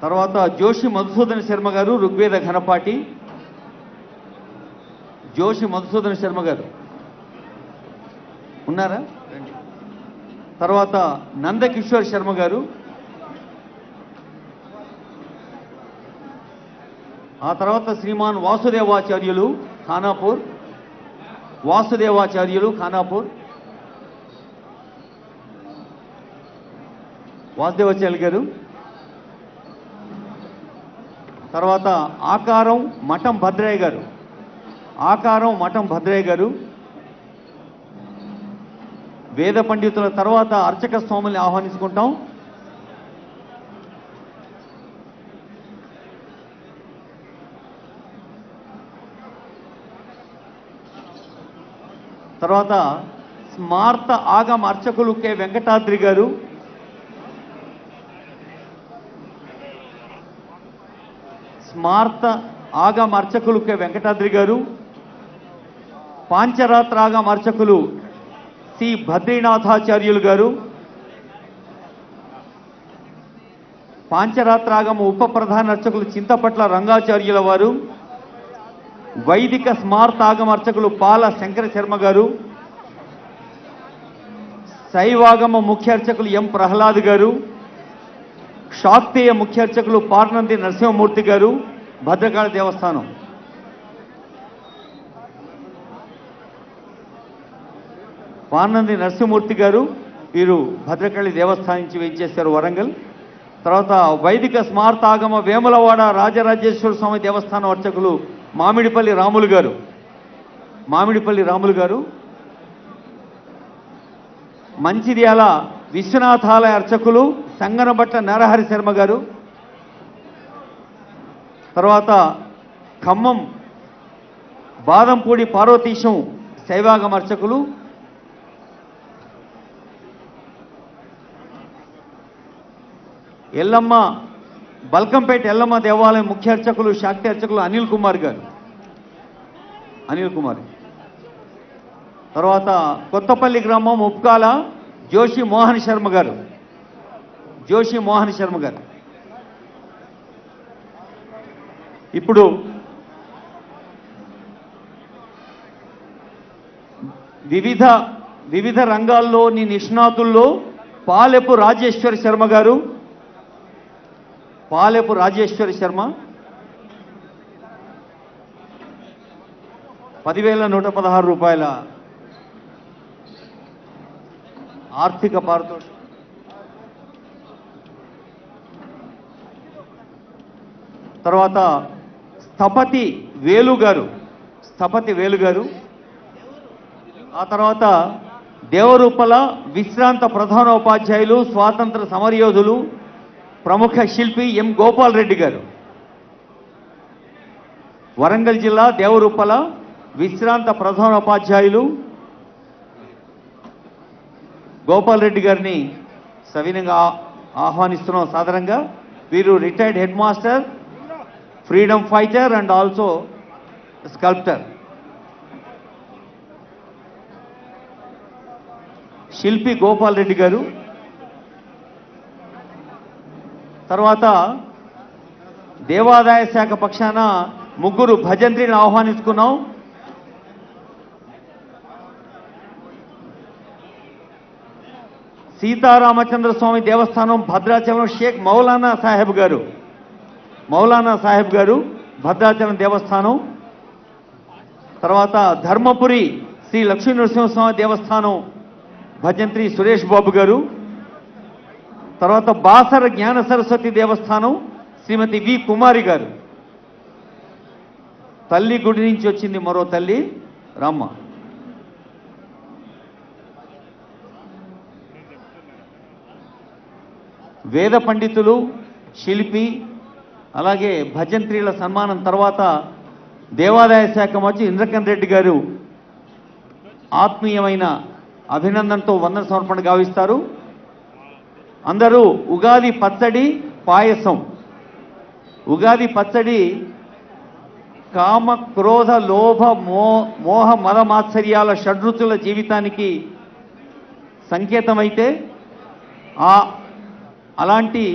తర్వాత జోషి మధుసూదన శర్మ గారు, ఋగ్వేద ఘనపాటి. జోషి మధుసూదన శర్మ గారు ఉన్నారా? తర్వాత నందకిషోర్ శర్మ గారు. ఆ తర్వాత శ్రీమాన్ వాసుదేవాచార్యులు ఖానాపూర్. వాసుదేవాచార్యులు ఖానాపూర్. వాసుదేవాచార్యులు గారు. తర్వాత ఆకారం మఠం భద్రయ్య గారు. ఆకారం మఠం భద్రయ్య గారు. వేద పండితుల తర్వాత అర్చక స్వాముల్ని ఆహ్వానించుకుంటాం. తర్వాత స్మార్త ఆగమ అర్చకులు కె వెంకటాద్రి గారు. స్మార్త ఆగమ అర్చకులు కె వెంకటాద్రి గారు. పాంచరాత్రాగమ అర్చకులు సి బద్రీనాథాచార్యులు గారు. పాంచరాత్రాగమ ఉప ప్రధాన అర్చకులు చింతపట్ల రంగాచార్యుల వారు. వైదిక స్మార్తాగమ అర్చకులు పాల శంకర శర్మ గారు. శైవాగమ ముఖ్య అర్చకులు ఎం ప్రహ్లాద్ గారు. శాక్తీయ ముఖ్య అర్చకులు పార్నంది నరసింహమూర్తి గారు, భద్రకాళి దేవస్థానం. పార్నంది నరసింహమూర్తి గారు, వీరు భద్రకాళి దేవస్థానం నుంచి వేయించేశారు, వరంగల్. తర్వాత వైదిక స్మార్తాగమ వేములవాడ రాజరాజేశ్వర స్వామి దేవస్థానం అర్చకులు మామిడిపల్లి రాములు గారు. మామిడిపల్లి రాములు గారు. మంచిర్యాల విశ్వనాథాలయ అర్చకులు సంగనబట్ల నరహరి శర్మ గారు. తర్వాత ఖమ్మం బాదంపూడి పార్వతీశం శైవాగమ అర్చకులు. ఎల్లమ్మ బల్కంపేట ఎల్లమ్మ దేవాలయం ముఖ్య అర్చకులు శాక్తి అర్చకులు అనిల్ కుమార్ గారు. అనిల్ కుమార్. తర్వాత కొత్తపల్లి గ్రామం ఉప్కాల జోషి మోహన్ శర్మ గారు. జోషి మోహన్ శర్మ గారు. ఇప్పుడు వివిధ రంగాల్లోని నిష్ణాతుల్లో పాలెపు రాజేశ్వరి శర్మ గారు. పాలెపు రాజేశ్వరి శర్మ 10,116 రూపాయల ఆర్థిక పారితోషికం. తర్వాత స్థపతి వేలు గారు. ఆ తర్వాత దేవరూపల విశ్రాంత ప్రధానోపాధ్యాయులు, స్వాతంత్ర సమరయోధులు, ప్రముఖ శిల్పి ఎం గోపాల్ రెడ్డి గారు. వరంగల్ జిల్లా దేవరూపల విశ్రాంత ప్రధానోపాధ్యాయులు గోపాల్ రెడ్డి గారిని సవినంగా ఆహ్వానిస్తున్నాం సాదరంగా. వీరు retired head master, freedom fighter and also sculptor. శిల్పి గోపాల్ రెడ్డి గారు. తర్వాత దేవాదాయ శాఖ పక్షాన 3 భజంత్రిని ఆహ్వానించుకున్నాం. సీతారామచంద్ర స్వామి దేవస్థానం భద్రాచలం షేక్ మౌలానా సాహెబ్ గారు భద్రాచలం దేవస్థానం. తర్వాత ధర్మపురి శ్రీ లక్ష్మీ నరసింహస్వామి దేవస్థానం భజంత్రి సురేష్ బాబు గారు. తర్వాత బాసర జ్ఞాన సరస్వతి దేవస్థానం శ్రీమతి వి కుమారి గారు. తల్లి గుడి నుంచి వచ్చింది మరో తల్లి రామ్మ. వేద పండితులు, శిల్పి, అలాగే భజంత్రీల సన్మానం తర్వాత దేవాదాయ శాఖ మంత్రి ఇంద్రకరణ్ రెడ్డి గారు ఆత్మీయమైన అభినందనతో వందన సమర్పణ గావిస్తారు. అందరూ ఉగాది పచ్చడి పాయసం. ఉగాది పచ్చడి కామ క్రోధ లోభ మోహ మద మాత్సర్యాల షడ్రుచుల జీవితానికి సంకేతమైతే అలాంటి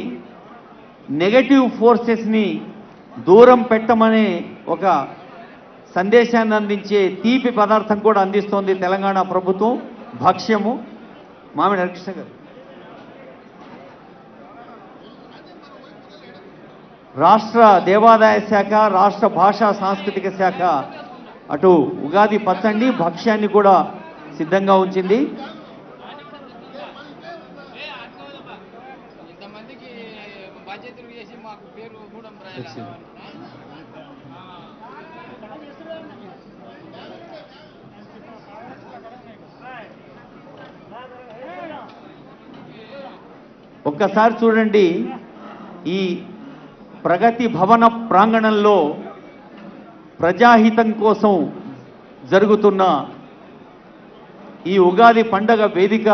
నెగటివ్ ఫోర్సెస్ని దూరం పెట్టమనే ఒక సందేశాన్ని అందించే తీపి పదార్థం కూడా అందిస్తోంది తెలంగాణ ప్రభుత్వం, భక్ష్యము. మామిడి హరికృష్ణ గారు. రాష్ట్ర దేవాదాయ శాఖ, రాష్ట్ర భాషా సాంస్కృతిక శాఖ అటు ఉగాది పచ్చడి భక్ష్యాన్ని కూడా సిద్ధంగా ఉంచింది. ఒక్కసారి చూడండి, ఈ ప్రగతి భవన ప్రాంగణంలో ప్రజాహితం కోసం జరుగుతున్న ఈ ఉగాది పండగ వేదిక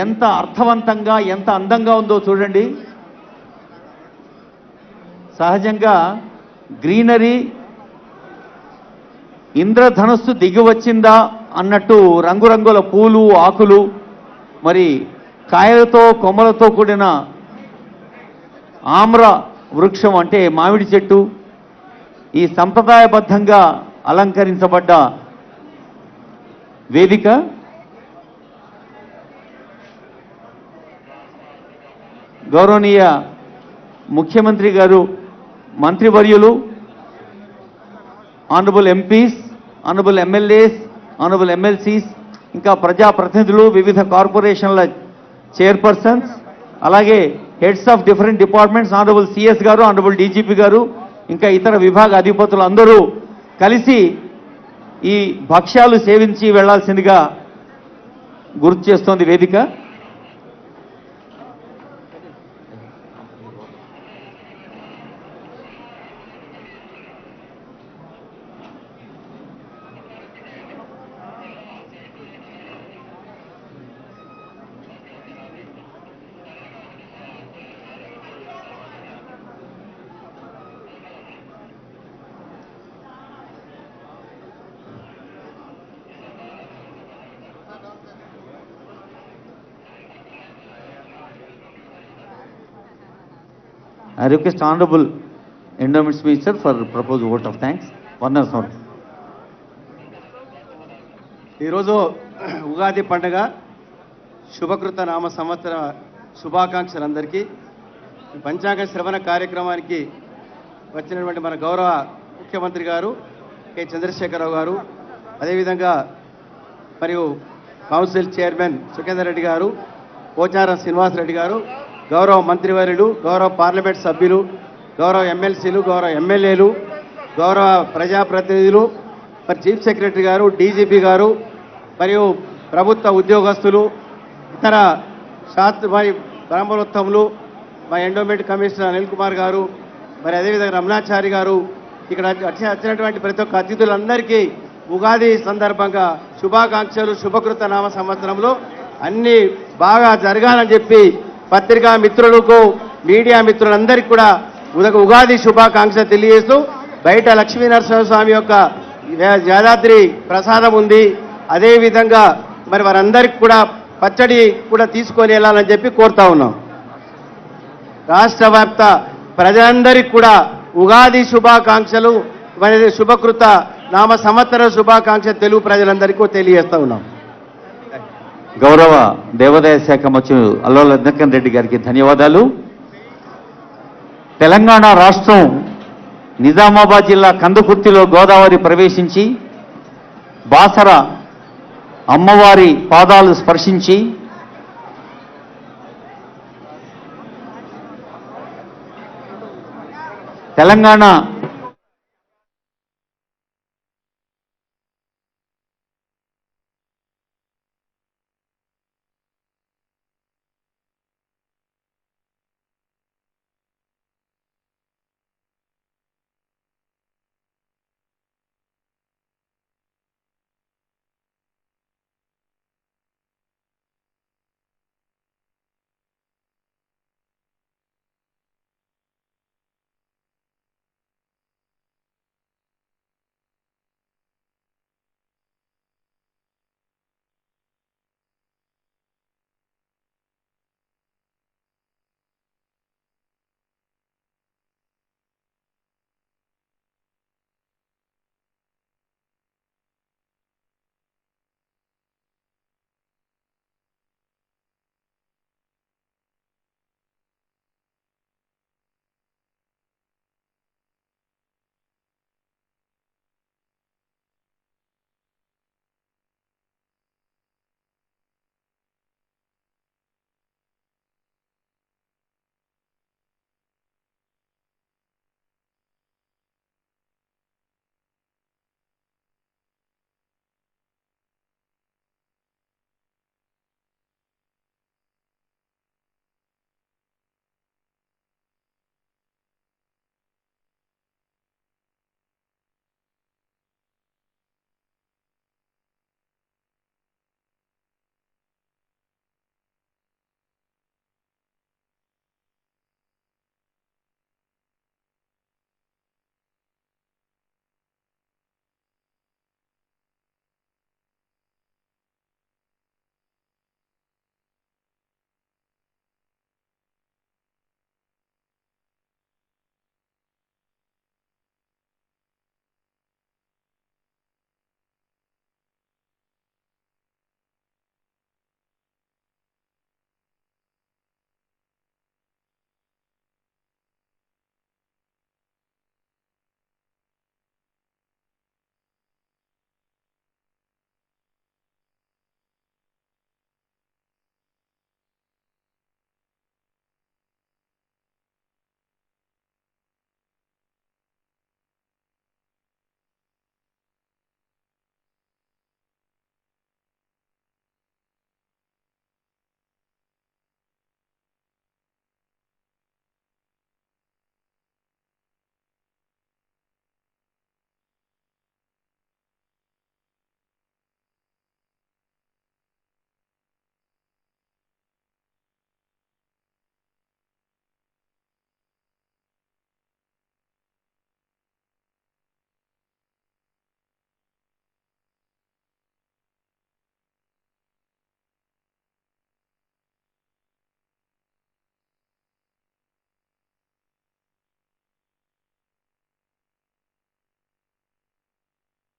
ఎంత అర్థవంతంగా, ఎంత అందంగా ఉందో చూడండి. సహజంగా గ్రీనరీ, ఇంద్రధనుస్సు దిగి వచ్చిందా అన్నట్టు రంగురంగుల పూలు, ఆకులు, మరి కాయలతో కొమ్మలతో కూడిన ఆమ్ర వృక్షం అంటే మామిడి చెట్టు, ఈ సంప్రదాయబద్ధంగా అలంకరించబడ్డ వేదిక గౌరవనీయ ముఖ్యమంత్రి గారు, మంత్రివర్యులు, honourable MPs, honourable MLAs, honourable MLCs, ఇంకా ప్రజాప్రతినిధులు, వివిధ కార్పొరేషన్ల చైర్పర్సన్స్, అలాగే heads of different departments, honourable CS గారు, ఆనరబుల్ డీజీపీ గారు, ఇంకా ఇతర విభాగ అధిపతులు అందరూ కలిసి ఈ భక్ష్యాలు సేవించి వెళ్లాల్సిందిగా గుర్తు చేస్తోంది వేదిక. I request Honorable Endowments Minister for proposed vote of thanks. One hour. ఈరోజు ఉగాది పండుగ శుభకృత నామ సంవత్సర శుభాకాంక్షలు అందరికీ. పంచాంగ శ్రవణ కార్యక్రమానికి వచ్చినటువంటి మన గౌరవ ముఖ్యమంత్రి గారు కె చంద్రశేఖరరావు గారు, అదేవిధంగా మరియు కౌన్సిల్ చైర్మన్ సుఖేందర్ రెడ్డి గారు, పోచారం శ్రీనివాసరెడ్డి గారు, గౌరవ మంత్రివర్యులు, గౌరవ పార్లమెంట్ సభ్యులు, గౌరవ ఎమ్మెల్సీలు, గౌరవ ఎమ్మెల్యేలు, గౌరవ ప్రజాప్రతినిధులు, మరి చీఫ్ సెక్రటరీ గారు, డీజీపీ గారు, మరియు ప్రభుత్వ ఉద్యోగస్తులు, ఇతర మరి బ్రాహ్మణోత్తములు, మా ఎండోమెంట్ కమిషనర్ అనిల్ కుమార్ గారు, మరి అదేవిధంగా రమణాచారి గారు, ఇక్కడ వచ్చినటువంటి ప్రతి ఒక్క అతిథులందరికీ ఉగాది సందర్భంగా శుభాకాంక్షలు. శుభకృత నామ సంవత్సరంలో అన్నీ బాగా జరగాలని చెప్పి పత్రికా మిత్రులకు, మీడియా మిత్రులందరికీ కూడా ఉగాది శుభాకాంక్షలు తెలియజేస్తూ, బయట లక్ష్మీ నరసింహస్వామి యొక్క యాదాద్రి ప్రసాదం ఉంది, అదేవిధంగా మరి వారందరికీ కూడా పచ్చడి కూడా తీసుకొని వెళ్ళాలని చెప్పి కోరుతా ఉన్నాం. రాష్ట్ర వ్యాప్త ప్రజలందరికీ కూడా ఉగాది శుభాకాంక్షలు, మరి శుభకృత నామ సంవత్సర శుభాకాంక్ష తెలుగు ప్రజలందరికీ తెలియజేస్తా ఉన్నాం. గౌరవ దేవాదాయ శాఖ మంత్రి అల్లోల దినకర్ రెడ్డి గారికి ధన్యవాదాలు. తెలంగాణ రాష్ట్రం నిజామాబాద్ జిల్లా కందుకుర్తిలో గోదావరి ప్రవేశించి బాసర అమ్మవారి పాదాలు స్పర్శించి తెలంగాణ